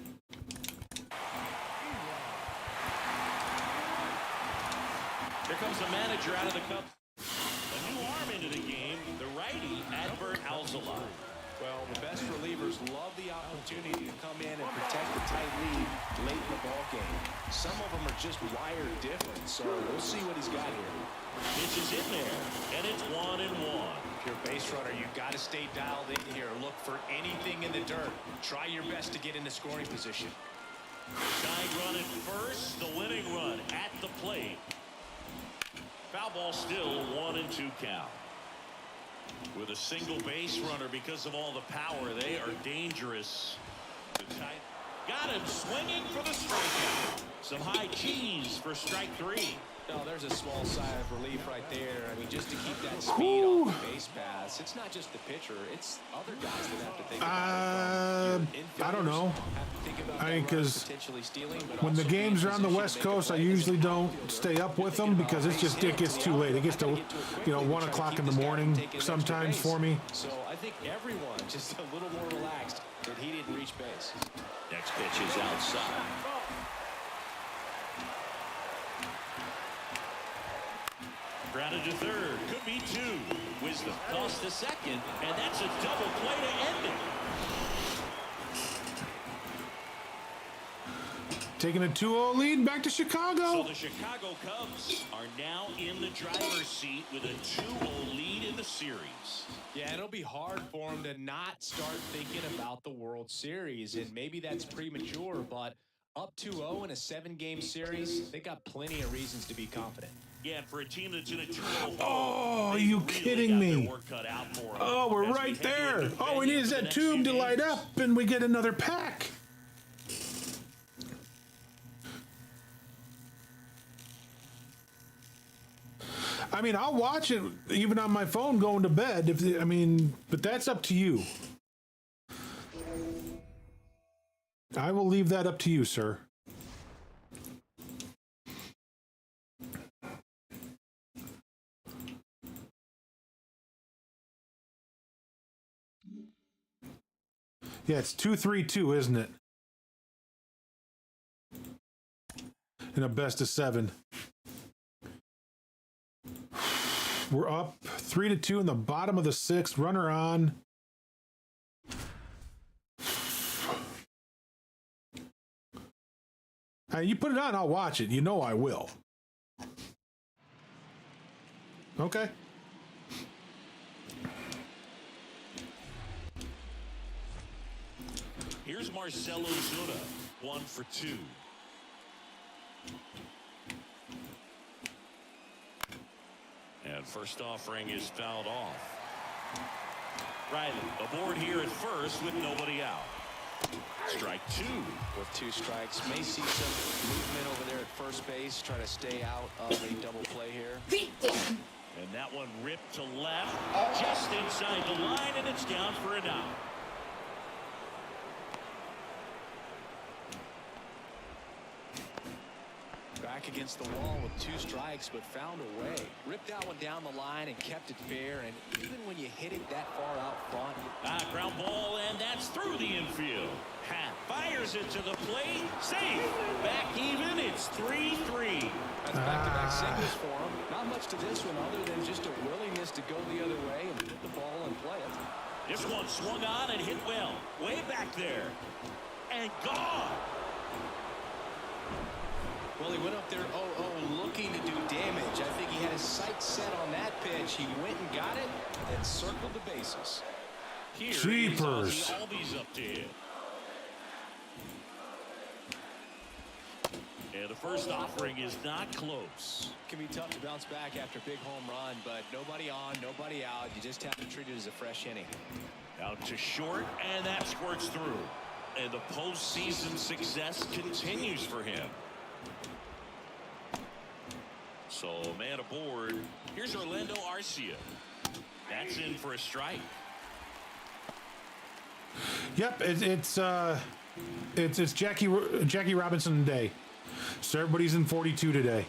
Here comes the manager out of the Cubs. A new arm into the game, the righty, Adbert Alzolay. Well, the best relievers love the opportunity to come in and protect the tight lead late in the ball game. Some of them are just wired different, so we'll see what he's got here. Pitch is in there, and it's 1-1. If you're a base runner, you've got to stay dialed in here. Look for anything in the dirt. Try your best to get into scoring position. Tying run at first, the winning run at the plate. Foul ball still 1-2 count. With a single base runner, because of all the power, they are dangerous. Got him swinging for the strikeout. Some high cheese for strike 3. No, there's a small sigh of relief right there. I mean, just to keep that speed off the base pass. It's not just the pitcher; it's other guys that have to think about it. I don't know. I mean, because when the games are on the West Coast, I usually don't stay up with them because it gets too late. It gets to 1 o'clock in the morning sometimes for me. So I think everyone just a little more relaxed that he didn't reach base. Next pitch is outside. Grounded to third, could be 2. Wisdom tossed to second, and that's a double play to end it. Taking a 2-0 lead back to Chicago. So the Chicago Cubs are now in the driver's seat with a 2-0 lead in the series. Yeah, it'll be hard for them to not start thinking about the World Series, and maybe that's premature, but up 2-0 in a 7-game series, they got plenty of reasons to be confident. Yeah, for a team that's in a 2-0. Oh, are you kidding me? Oh, we're right there. All we need is that tube to light up, and we get another pack. I mean, I'll watch it even on my phone going to bed. But that's up to you. I will leave that up to you, sir. Yeah, it's 2-3-2, isn't it? In a best of 7. We're up 3-2 in the bottom of the 6th. Runner on. You put it on, I'll watch it. You know I will. Okay. Here's Marcelo Zuna, 1 for 2. And first offering is fouled off. Riley aboard here at first with nobody out. Strike two. With 2 strikes, may see some movement over there at first base. Try to stay out of a double play here. And that one ripped to left, just inside the line, and it's down for an out. Back against the wall with 2 strikes, but found a way. Ripped that one down the line and kept it fair. And even when you hit it that far out front. Ground ball, and that's through the infield. Hat fires it to the plate. Safe. Back even. It's 3-3. That's back-to-back singles for him. Not much to this one other than just a willingness to go the other way and hit the ball and play it. This one swung on and hit well. Way back there. And gone. Well, he went up there 0-0 looking to do damage. I think he had his sights set on that pitch. He went and got it and circled the bases. Here Jeepers. Albies up to hit. And the first offering is not close. Can be tough to bounce back after a big home run, but nobody on, nobody out. You just have to treat it as a fresh inning. Out to short, and that squirts through. And the postseason success continues for him. So, man aboard. Here's Orlando Arcia. That's in for a strike. Yep, it's Jackie Robinson day. So everybody's in 42 today.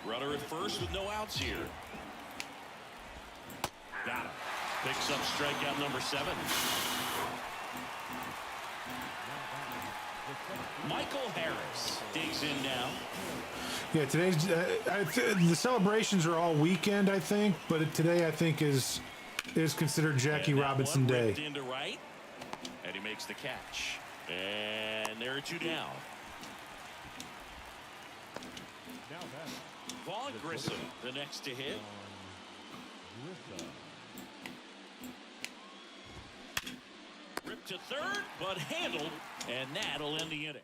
Runner at first with no outs here. Got him. Picks up strikeout number 7. Michael Harris digs in now. Yeah, today's the celebrations are all weekend, I think, but today I think is considered Jackie Robinson Day. Into right, and he makes the catch. And there are 2 down. Vaughn Grissom, the next to hit. Ripped to third, but handled, and that'll end the inning.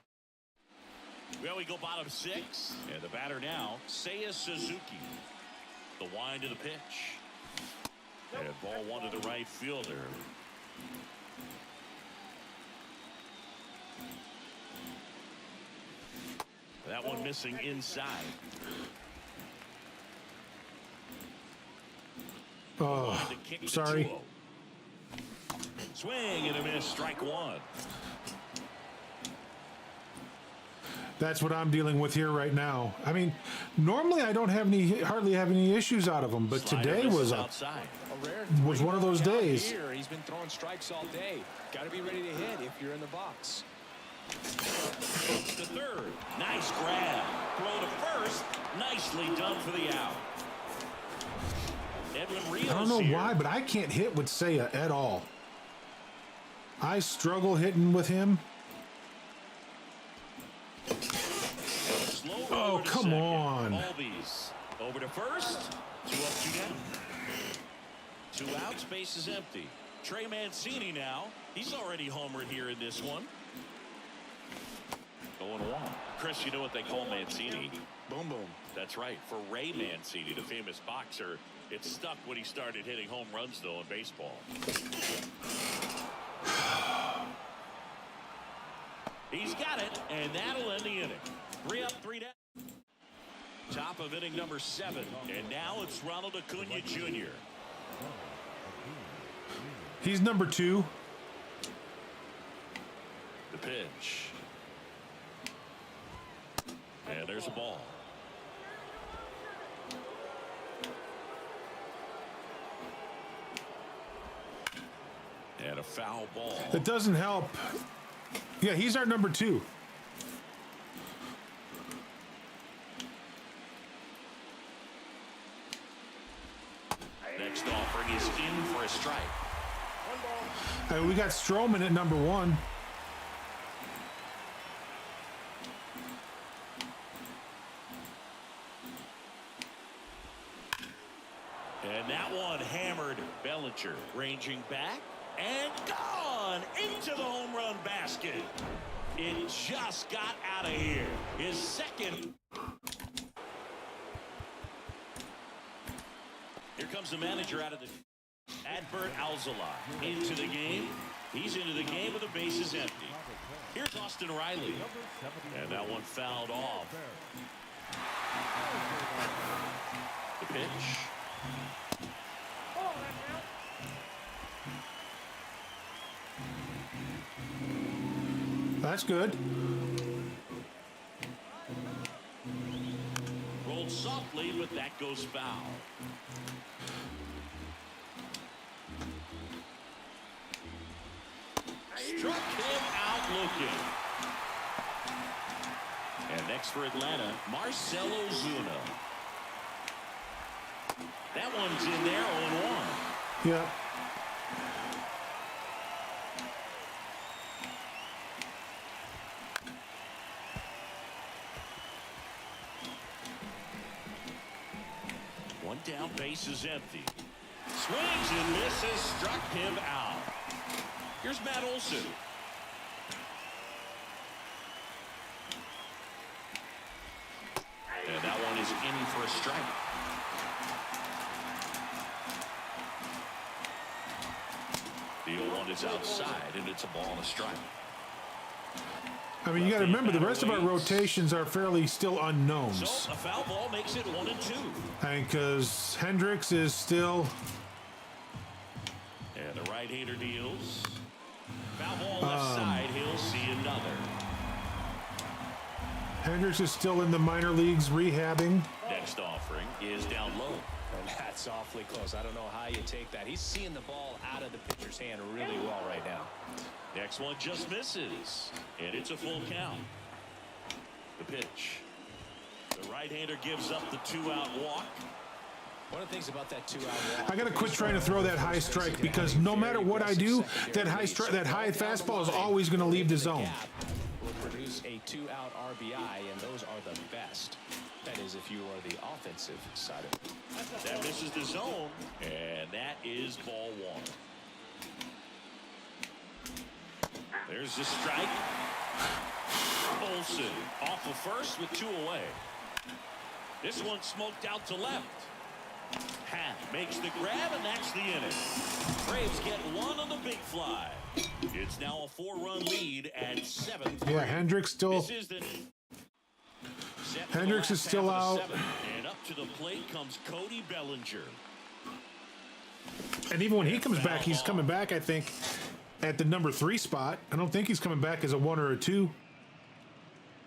Well, we go bottom 6, and the batter now, Seiya Suzuki. The wind to the pitch. And ball 1 to the right fielder. That one missing inside. Oh, sorry. Swing and a miss, strike 1. That's what I'm dealing with here right now. I mean, normally I don't have hardly have any issues out of them, but today was one of those days. Here, he's been throwing strikes all day. Got to be ready to hit if you're in the box. To third, nice grab. Throw to first, nicely done for the out. Edwin Rios I don't know why, but I can't hit with Seiya at all. I struggle hitting with him. Oh, come on. Albies over to first. 2 up, 2 down. 2 outs, base is empty. Trey Mancini now. He's already homered here in this one. Going along. Chris, you know what they call Mancini? Boom, boom. That's right. For Ray Mancini, the famous boxer, it stuck when he started hitting home runs, though, in baseball. He's got it, and that'll end the inning. 3 up, 3 down. Top of inning number 7, and now it's Ronald Acuna Jr. He's number 2. The pitch. And there's a ball. And a foul ball. It doesn't help. Yeah, he's our number 2. Next offering is in for a strike. We got Stroman at number 1. And that one hammered Bellinger, ranging back and got It just got out of here. His second. Here comes the manager out of the. Adbert Alzala into the game. He's into the game with the bases empty. Here's Austin Riley. And that one fouled off. The pitch. That's good. Rolled softly, but that goes foul. Struck him out looking. And next for Atlanta, Marcell Ozuna. That one's in there, 0-1. Yep. One down, base is empty. Swings and misses, struck him out. Here's Matt Olson. And that one is in for a strike. The 0-1 is outside, and it's a ball and a strike. I mean, you got to remember, the rest of our rotations are fairly still unknowns. So a foul ball makes it 1-2. And because Hendricks is still. And the right-hander deals. Foul ball left side. He'll see another. Hendricks is still in the minor leagues rehabbing. Next offering is down low. And that's awfully close. I don't know how you take that. He's seeing the ball out of the pitcher's hand really well right now. Next one just misses. And it's a full count. The pitch. The right-hander gives up the 2-out walk. One of the things about that 2-out walk, I got to quit trying to throw that high strike because no matter what I do, that high fastball is always going to leave the zone. Will produce a 2-out RBI, and those are the best. That is, if you are the offensive side of it. That misses the zone, and that is ball 1. There's the strike. Olsen off of first with 2 away. This one smoked out to left. Happ makes the grab, and that's the inning. Braves get 1 on the big fly. It's now a 4-run lead at 7th. Yeah, Hendricks still. Hendricks is still out. And up to the plate comes Cody Bellinger. And even when he comes back, he's coming back, I think, at the number 3 spot. I don't think he's coming back as a 1 or a 2.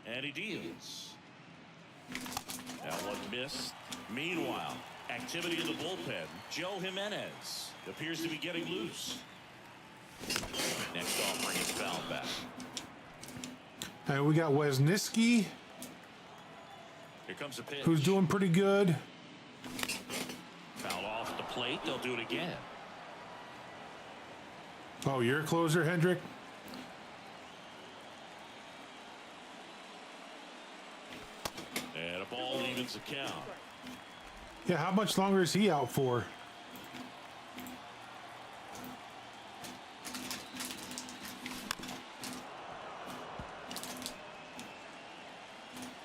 And he deals. That one missed. Meanwhile, activity in the bullpen. Joe Jimenez appears to be getting loose. Next offering is fouled back. And we got Wesniewski, Here comes the pitch. who's doing pretty good. Foul off the plate. They'll do it again. Oh, you're a closer, Hendrick? And a ball evens the count. Yeah, how much longer is he out for?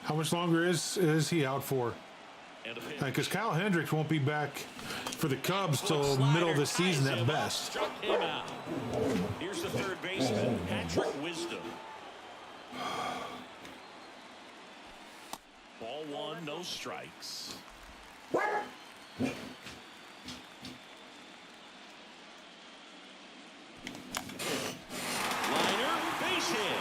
How much longer is he out for? Because Kyle Hendricks won't be back for the Cubs till middle of the season at best. Struck him out. Here's the third baseman, Patrick Wisdom. Ball 1, no strikes. Liner, base hit.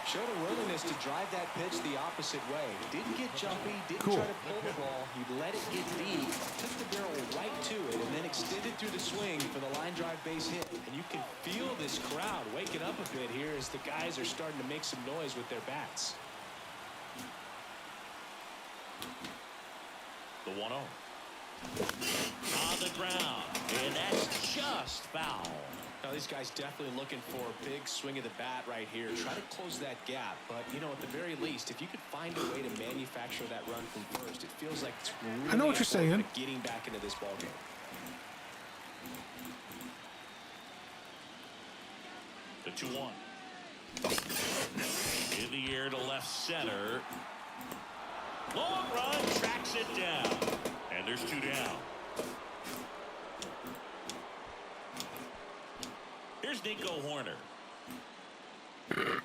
Showed a willingness to drive that pitch the opposite way. Didn't get jumpy, didn't Cool. try to pull the ball. He let it get deep, took the barrel right to it, and then extended through the swing for the line drive base hit. And you can feel this crowd waking up a bit here as the guys are starting to make some noise with their bats. The 1-0. On the ground, and that's just foul. Now these guys definitely looking for a big swing of the bat right here. Try to close that gap, but you know, at the very least, if you could find a way to manufacture that run from first, it feels like it's really I know what you're saying. getting back into this ball game. The 2-1. In the air to left center. Long run, tracks it down. And there's 2 down. Here's Nico Horner. And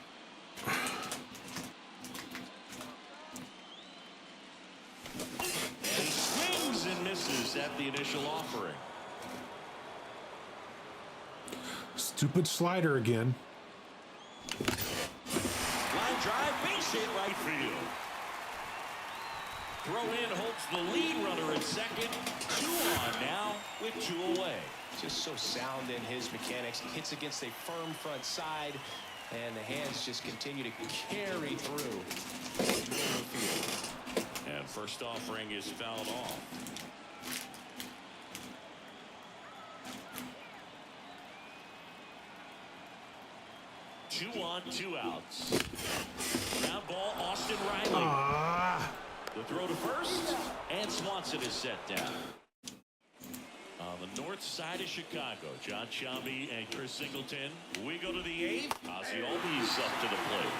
he swings and misses at the initial offering. Stupid slider again. Line drive, base hit right field. Throw in holds the lead runner at second. 2 on now with 2 away. Just so sound in his mechanics. Hits against a firm front side, and the hands just continue to carry through. And first offering is fouled off. Two on, 2 outs. Ground ball, Austin Riley. The throw to first, and Swanson is set down. On the north side of Chicago, John Sciambi and Chris Singleton. We go to the 8th. Ozzie Albies up to the plate.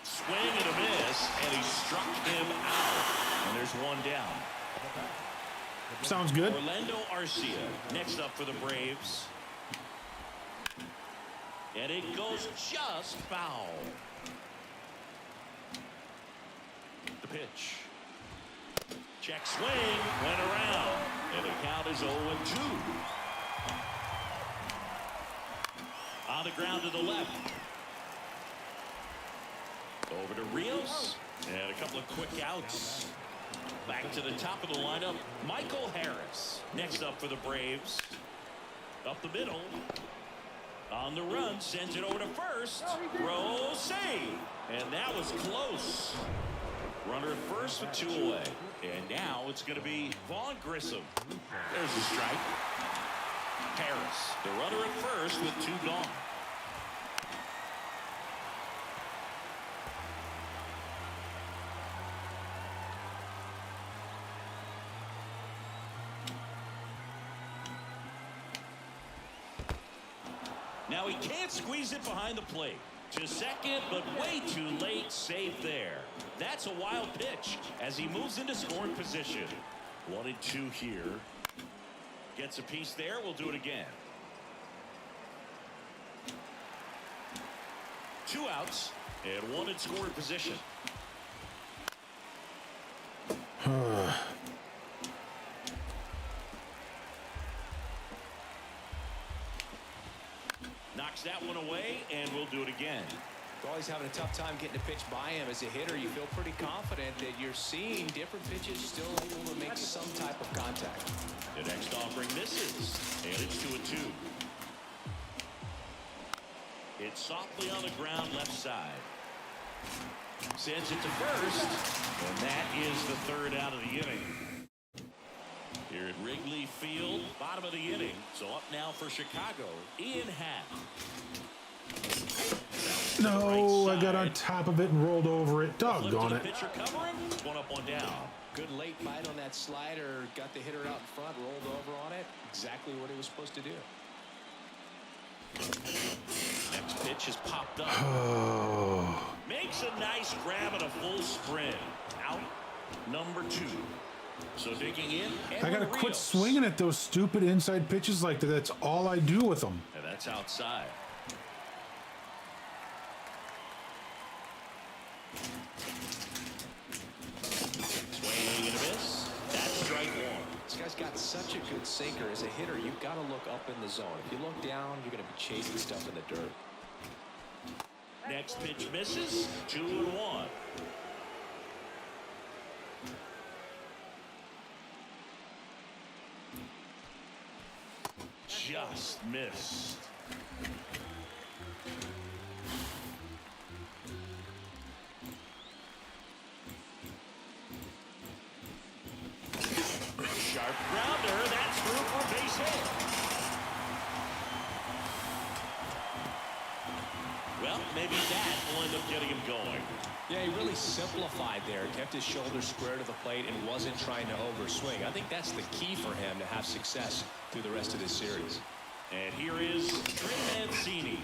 Swing and a miss, and he struck him out. And there's 1 down. Sounds good. Orlando Arcia next up for the Braves. And it goes just foul. The pitch. Check swing, went around. And the count is 0-2. On the ground to the left. Over to Rios. And a couple of quick outs. Back to the top of the lineup, Michael Harris. Next up for the Braves. Up the middle. On the run, sends it over to first. Throw, save. And that was close. Runner at first with 2 away. And now it's going to be Vaughn Grissom. There's the strike. Harris, the runner at first with 2 gone. Now he can't squeeze it behind the plate. To second, but way too late. Safe there. That's a wild pitch as he moves into scoring position. 1-2 here. Gets a piece there. We'll do it again. 2 outs and 1 in scoring position. Knocks that one away, and we'll do it again. You're always having a tough time getting a pitch by him. As a hitter, you feel pretty confident that you're seeing different pitches still able to make some type of contact. The next offering misses, and it's 2-2. It's softly on the ground left side. Sends it to first, and that is the 3rd out of the inning. Here at Wrigley Field, bottom of the inning. So up now for Chicago, Ian Happ. No, I got on top of it and rolled over it. Doggone it. Pitcher covering, 1 up, 1 down. Good late bite on that slider. Got the hitter out in front, rolled over on it. Exactly what he was supposed to do. Next pitch is popped up. Makes a nice grab and a full sprint. Out number 2. So digging in. I gotta quit swinging at those stupid inside pitches like that. That's all I do with them. And that's outside. Swing and a miss. That's strike 1. This guy's got such a good sinker. As a hitter, you've got to look up in the zone. If you look down, you're going to be chasing stuff in the dirt. Next pitch misses. 2-1. Just missed. Sharp grounder. That's through for a base hit. Well, maybe that will end up getting him going. Yeah, he really simplified there, kept his shoulders square to the plate and wasn't trying to overswing. I think that's the key for him to have success through the rest of this series. And here is Trey Mancini.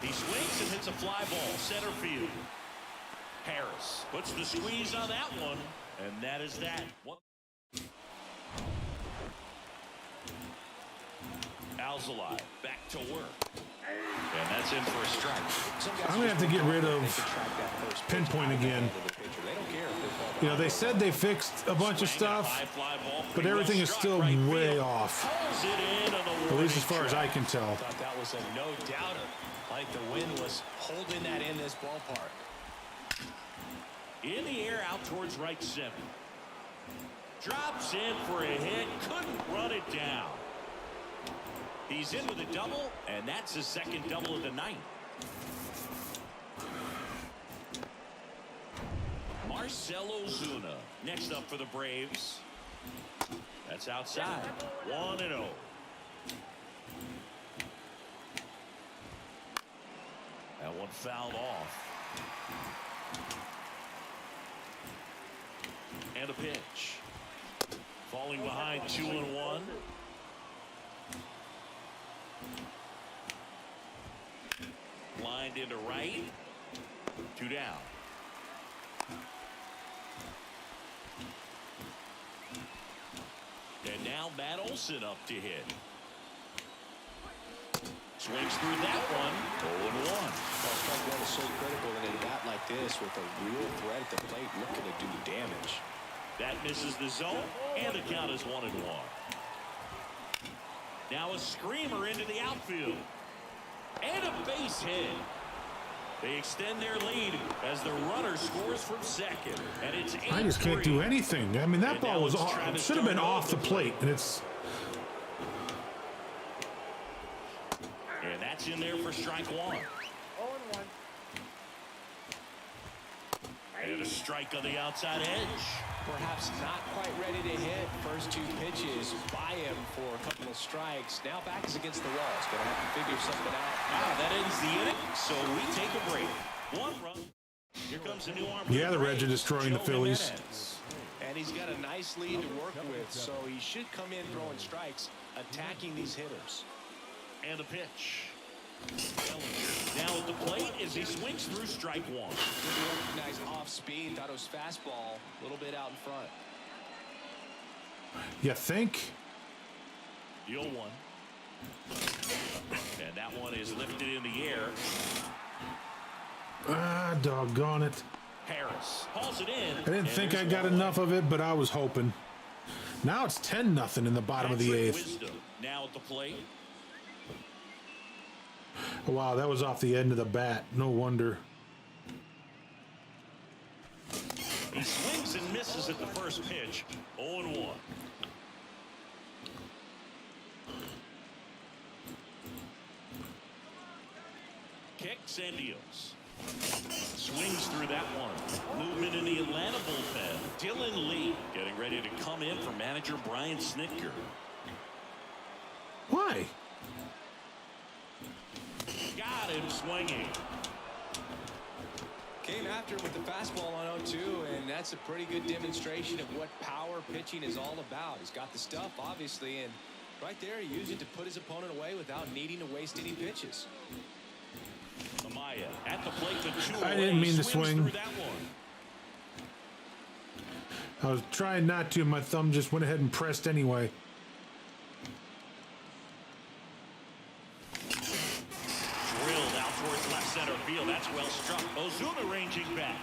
He swings and hits a fly ball, center field. Harris puts the squeeze on that one, and that is that. Alzolay back to work. And that's in for a strike. I'm going to have to get rid of pinpoint again. You know, they said they fixed a bunch of stuff, but everything is still way off. At least as far as I can tell. I thought that was a no-doubter. Like the wind was holding that in this ballpark. In the air out towards right center. Drops in for a hit. Couldn't run it down. He's in with a double, and that's his second double of the night. Marcell Ozuna next up for the Braves. That's outside. 1-0. That one fouled off. And a pitch. Falling behind 2-1. Lined into right. 2 down. And now Matt Olson up to hit. Swings through that one. 0-1. Well, strike one is so critical in a bat like this with a real threat at the plate looking to do damage. That misses the zone, and the count is 1-1. Now a screamer into the outfield. And a base hit. They extend their lead as the runner scores from second. And it's 8-3. I just can't do anything. I mean, that ball was should have been off the plate, and it's. And that's in there for strike one. 0-1. And a strike on the outside edge. Perhaps not quite ready to hit. First 2 pitches by him for a couple of strikes. Now back is against the wall. He's going to have to figure something out. That ends the inning, so we take a break. 1 run. Here comes a new arm. Yeah, the Reds are destroying the Phillies. Jimenez. And he's got a nice lead to work with, so he should come in throwing strikes, attacking these hitters. And a pitch. Now at the plate as he swings through strike one. Good recognize off speed. Thought it was fastball. A little bit out in front. You think? The 0-1. And that one is lifted in the air. Ah, doggone it. Harris hauls it in. I didn't think I got enough of it, but I was hoping. Now it's 10-0 in the bottom of the 8th. Wisdom now at the plate. Wow, that was off the end of the bat. No wonder. He swings and misses at the first pitch. 0-1. Kicks and deals. Swings through that one. Movement in the Atlanta bullpen. Dylan Lee getting ready to come in for manager Brian Snitker. Why? Got him swinging. Came after him with the fastball on 0-2, and that's a pretty good demonstration of what power pitching is all about. He's got the stuff, obviously, and right there he used it to put his opponent away without needing to waste any pitches. Amaya at the plate with 2 I didn't mean to swing. through that one. I was trying not to. My thumb just went ahead and pressed anyway. Drilled out towards left center field. That's well struck. Ozuna ranging back.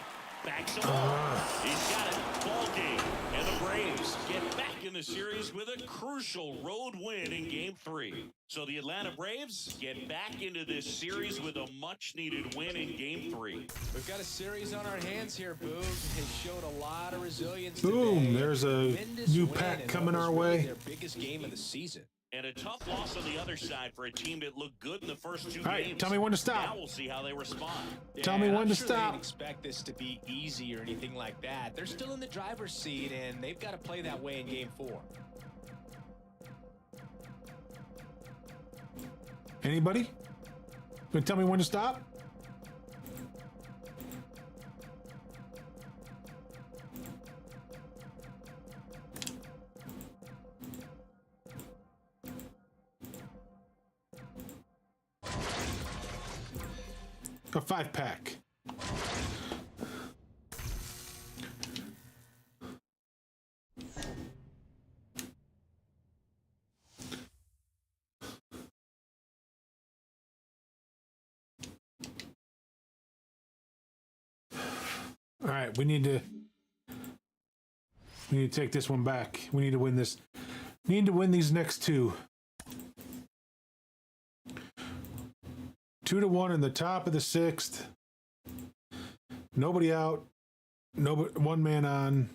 Backs him up. He's got it. Ball game. And the Braves get back in the series with a crucial road win in Game 3. So the Atlanta Braves get back into this series with a much-needed win in Game 3. We've got a series on our hands here, Boog. They showed a lot of resilience Boom, today. there's a new pack coming our way. Their biggest game of the season. And a tough loss on the other side for a team that looked good in the first 2 All right, games. tell me when to stop. Now we'll see how they respond. Tell me when I'm to sure stop. They didn't expect this to be easy or anything like that. They're still in the driver's seat, and they've got to play that way in Game 4. Anybody? Gonna tell me when to stop? A 5-pack. All right, we need to take this one back. We need to win this. We need to win these next two. 2-1 in the top of the 6th. Nobody out. Nobody, one man on.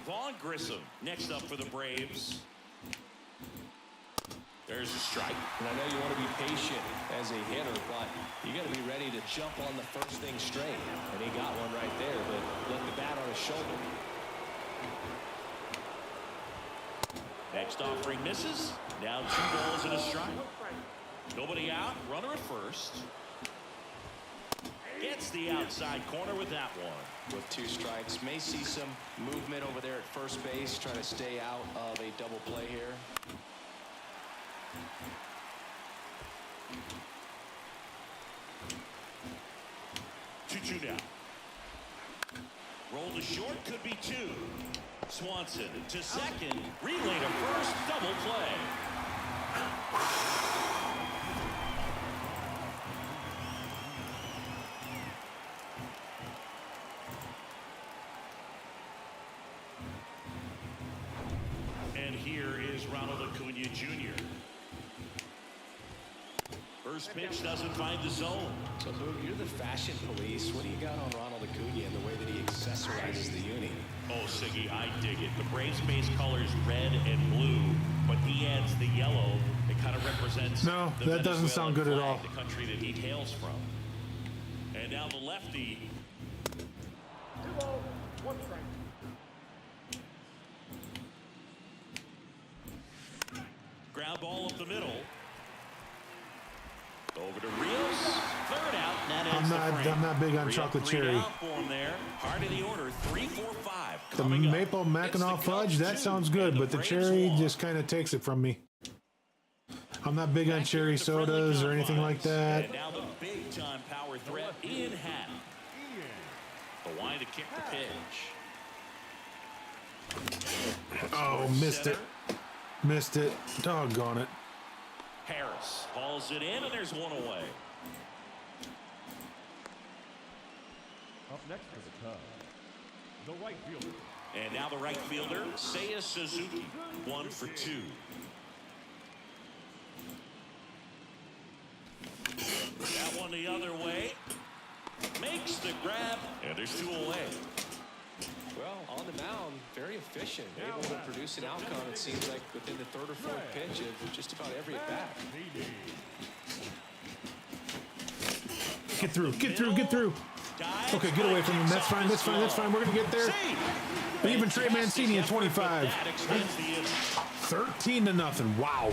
Vaughn Grissom next up for the Braves. There's a strike. And I know you want to be patient as a hitter, but you got to be ready to jump on the first thing straight. And he got one right there, but let the bat on his shoulder. Next offering misses. Down 2 balls and a strike. Nobody out. Runner at first. Gets the outside corner with that one. With 2 strikes, may see some movement over there at first base. Try to stay out of a double play here. 2-2 now. Roll to short, could be 2. Swanson to second, relay to first, double play. And here is Ronald Acuna Jr. First pitch doesn't find the zone. So, Boog, you're the fashion police. What do you got on Ronald Acuna and the way that he accessorizes the uni? Oh, Siggy, I dig it. The Braves base colors red and blue, but he adds the yellow. It kind of represents No, the that doesn't sound good at flag, all. the country that he hails from. And now the lefty. 2-0, 1 strike. Ground ball up the middle. Over to Rios. Third out. That ends the frame. I'm not big on chocolate cherry. There. Heart of the order, 3-4-5. The maple Mackinac fudge, that sounds good, but the cherry just kind of takes it from me. I'm not big on cherry sodas or anything like that. And now the big time power threat, Ian Happ. The line to kick the pitch. Oh, missed it. Missed it. Doggone it. Harris hauls it in, and there's one away. Up next for the Cubs, the right fielder. And now the right fielder, Seiya Suzuki, 1 for 2. That one the other way. Makes the grab, and there's 2 away. Well, on the mound, very efficient, able to produce an outcome, it seems like, within the 3rd or 4th pitch of just about every at bat. Get through, get through, get through. Okay, get away from him. That's fine, that's fine, that's fine. We're going to get there. Even Trey Mancini at 25. 13-0. Wow.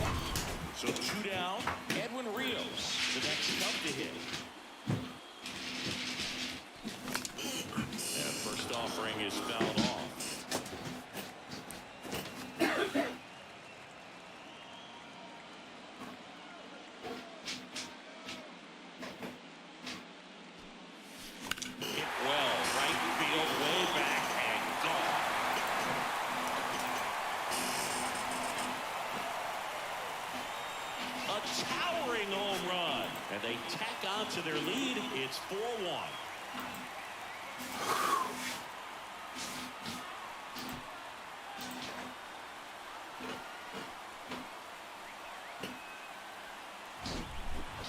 So 2 down. Edwin Rios, the next up to hit. And first offering is fouled off. Hit well, right field, way back and gone. A towering home run, and they tack on to their lead. It's 4-1.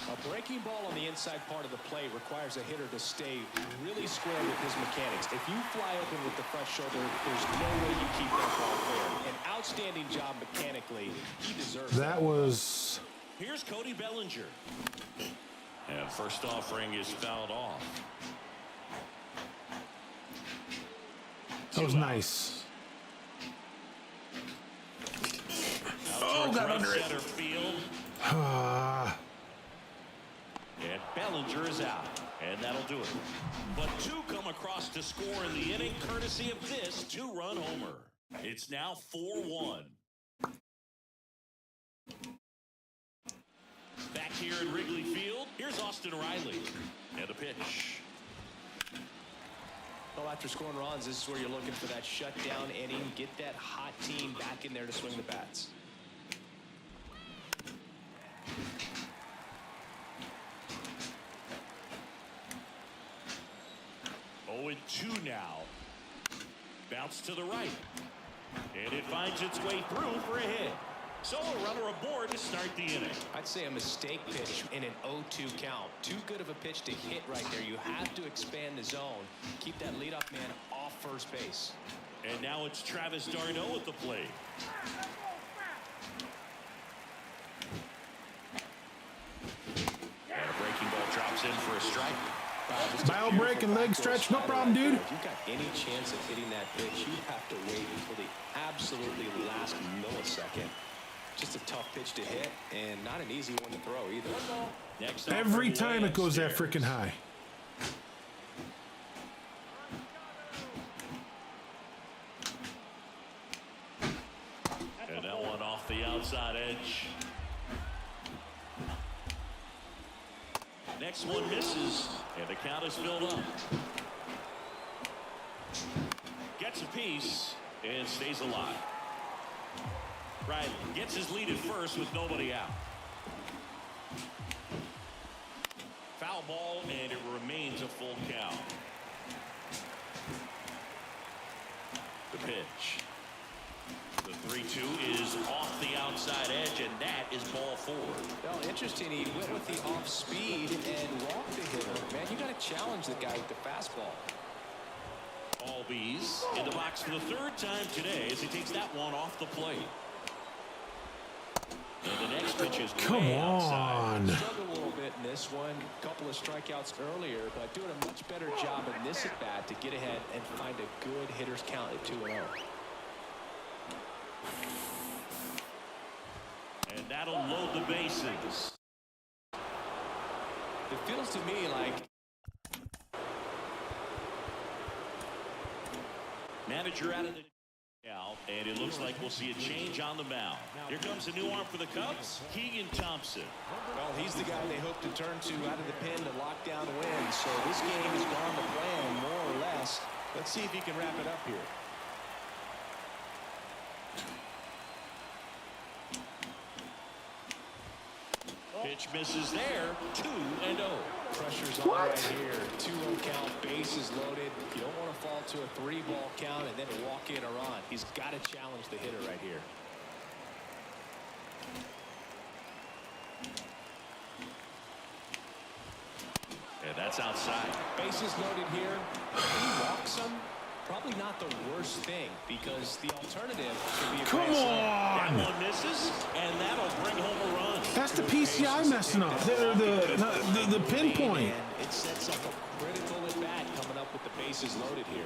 A breaking ball on the inside part of the plate requires a hitter to stay really square with his mechanics. If you fly open with the front shoulder, there's no way you keep that ball fair. An outstanding job mechanically. He deserves that. Was... Here's Cody Bellinger. And first offering is fouled off. That was nice. Oh, got under it. Field. And Bellinger is out. And that'll do it. But two come across to score in the inning, courtesy of this two-run homer. It's now 4-1. Back here at Wrigley Field, here's Austin Riley. And a pitch. Well, after scoring runs, this is where you're looking for that shutdown inning. Get that hot team back in there to swing the bats. 0-2 now. Bounce to the right. And it finds its way through for a hit. So a runner aboard to start the inning. I'd say a mistake pitch in an 0-2 count. Too good of a pitch to hit right there. You have to expand the zone. Keep that leadoff man off first base. And now it's Travis d'Arnaud at the plate. And a breaking ball drops in for a strike. Mile break and leg stretch, no problem, dude. If you've got any chance of hitting that pitch, you have to wait until the absolutely last millisecond. Just a tough pitch to hit, and not an easy one to throw either. Next Every time it goes that freaking high. And that one off the outside edge. Next one misses, and the count is filled up. Gets a piece and stays alive. Riley gets his lead at first with nobody out. Foul ball, and it remains a full count. The pitch. The 3-2 is off the outside edge, and that is ball 4. Well, interesting. He went with the off speed and walked the hitter. Man, you got to challenge the guy with the fastball. Albies in the box for the third time today as he takes that one off the plate. And the next pitch is come on. Struggled a little bit in this one. A couple of strikeouts earlier, but doing a much better job in this at bat to get ahead and find a good hitter's count at 2-0. And that'll load the bases. It feels to me like manager out of the out, and it looks like we'll see a change on the mound. Here comes a new arm for the Cubs, Keegan Thompson. Well, he's the guy they hope to turn to out of the pen to lock down wins. So this game has gone to plan more or less. Let's see if he can wrap it up here. Pitch misses there. 2-0. Pressure's on right here. 2-0 count, bases loaded. You don't want to fall to a 3-ball count and then walk in or run. He's got to challenge the hitter right here. And that's outside. Bases loaded here. He walks him. Probably not the worst thing because the alternative could be a come grand on. That one misses, and that'll bring home a run. That's the PCI messing up. The pinpoint. And it sets up a critical at bat coming up with the bases loaded here.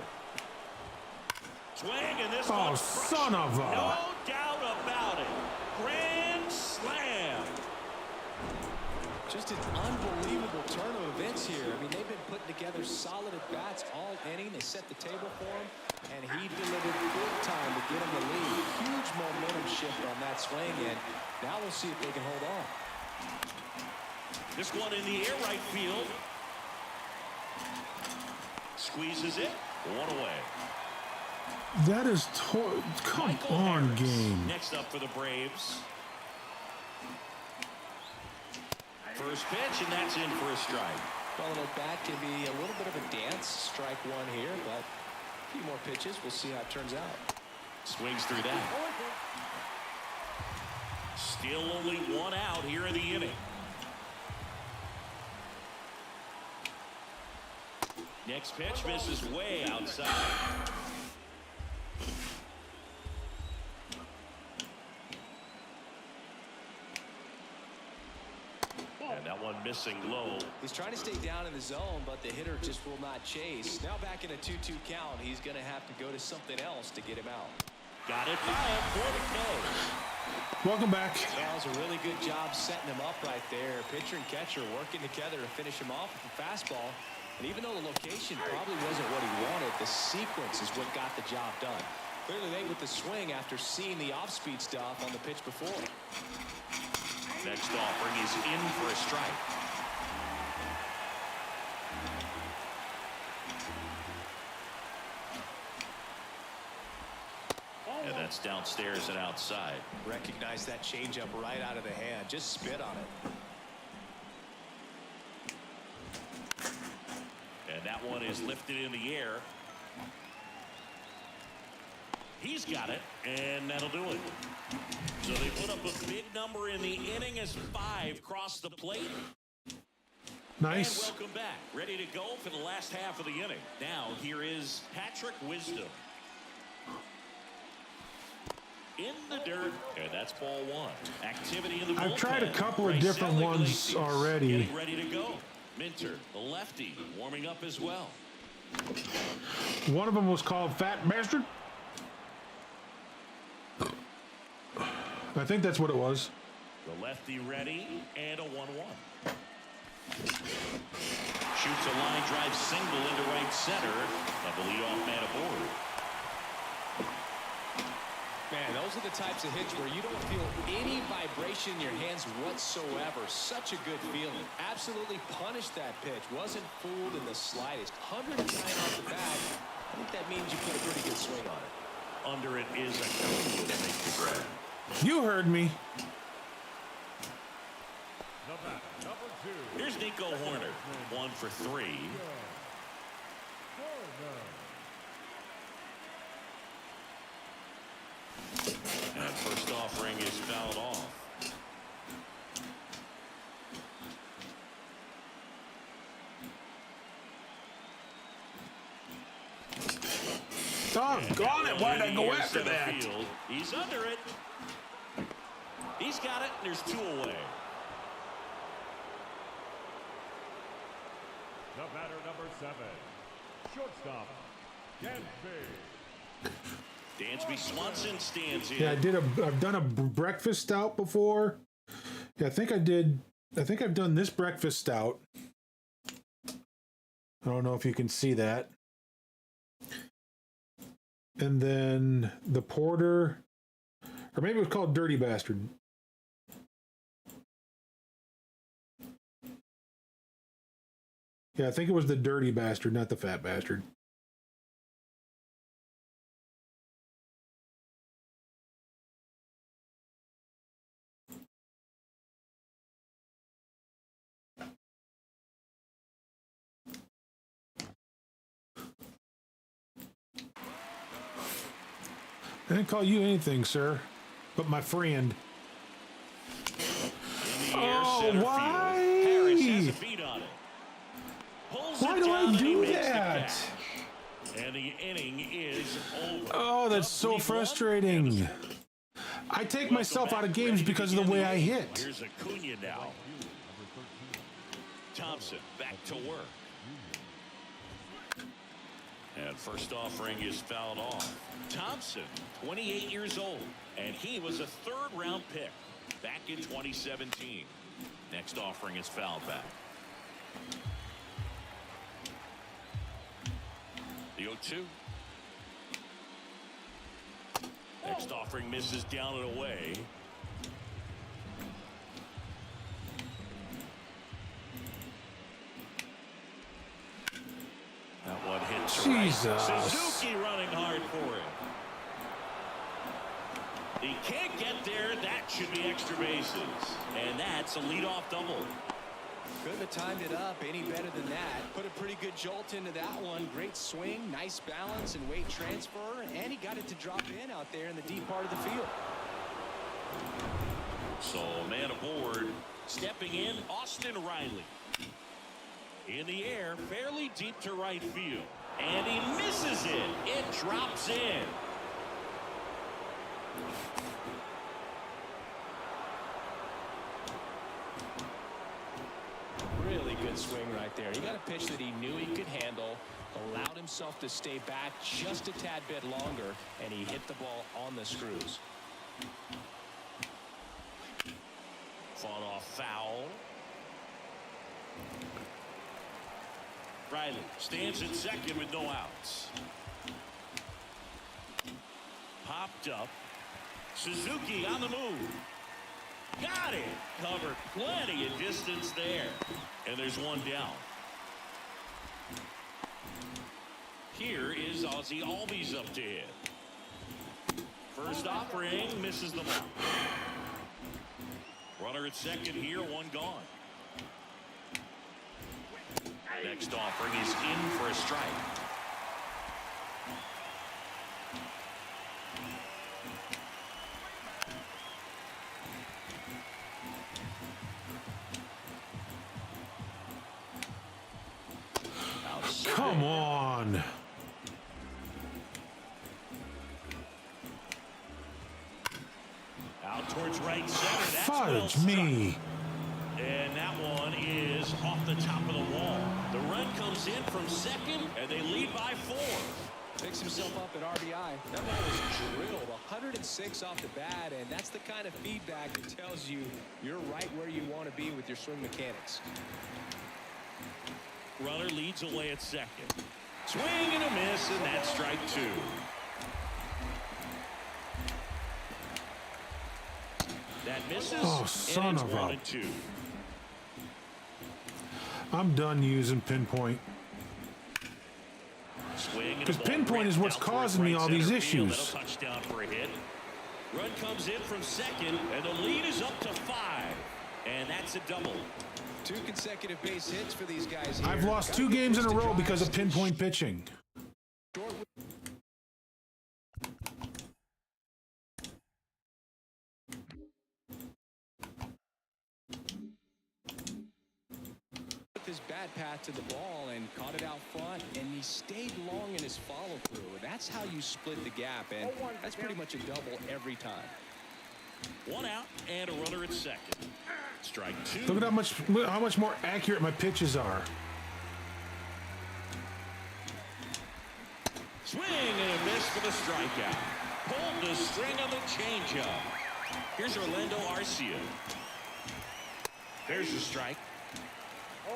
Swing, and this Oh, one's son of a. no doubt about it. Grand slam. Just an unbelievable turn of events here. I mean, they've been putting together solid at-bats all inning. They set the table for him, and he delivered big time to get him the lead. Huge momentum shift on that swing, and now we'll see if they can hold on. This one in the air right field. Squeezes it. One away. That is come Michael on, Harris game. next up for the Braves. First pitch, and that's in for a strike. Well, an at-bat can be a little bit of a dance. Strike one here, but a few more pitches. We'll see how it turns out. Swings through that. Still only one out here in the inning. Next pitch misses way outside. And that one missing low. He's trying to stay down in the zone, but the hitter just will not chase. Now back in a 2-2 count, he's going to have to go to something else to get him out. Got it by him for the Cubs. Welcome back. That was a really good job setting him up right there. Pitcher and catcher working together to finish him off with the fastball. And even though the location probably wasn't what he wanted, the sequence is what got the job done. Clearly late with the swing after seeing the off-speed stuff on the pitch before. Next offering is in for a strike. And that's downstairs and outside. Recognize that changeup right out of the hand. Just spit on it. And that one is lifted in the air. He's got it, and that'll do it. So they put up a big number in the inning as 5 cross the plate. Nice. And welcome back. Ready to go for the last half of the inning. Now here is Patrick Wisdom. In the dirt, and that's ball 1. Activity in the bullpen. I've tried a couple of different ones already. Getting ready to go. Minter, the lefty, warming up as well. One of them was called Fat Bastard. I think that's what it was. The lefty ready, and a 1-1. Shoots a line drive single into right center. Of the leadoff man aboard. Man, those are the types of hits where you don't feel any vibration in your hands whatsoever. Such a good feeling. Absolutely punished that pitch. Wasn't fooled in the slightest. 109 off the bat. I think that means you put a pretty good swing on it. Under it is a Acuna to make the grab. You heard me. Here's Nico Horner. 1 for 3. And first offering is fouled off. Doggone it, why'd I go after that? Field. He's under it. He's got it, and there's 2 away. The batter, number 7, shortstop, Dansby. Dansby Swanson stands in. Yeah, I've done a breakfast stout before. Yeah, I think I've done this breakfast stout. I don't know if you can see that. And then the porter, or maybe it was called Dirty Bastard. Yeah, I think it was the Dirty Bastard, not the Fat Bastard. I didn't call you anything, sir, but my friend. Oh, why? Harris has a beat on it. Why do I do that? And the inning is over. Oh, that's so frustrating. I take myself out of games because of the way I hit. Here's Acuna now. Thompson back to work. And first offering is fouled off. Thompson, 28 years old, and he was a 3rd-round pick back in 2017. Next offering is fouled back. The 0-2. Next offering misses down and away. That one hits Jesus. Right. Suzuki running hard for it. He can't get there. That should be extra bases. And that's a leadoff double. Couldn't have timed it up any better than that. Put a pretty good jolt into that one. Great swing, nice balance and weight transfer. And he got it to drop in out there in the deep part of the field. So man aboard. Stepping in, Austin Riley. In the air, fairly deep to right field. And he misses it. It drops in. Really good swing right there. He got a pitch that he knew he could handle, allowed himself to stay back just a tad bit longer, and he hit the ball on the screws. foul. Riley stands at second with no outs. Popped up. Suzuki on the move. Got it. Covered plenty of distance there. And there's one down. Here is Ozzie Albies up to hit. First offering misses the mark. Runner at second here, one gone. Next offering is in for a strike. Come on. Out towards right center. That's Fudge well me. And that one is off the top of the wall. The run comes in from second, and they lead by 4. Picks himself up at RBI. That ball was drilled 106 off the bat, and that's the kind of feedback that tells you you're right where you want to be with your swing mechanics. Runner leads away at second. Swing and a miss, and that's strike 2. That misses. Oh, son of a... 1-2. I'm done using pinpoint. Because pinpoint is what's causing me all these issues. Touchdown for a hit. Run comes in from second, and the lead is up to 5. And that's a double. 2 consecutive base hits for these guys here. I've lost 2 games in a row because of pinpoint pitching. His bad path to the ball and caught it out front, and he stayed long in his follow-through. That's how you split the gap, and that's pretty much a double every time. 1 out and a runner at second. Strike 2. Look at how much more accurate my pitches are. Swing and a miss for the strikeout. Pulled the string on the changeup. Here's Orlando Arcia. There's the strike. 0-1.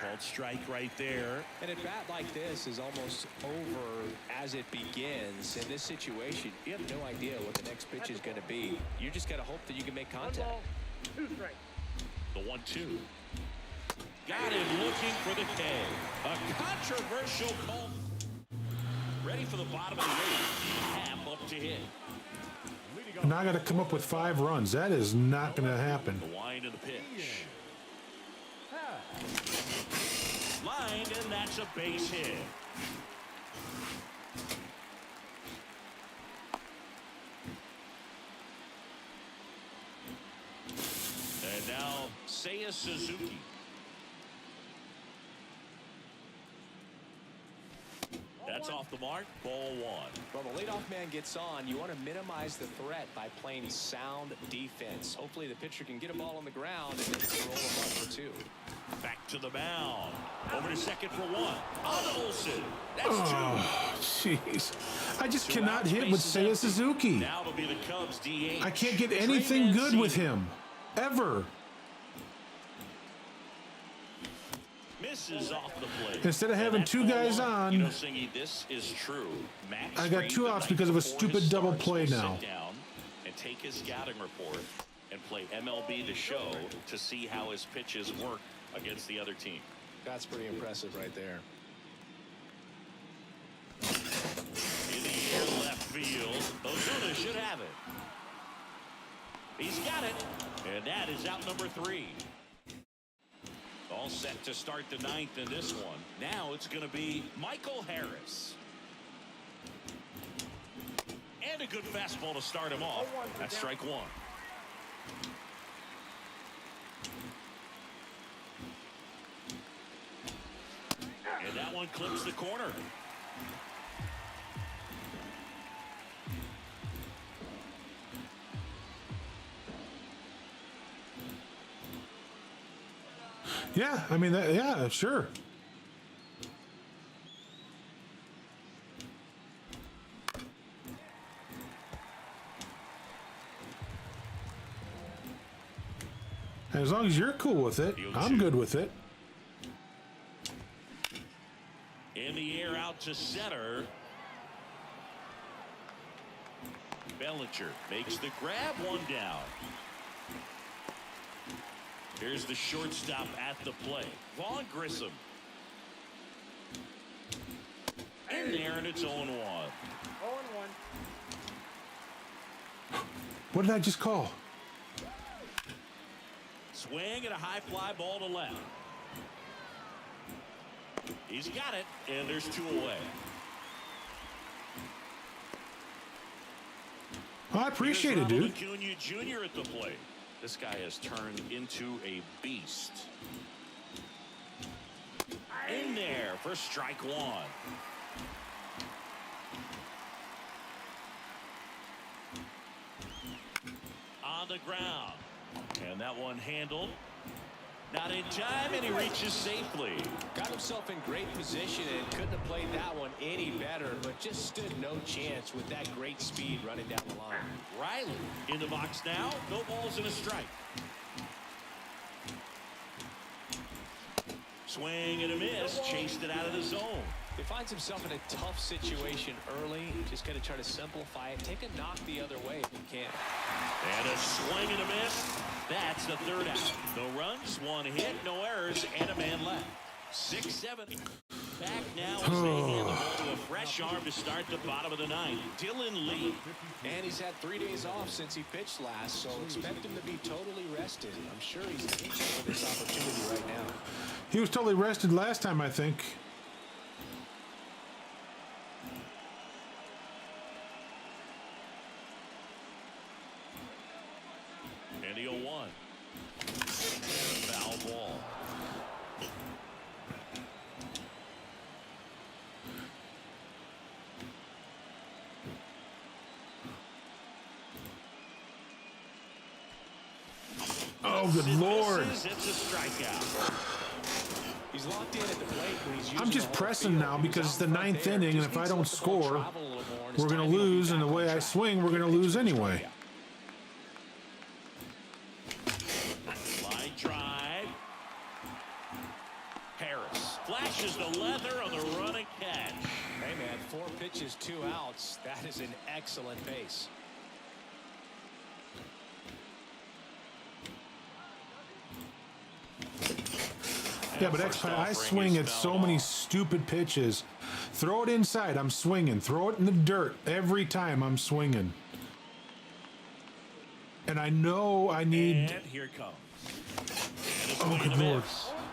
Called strike right there. And at bat like this is almost over as it begins. In this situation, you have no idea what the next pitch is going to be. You just got to hope that you can make contact. 2 strikes. The 1-2. Got him looking for the K. A controversial call. Ready for the bottom of the 8th. Half up to hit. Now I got to come up with 5 runs. That is not going to happen. The wind of the pitch. Lined, and that's a base hit. And now Seiya Suzuki. That's off the mark. Ball 1. Well, the leadoff man gets on. You want to minimize the threat by playing sound defense. Hopefully the pitcher can get a ball on the ground and then roll him up for 2. Back to the mound. Over to second for 1. On to Olsen. That's 2. Oh, jeez. I just cannot hit with Seiya Suzuki. Now it'll be the Cubs DH. I can't get anything good with him. Ever. Misses off the plate. Instead of having 2 guys on, you know, Singy, this is true. Max I got 2 outs because of a stupid double play now. Sit down and take his scouting report and play MLB The Show to see how his pitches work against the other team. That's pretty impressive right there. In the air left field. Ozuna should have it. He's got it. And that is out number 3. All set to start the 9th in this one. Now it's going to be Michael Harris. And a good fastball to start him off. That's strike 1. And that one clips the corner. Yeah, I mean, yeah, sure. As long as you're cool with it, I'm good with it. In the air out to center. Bellinger makes the grab, one down. Here's the shortstop at the plate. Vaughn Grissom. In there, and it's 0-1. 0-1. What did I just call? Swing and a high fly ball to left. He's got it, and there's 2 away. Oh, I appreciate it, dude. Acuna Jr. at the plate. This guy has turned into a beast. In there for strike 1. On the ground. And that one handled. Not in time, and he reaches safely. Got himself in great position and couldn't have played that one any better, but just stood no chance with that great speed running down the line. Riley in the box now. No balls and a strike. Swing and a miss. Chased it out of the zone. He finds himself in a tough situation early. Just going to try to simplify it. Take a knock the other way if he can. And a swing and a miss. That's the third out. No runs, 1 hit, no errors, and a man left. 6-7. Back now as they hand the ball to a fresh arm to start the bottom of the 9th. Dylan Lee. And he's had 3 days off since he pitched last, so expect him to be totally rested. I'm sure he's itching for this opportunity right now. He was totally rested last time, I think. And the 0-1. Foul ball. Oh, good Lord. It's a strikeout. He's locked in at the plate when he's I'm just pressing now because it's the 9th inning, and if I don't score, we're going to lose, and the way I swing, we're going to lose anyway. Line drive. Harris flashes the leather on the running catch. Hey, man, 4 pitches, 2 outs. That is an excellent pace. Yeah, but I swing at so many stupid pitches. Throw it inside, I'm swinging. Throw it in the dirt every time I'm swinging. And I know I need... And here it comes. Oh, good Lord.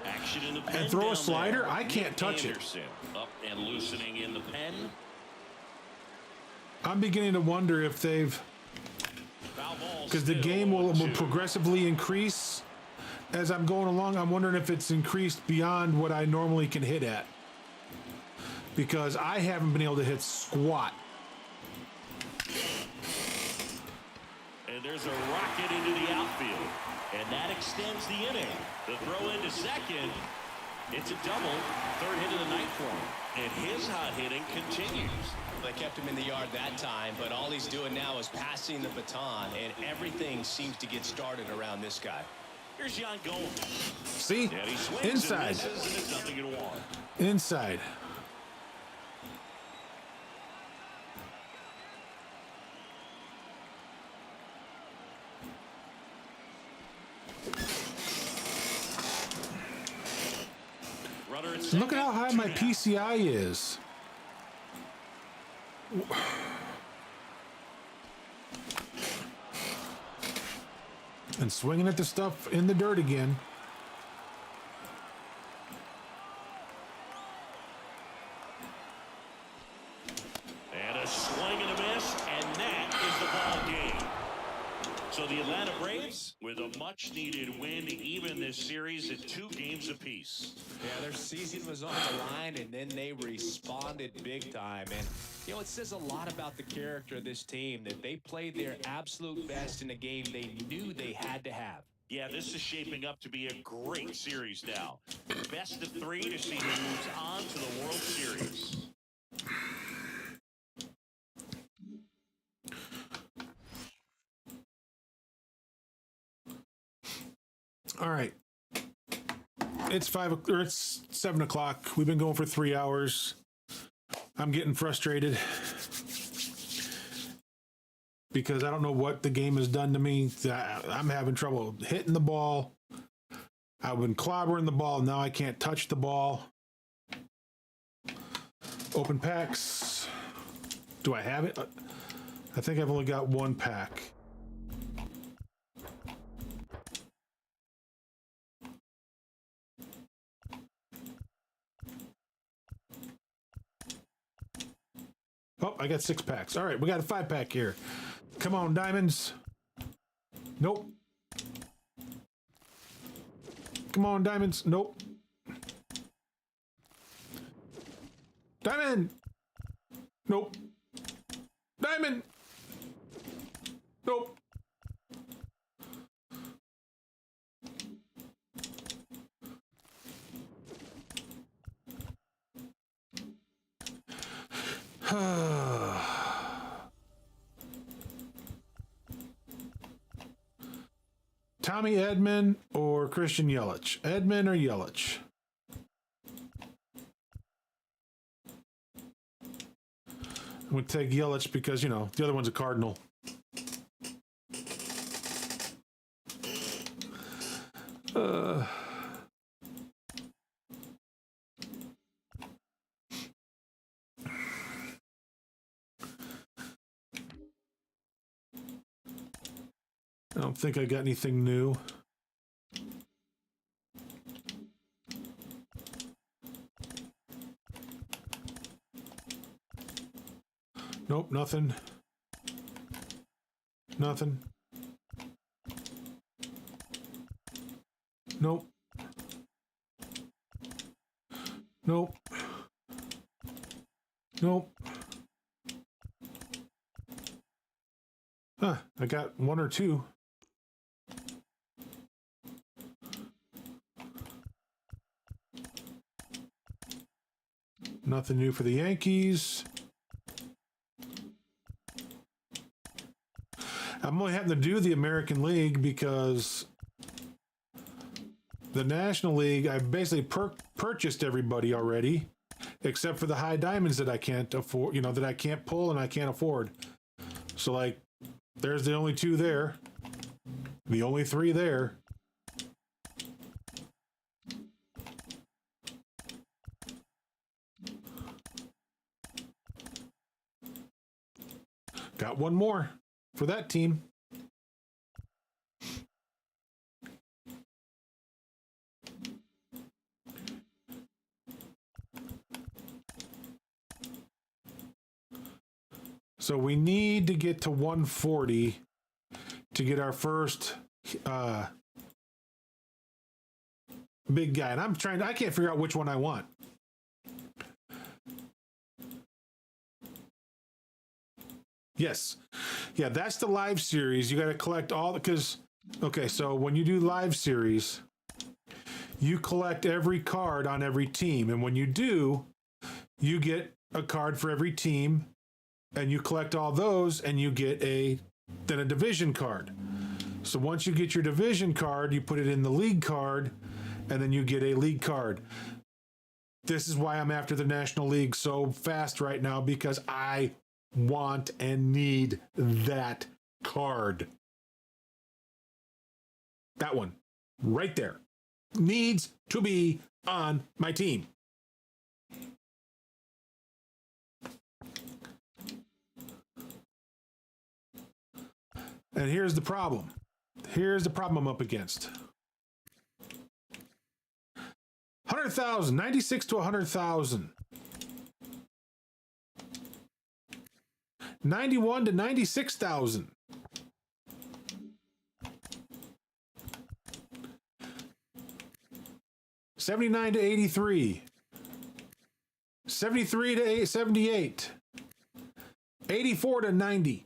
Action in the pen And throw a down slider? there. I can't touch it. Anderson up and loosening in the pen. I'm beginning to wonder if they've... Foul ball Because the still game will 1-2. progressively increase as I'm going along. I'm wondering if it's increased beyond what I normally can hit at. Because I haven't been able to hit squat. And there's a rocket into the outfield. And that extends the inning. The throw into second. It's a double. 3rd hit of the night for him. And his hot hitting continues. They kept him in the yard that time, but all he's doing now is passing the baton, and everything seems to get started around this guy. Here's Jan going. See? And he swings Inside. and misses, and it's nothing at 1. Inside. Runner at Look at how high my 2 down. PCI is. And swinging at the stuff in the dirt again. And a swing and a miss, and that is the ball game. So the Atlanta Braves, with a much-needed win, even this series at 2 games apiece. Yeah, their season was on the line, and then they responded big time. And, you know, it says a lot about the character of this team that they played their absolute best in a game they knew they had to have. Yeah, this is shaping up to be a great series now. Best of 3 to see who moves on to the World Series. All right. It's 7 o'clock. We've been going for 3 hours. I'm getting frustrated because I don't know what the game has done to me. I'm having trouble hitting the ball. I've been clobbering the ball. Now I can't touch the ball. Open packs. Do I have it? I think I've only got one pack. Oh, I got 6 packs. All right, we got a 5-pack here. Come on, diamonds. Nope. Come on, diamonds. Nope. Diamond. Nope. Diamond. Nope. Tommy Edman or Christian Yelich? Edman or Yelich? I'm going to take Yelich because, you know, the other one's a Cardinal. I don't think I got anything new. Nope, nothing. Nothing. Nope. Nope. Nope. Huh, I got 1 or 2. Nothing new for the Yankees. I'm only having to do the American League because the National League, I basically purchased everybody already, except for the high diamonds that I can't afford, you know, that I can't pull and I can't afford. So, like, there's the only 2 there. The only 3 there. Got 1 more for that team. So we need to get to 140 to get our first big guy. And I can't figure out which one I want. Yes. Yeah, that's the live series. You got to collect all because, okay, so when you do live series, you collect every card on every team. And when you do, you get a card for every team and you collect all those and you get then a division card. So once you get your division card, you put it in the league card and then you get a league card. This is why I'm after the National League so fast right now, because I want and need that card. That one right there needs to be on my team. And here's the problem. Here's the problem I'm up against. 100,000, 96 to 100,000. 91 to 96,000. $79 to $83. $73 to $78. $84 to $90.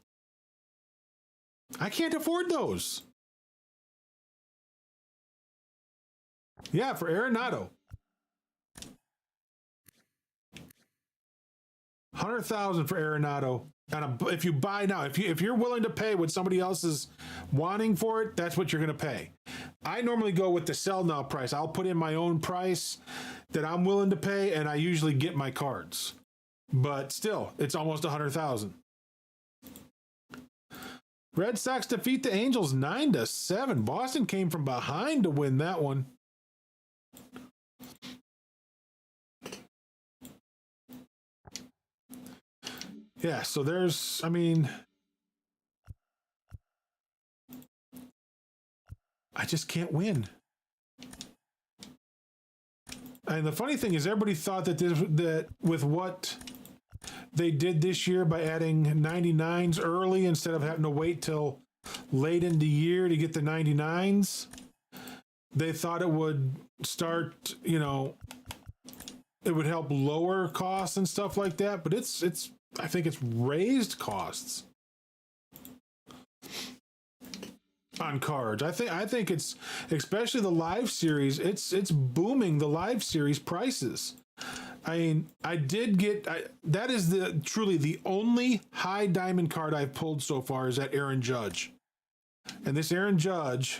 I can't afford those. Yeah, for Arenado. 100,000 for Arenado. And if you buy now, if you're willing to pay what somebody else is wanting for it, that's what you're going to pay. I normally go with the sell now price. I'll put in my own price that I'm willing to pay, and I usually get my cards. But still, it's almost 100,000. Red Sox defeat the Angels 9-7. Boston came from behind to win that one. Yeah, so there's, I mean, I just can't win. And the funny thing is, everybody thought that with what they did this year by adding 99s early instead of having to wait till late in the year to get the 99s, they thought it would start, you know, it would help lower costs and stuff like that. But it's I think it's raised costs on cards. I think it's, especially the live series, it's booming the live series prices. I mean, that is truly the only high diamond card I've pulled so far is that Aaron Judge. And this Aaron Judge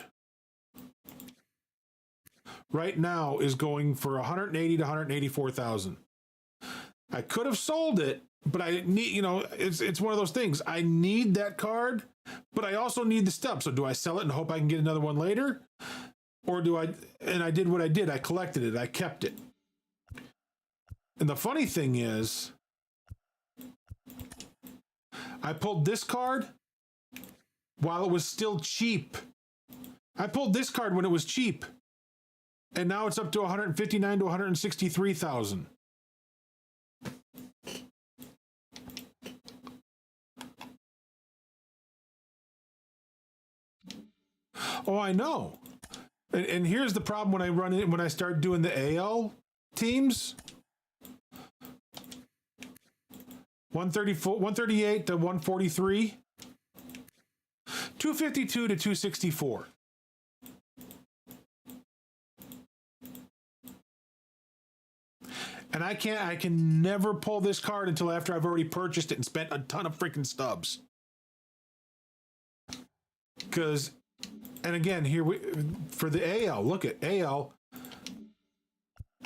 right now is going for 180 to 184,000. I could have sold it, but I need, you know, it's one of those things. I need that card, but I also need the stub. So do I sell it and hope I can get another one later? Or do I, and I did what I did. I collected it. I kept it. And the funny thing is, I pulled this card while it was still cheap. I pulled this card when it was cheap. And now it's up to 159 to 163,000. Oh, I know. And here's the problem when I start doing the AL teams. 138 to 143. 252 to 264. And I can never pull this card until after I've already purchased it and spent a ton of freaking stubs. Because, and again, for the AL, look at AL.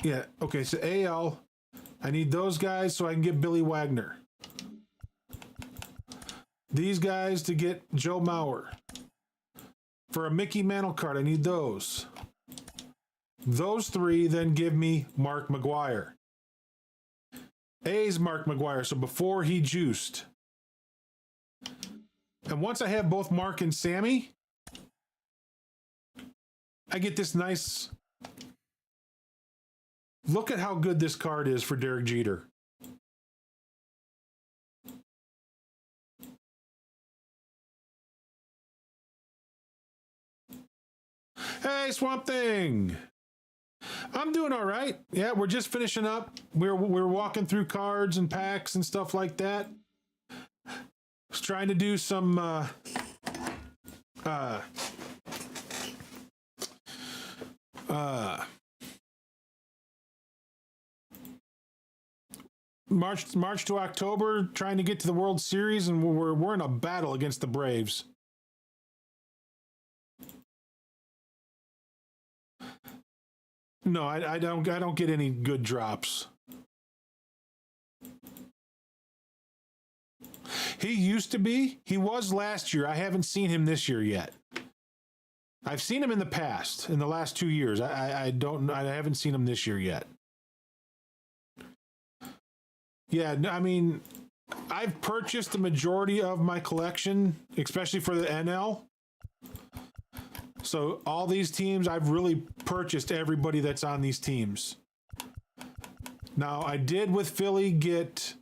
Yeah, okay, so AL, I need those guys so I can get Billy Wagner. These guys to get Joe Mauer. For a Mickey Mantle card, I need those. Those three then give me Mark McGwire. A's Mark McGwire, so before he juiced. And once I have both Mark and Sammy, I get this nice... Look at how good this card is for Derek Jeter. Hey, Swamp Thing! I'm doing all right. Yeah, we're just finishing up. We're walking through cards and packs and stuff like that. Was trying to do some March to October, trying to get to the World Series, and we're in a battle against the Braves. No, I don't get any good drops. He used to be. He was last year. I haven't seen him this year yet. I've seen him in the past, in the last 2 years. I haven't seen him this year yet. Yeah, I mean, I've purchased the majority of my collection, especially for the NL. So all these teams, I've really purchased everybody that's on these teams. Now, I did with Philly get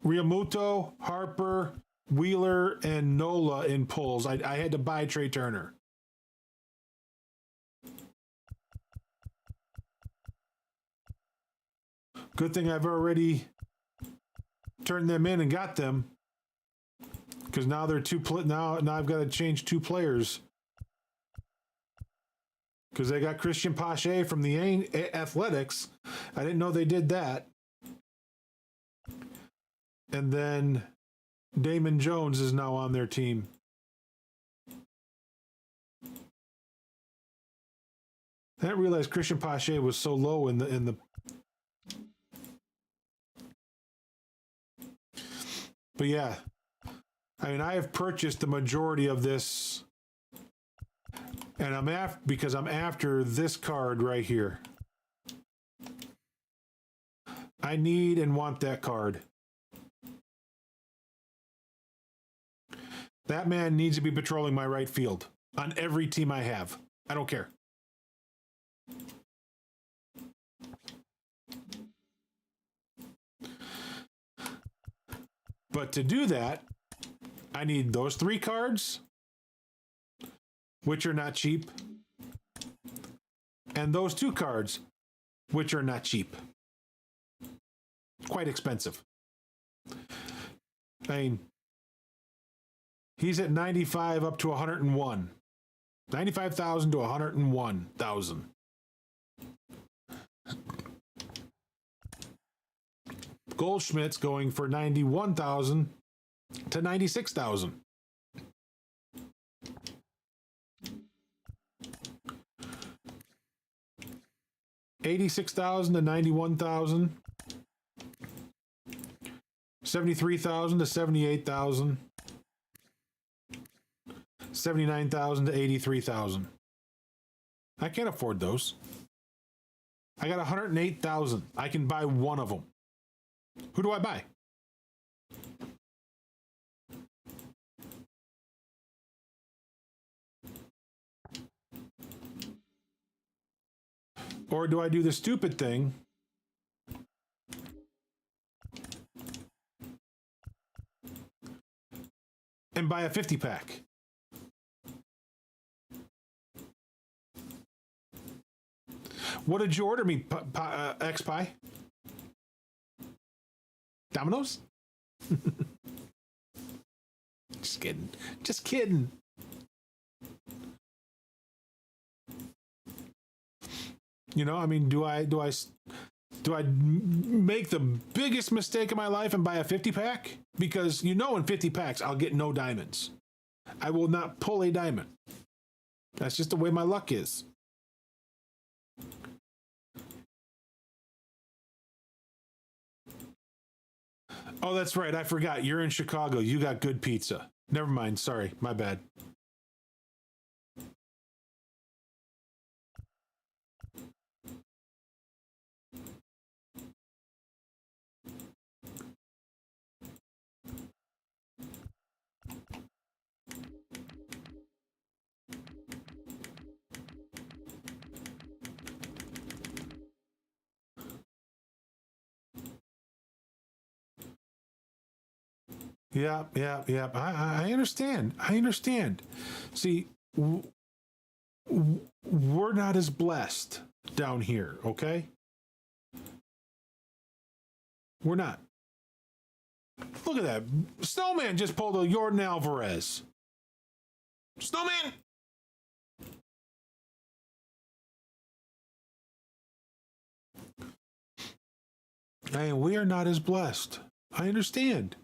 Realmuto, Harper, Wheeler, and Nola in pulls. I had to buy Trey Turner. Good thing I've already turned them in and got them, because now they're now I've got to change 2 players. Because they got Christian Pache from the Athletics. I didn't know they did that. And then Damon Jones is now on their team. I didn't realize Christian Pache was so low in the. But yeah, I mean, I have purchased the majority of this, and I'm after this card right here. I need and want that card. That man needs to be patrolling my right field on every team I have. I don't care. But to do that, I need those 3 cards, which are not cheap, and those 2 cards, which are not cheap. Quite expensive. I mean, he's at 95 up to 101. 95,000 to 101,000. Goldschmidt's going for 91,000 to 96,000. $86,000 to 91,000. 73,000 to 78,000. 79,000 to 83,000. I can't afford those. I got 108,000. I can buy one of them. Who do I buy? Or do I do the stupid thing and buy a 50-pack? What did you order me, X-Pie? Domino's? Just kidding. Just kidding. You know, I mean, do I make the biggest mistake of my life and buy a 50-pack? Because you know in 50 packs I'll get no diamonds. I will not pull a diamond. That's just the way my luck is. Oh, that's right. I forgot. You're in Chicago. You got good pizza. Never mind. Sorry. My bad. Yeah. I understand. I understand. See, we're not as blessed down here, okay? We're not. Look at that. Snowman just pulled a Jordan Alvarez. Snowman! Hey, we are not as blessed. I understand.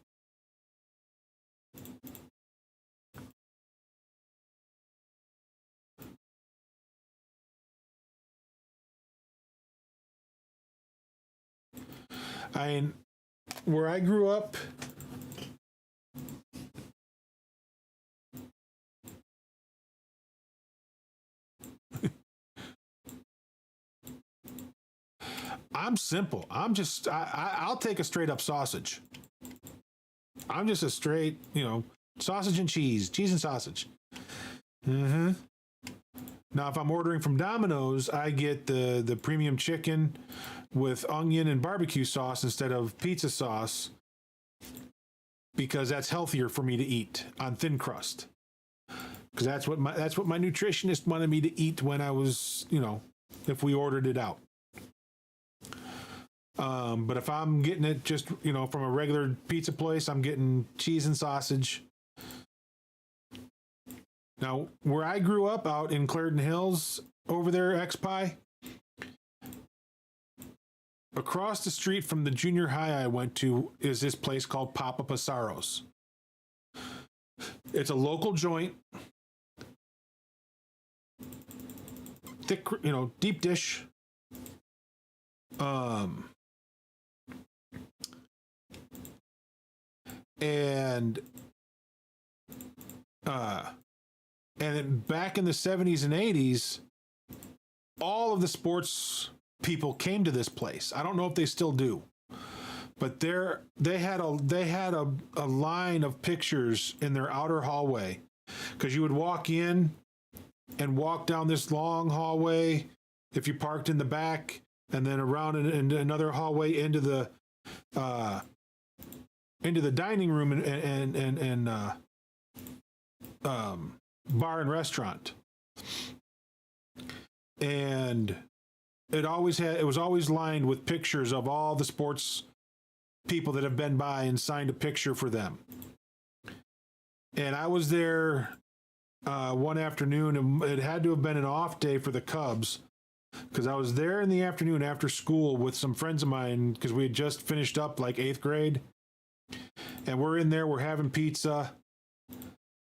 Where I grew up, I'm simple. I'll take a straight up sausage. I'm just a straight, sausage and cheese and sausage. Mm-hmm. Now, if I'm ordering from Domino's, I get the premium chicken with onion and barbecue sauce instead of pizza sauce because that's healthier for me to eat on thin crust. Because that's what my nutritionist wanted me to eat when I was, if we ordered it out. But if I'm getting it just, from a regular pizza place, I'm getting cheese and sausage. Now, where I grew up out in Clarendon Hills over there, X-Pie, across the street from the junior high I went to is this place called Papa Pasaro's. It's a local joint. Thick, deep dish. And then back in the 70s and 80s, all of the sports people came to this place. I don't know if they still do, but they had a line of pictures in their outer hallway, because you would walk in and walk down this long hallway if you parked in the back, and then around in another hallway into the dining room and bar and restaurant. And it was always lined with pictures of all the sports people that have been by and signed a picture for them. And I was there one afternoon, and it had to have been an off day for the Cubs, because I was there in the afternoon after school with some friends of mine, because we had just finished up like 8th grade. And we're in there, we're having pizza,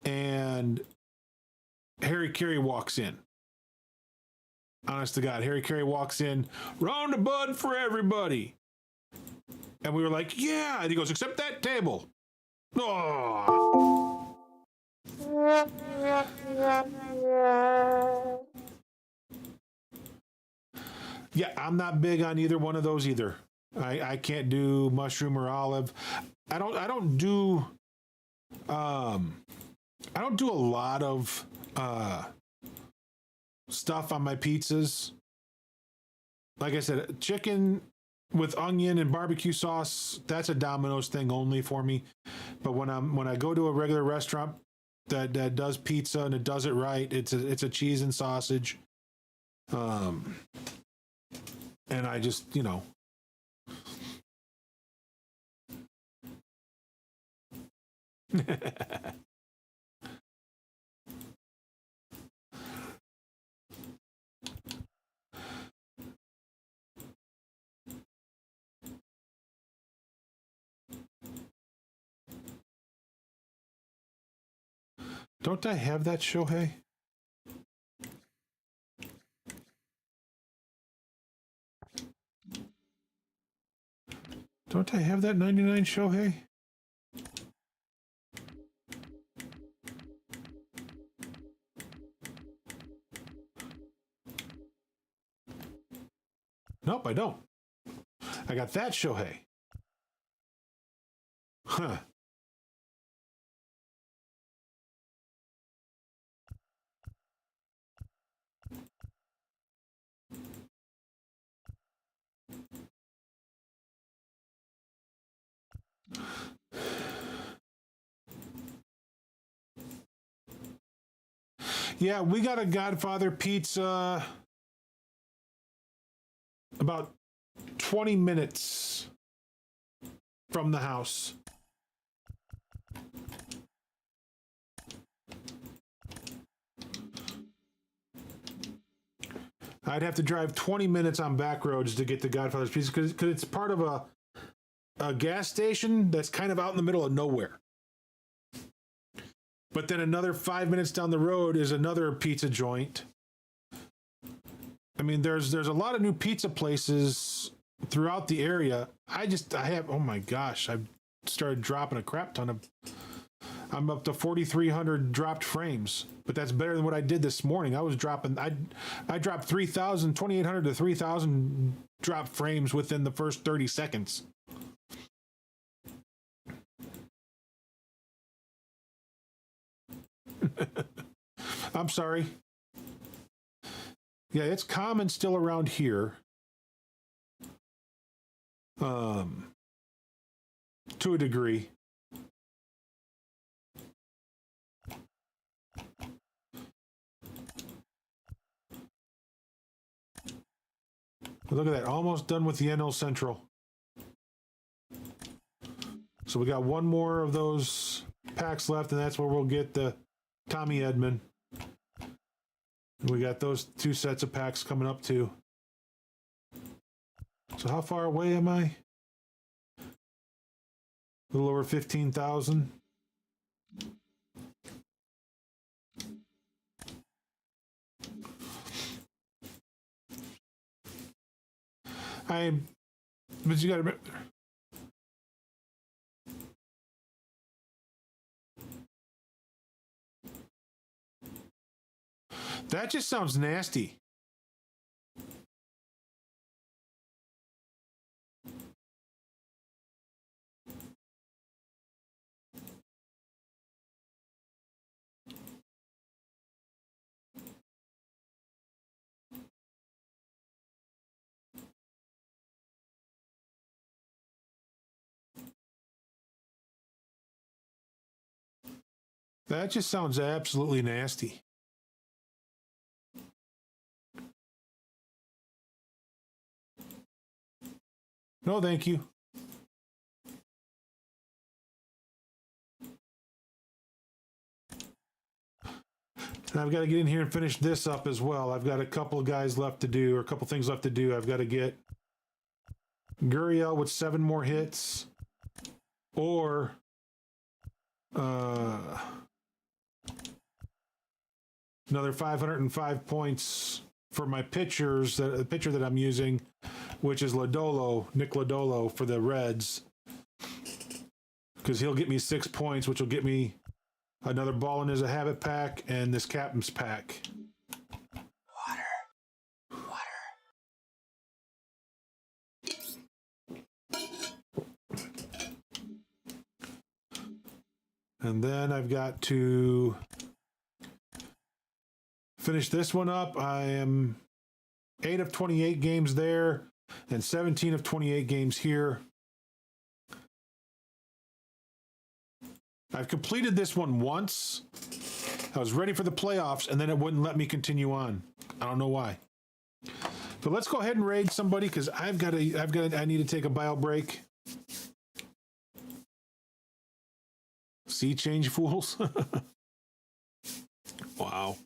and Harry Carey walks in. Honest to God, Harry Carey walks in, round of bud for everybody. And we were like, yeah. And he goes, except that table. Oh. Yeah, I'm not big on either one of those either. I can't do mushroom or olive. I don't do a lot of stuff on my pizzas. Like I said, chicken with onion and barbecue sauce, that's a Domino's thing only for me. But when I go to a regular restaurant that does pizza and it does it right, it's a cheese and sausage. And I just, Don't I have that, Shohei? Don't I have that 99 Shohei? Nope, I don't. I got that Shohei. Huh. Yeah, we got a Godfather pizza about 20 minutes from the house. I'd have to drive 20 minutes on back roads to get to Godfather's Pizza, because it's part of a gas station that's kind of out in the middle of nowhere. But then another 5 minutes down the road is another pizza joint. I mean, there's a lot of new pizza places throughout the area. Oh my gosh, I've started dropping a crap ton of. I'm up to 4,300 dropped frames, but that's better than what I did this morning. I dropped 2,800 to 3,000 dropped frames within the first 30 seconds. I'm sorry. Yeah, it's common still around here. To a degree. Look at that, almost done with the NL Central. So we got one more of those packs left, and that's where we'll get the Tommy Edman. We got those 2 sets of packs coming up too. So how far away am I? A little over 15,000. But you got to remember. That just sounds nasty. That just sounds absolutely nasty. No, thank you. And I've got to get in here and finish this up as well. I've got a couple of guys left to do, or a couple things left to do. I've got to get Gurriel with 7 more hits, or another 505 points for my pitchers, the pitcher that I'm using, which is Nick Lodolo for the Reds, because he'll get me 6 points, which will get me another Ballin' is a Habit pack and this Captain's pack. And then I've got to finish this one up. I am 8 of 28 games there and 17 of 28 games here. I've completed this one once. I was ready for the playoffs, and then it wouldn't let me continue on. I don't know why. But let's go ahead and raid somebody, because I need to take a bio break. Sea change fools. Wow.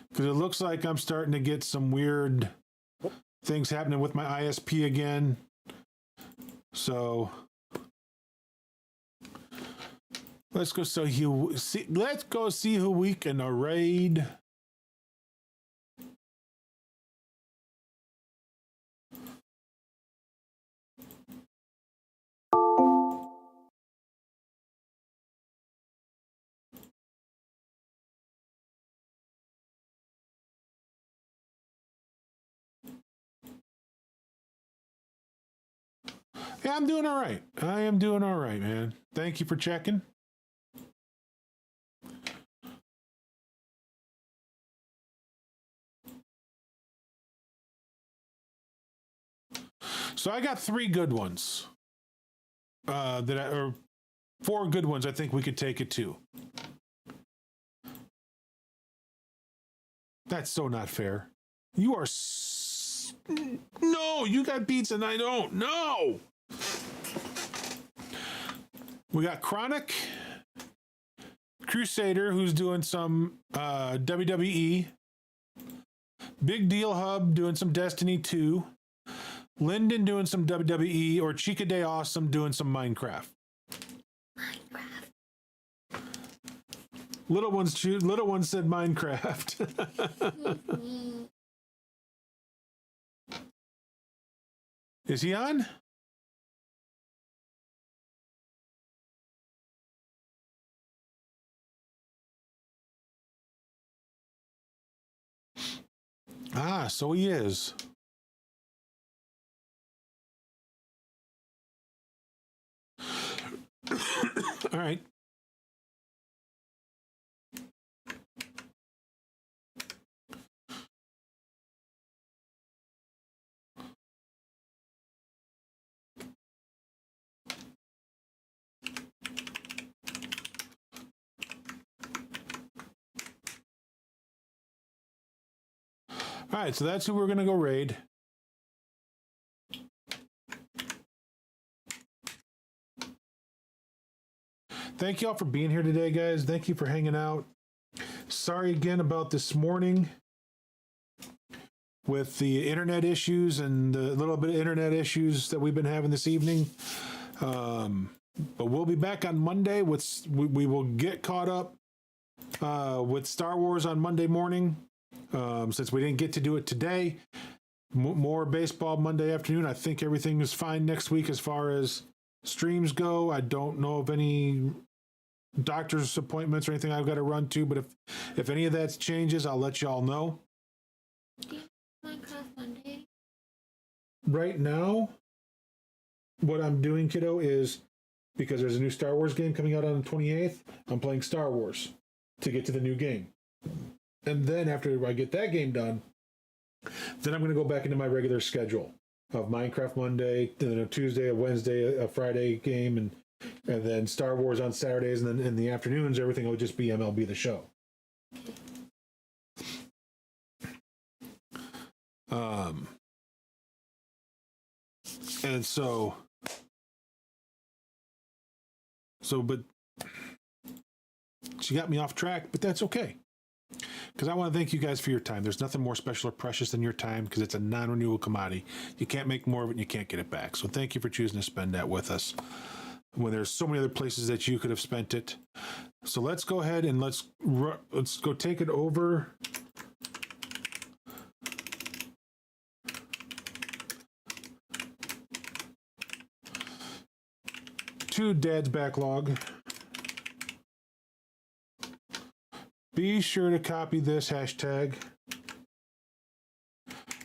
Because it looks like I'm starting to get some weird things happening with my ISP again. So let's go see who we can raid. Yeah, I'm doing all right. I am doing all right, man. Thank you for checking. So I got 3 good ones. Or 4 good ones I think we could take it to. That's so not fair. You are... No, you got beats and I don't. No! We got Chronic, Crusader, who's doing some WWE, Big Deal Hub doing some Destiny 2, Lyndon doing some WWE, or Chica Day Awesome doing some Minecraft. Little ones said Minecraft. Is he on? Ah, so he is. All right. All right, so that's who we're going to go raid. Thank you all for being here today, guys. Thank you for hanging out. Sorry again about this morning with the internet issues and the little bit of internet issues that we've been having this evening. But we'll be back on Monday with, we will get caught up with Star Wars on Monday morning. Since we didn't get to do it today, more baseball Monday afternoon. I think everything is fine next week as far as streams go. I don't know of any doctor's appointments or anything I've got to run to, but if any of that changes, I'll let y'all know. Minecraft Monday. Right now, what I'm doing, kiddo, is because there's a new Star Wars game coming out on the 28th, I'm playing Star Wars to get to the new game. And then after I get that game done, then I'm going to go back into my regular schedule of Minecraft Monday, then a Tuesday, a Wednesday, a Friday game, and then Star Wars on Saturdays, and then in the afternoons, everything will just be MLB The Show. And but she got me off track, but that's okay. Because I want to thank you guys for your time. There's nothing more special or precious than your time because it's a non-renewable commodity. You can't make more of it and you can't get it back. So thank you for choosing to spend that with us when there's so many other places that you could have spent it. So let's go ahead and let's go take it over. To Dad's backlog. Be sure to copy this hashtag.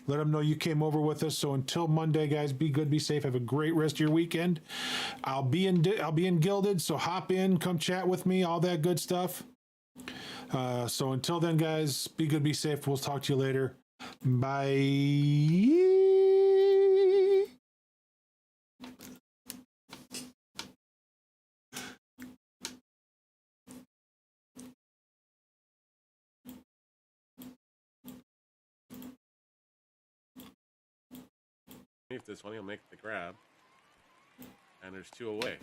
Let them know you came over with us. So until Monday, guys, be good, be safe, have a great rest of your weekend. I'll be in Gilded, so hop in, come chat with me, all that good stuff. So until then, guys, be good, be safe. We'll talk to you later. Bye. If this one, he'll make the grab. And there's 2 away.